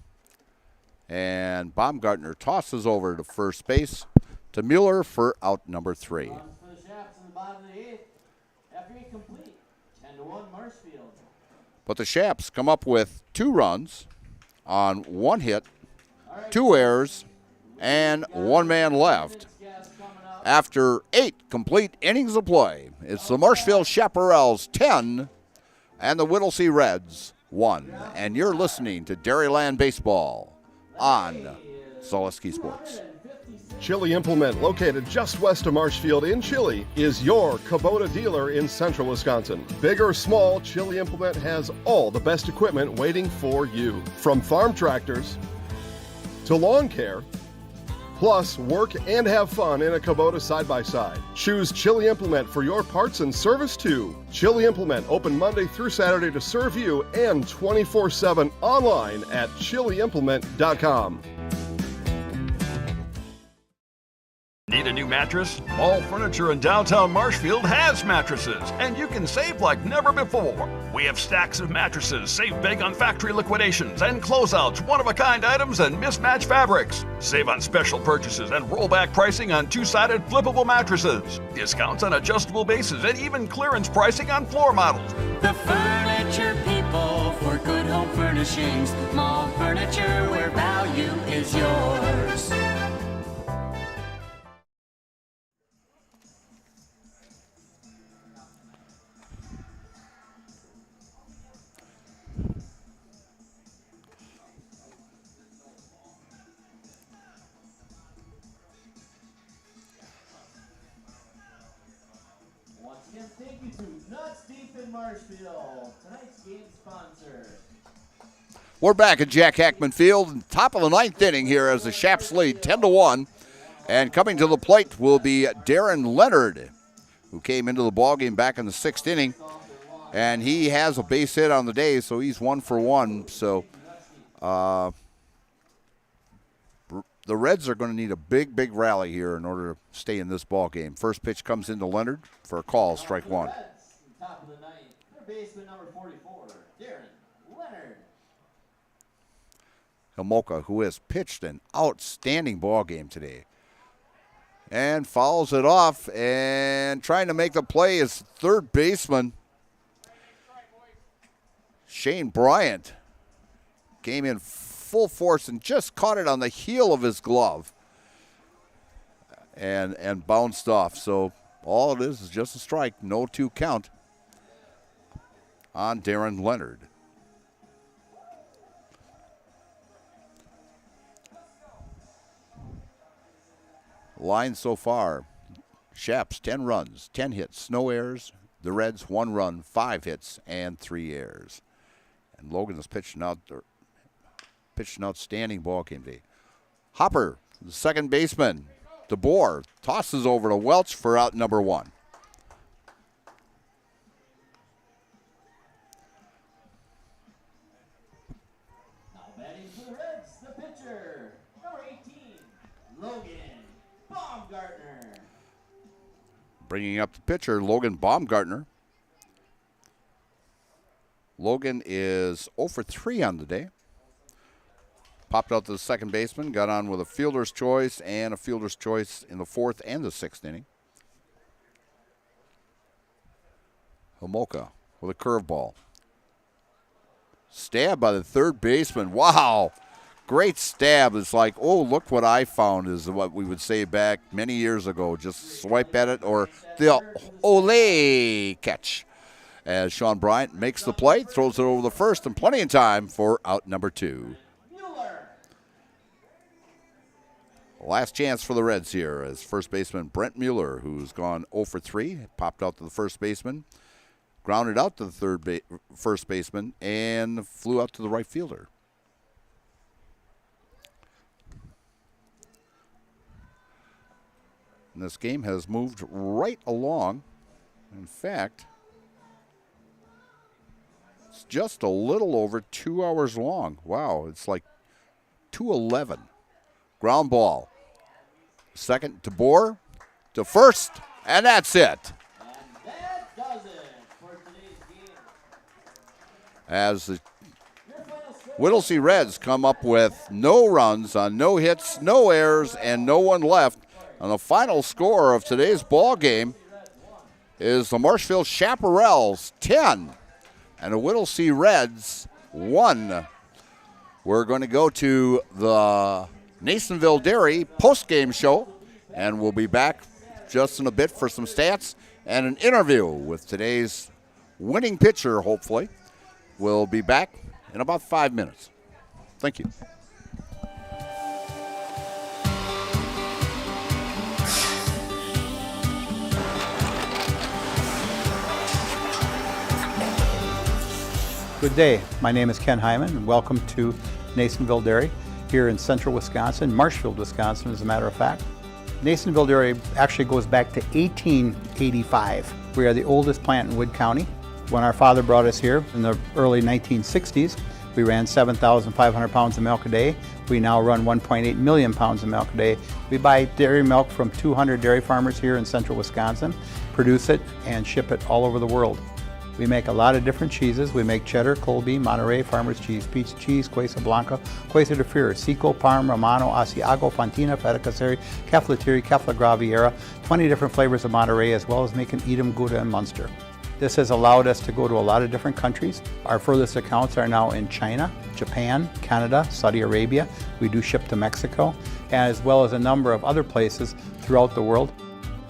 And Baumgartner tosses over to first base to Mueller for out number 3. For the Chaps in the bottom of the 8th. After he complete, 10-1 Marshfield. But the Chaps come up with 2 runs on 1 hit, 2 errors, and 1 man left. After 8 complete innings of play, it's the Marshfield Chaparrals 10 and the Whittlesey Reds 1. And you're listening to Dairyland Baseball on Zaleski Sports. Chili Implement, located just west of Marshfield in Chili, is your Kubota dealer in central Wisconsin. Big or small, Chili Implement has all the best equipment waiting for you. From farm tractors to lawn care, plus work and have fun in a Kubota side-by-side. Choose Chili Implement for your parts and service too. Chili Implement, open Monday through Saturday to serve you and 24/7 online at chiliimplement.com. Need a new mattress? Mall Furniture in downtown Marshfield has mattresses, and you can save like never before. We have stacks of mattresses, save big on factory liquidations and closeouts, one-of-a-kind items, and mismatched fabrics. Save on special purchases and rollback pricing on two-sided flippable mattresses. Discounts on adjustable bases and even clearance pricing on floor models. The furniture people for good home furnishings. Mall Furniture, where value is yours. Thank you to Nuts Deep in Marshfield, tonight's game sponsor. We're back at Jack Hackman Field, top of the ninth inning here as the Shaps lead 10-1. And coming to the plate will be Darren Leonard, who came into the ballgame back in the sixth inning. And he has a base hit on the day, so he's 1 for 1. So the Reds are going to need a big, big rally here in order to stay in this ball game. First pitch comes into Leonard for a call, strike one. Top of the ninth, third baseman number 44, Darren Leonard. Homolka, who has pitched an outstanding ball game today, and fouls it off, and trying to make the play is third baseman Shane Bryant. Came in full force and just caught it on the heel of his glove and bounced off. So all it is just a strike, no 2 count on Darren Leonard. Line so far, Shaps 10 runs, 10 hits, no errors. The Reds 1 run, 5 hits, and 3 errors. And Logan has pitched an outstanding ball game today. Hopper, the second baseman, DeBoer, tosses over to Welch for out number 1. Now batting for the Reds, the pitcher, number 18, Logan Baumgartner. Bringing up the pitcher, Logan Baumgartner. Logan is 0 for 3 on the day. Popped out to the second baseman, got on with a fielder's choice and a fielder's choice in the 4th and the 6th inning. Homolka with a curveball. Stab by the third baseman. Wow. Great stab. It's like, oh, look what I found, is what we would say back many years ago. Just swipe at it, or the ole catch. As Sean Bryant makes the play, throws it over the first, and plenty of time for out number 2. Last chance for the Reds here as first baseman Brent Mueller, who's gone 0 for 3, popped out to the first baseman, grounded out to the first baseman, and flew out to the right fielder. And this game has moved right along. In fact, it's just a little over 2 hours long. Wow, it's like 2:11. Ground ball. Second to Boer, to first, and that's it. And that does it for today's game. As the Whittlesey Reds come up with no runs on no hits, no errors, and no one left. And the final score of today's ball game is the Marshfield Chaparrals 10 and the Whittlesey Reds 1. We're going to go to the Nasonville Dairy post-game show, and we'll be back just in a bit for some stats and an interview with today's winning pitcher, hopefully. We'll be back in about 5 minutes. Thank you. Good day. My name is Ken Hyman, and welcome to Nasonville Dairy here in central Wisconsin, Marshfield, Wisconsin, as a matter of fact. Nasonville Dairy actually goes back to 1885. We are the oldest plant in Wood County. When our father brought us here in the early 1960s, we ran 7,500 pounds of milk a day. We now run 1.8 million pounds of milk a day. We buy dairy milk from 200 dairy farmers here in central Wisconsin, produce it, and ship it all over the world. We make a lot of different cheeses. We make cheddar, Colby, Monterey, Farmer's Cheese, Pizza Cheese, Quesa Blanca, Quesa de Fury, Seco, Parm, Romano, Asiago, Fontina, Feta Caseri, Cafflatiri, Caffla Graviera, 20 different flavors of Monterey, as well as making Edam, Gouda, and Munster. This has allowed us to go to a lot of different countries. Our furthest accounts are now in China, Japan, Canada, Saudi Arabia. We do ship to Mexico, as well as a number of other places throughout the world.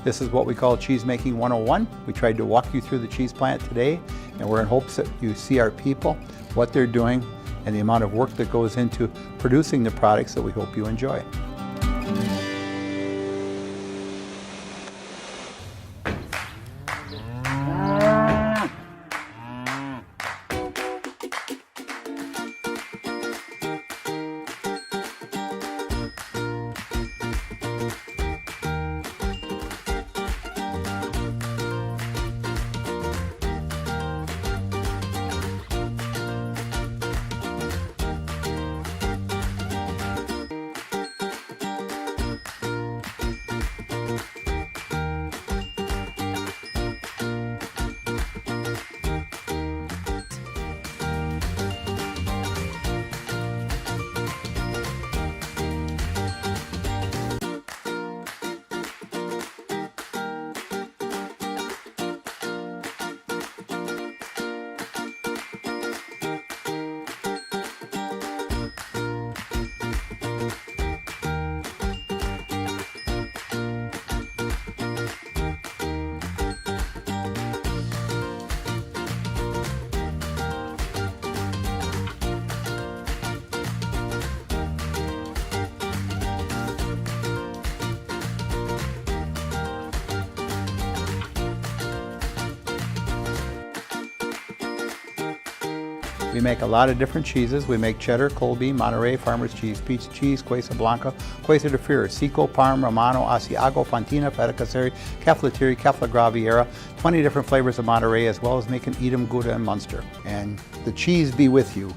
This is what we call Cheese Making 101. We tried to walk you through the cheese plant today, and we're in hopes that you see our people, what they're doing, and the amount of work that goes into producing the products that we hope you enjoy. We make a lot of different cheeses. We make cheddar, Colby, Monterey, Farmer's Cheese, Pizza Cheese, Quesa Blanca, Quesa de Fury, Seco, Parm, Romano, Asiago, Fontina, Feta Caseri, Cafflatiri, Caffla Graviera, 20 different flavors of Monterey, as well as making Edam, Gouda, and Munster. And the cheese be with you.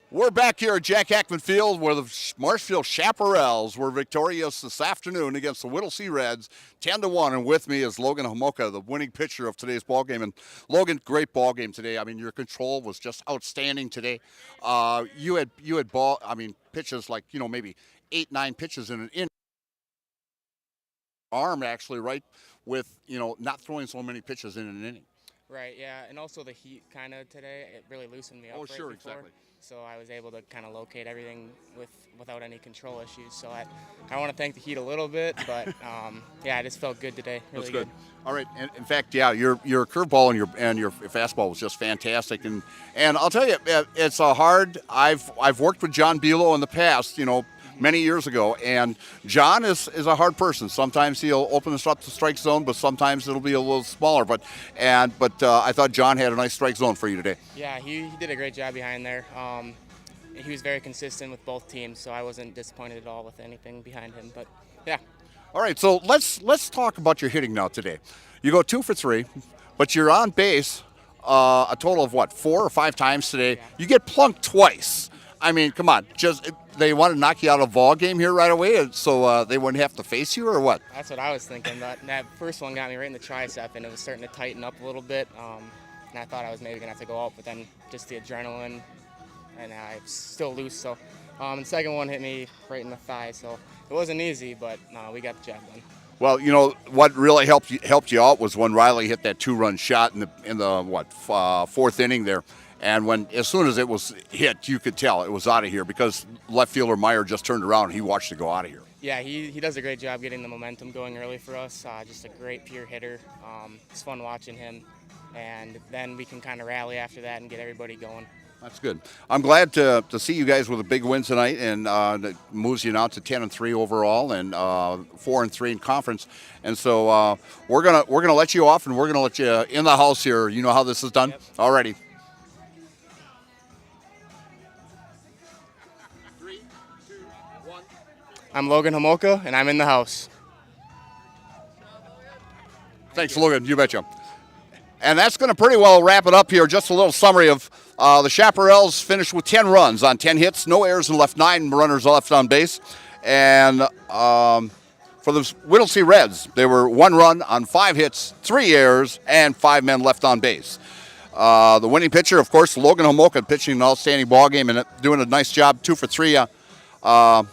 We're back here at Jack Hackman Field where the Marshfield Chaparrals were victorious this afternoon against the Whittlesey Reds, 10-1. And with me is Logan Homoka, the winning pitcher of today's ball game. And Logan, great ball game today. I mean, your control was just outstanding today. You had pitches like maybe 8-9 pitches in an inning. Arm actually right with not throwing so many pitches in an inning. Right, yeah, and also the heat kind of today, it really loosened me up. Oh, right sure, before, exactly. So I was able to kind of locate everything without any control issues. So I want to thank the heat a little bit, but yeah, I just felt good today. Really That's good. All right, and in fact, yeah, your curveball and your fastball was just fantastic, and I'll tell you, it's a hard. I've worked with John Bilo in the past, many years ago, and John is a hard person. Sometimes he'll open us up to strike zone, but sometimes it'll be a little smaller. But I thought John had a nice strike zone for you today. Yeah, he did a great job behind there. He was very consistent with both teams, so I wasn't disappointed at all with anything behind him. But yeah. All right, so let's talk about your hitting now today. You go 2 for 3, but you're on base a total of 4 or 5 times today. Yeah. You get plunked twice. I mean, come on, they want to knock you out of a ball game here right away, so they wouldn't have to face you, or what? That's what I was thinking. That first one got me right in the tricep, and it was starting to tighten up a little bit. And I thought I was maybe gonna have to go out, but then just the adrenaline, and I'm still loose. So, the second one hit me right in the thigh, so it wasn't easy, but we got the job done. Well, what really helped you out was when Riley hit that 2-run shot in the 4th inning there. And as soon as it was hit, you could tell it was out of here because left fielder Meyer just turned around and he watched it go out of here. Yeah, he does a great job getting the momentum going early for us. Just a great pure hitter. It's fun watching him, and then we can kind of rally after that and get everybody going. That's good. I'm glad to see you guys with a big win tonight, and that moves you now to 10-3 overall and 4-3 in conference. And so we're gonna let you off, and we're gonna let you in the house here. You know how this is done. Yep. Alrighty. 3, 2, 1. I'm Logan Homoka, and I'm in the house. Thanks, Logan. You betcha. And that's going to pretty well wrap it up here. Just a little summary of the Chaparrals finished with 10 runs on 10 hits, no errors, and left 9 runners left on base. And for the Whittlesey Reds, they were 1 run on 5 hits, 3 errors, and 5 men left on base. The winning pitcher, of course, Logan Homoka, pitching an outstanding ball game and doing a nice job, 2 for 3 on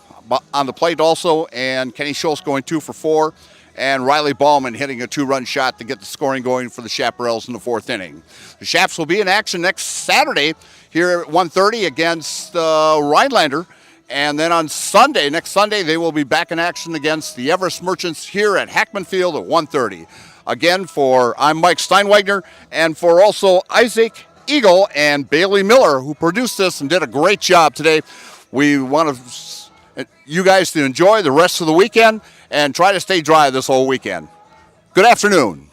the plate also, and Kenny Schultz going 2 for 4. And Riley Ballman hitting a 2-run shot to get the scoring going for the Chaparrals in the 4th inning. The Chaps will be in action next Saturday here at 1:30 against Rhinelander. And then on next Sunday, they will be back in action against the Everest Merchants here at Hackman Field at 1:30. Again, I'm Mike Steinwagner, and for also Isaac Eagle and Bailey Miller, who produced this and did a great job today. We want you guys to enjoy the rest of the weekend and try to stay dry this whole weekend. Good afternoon.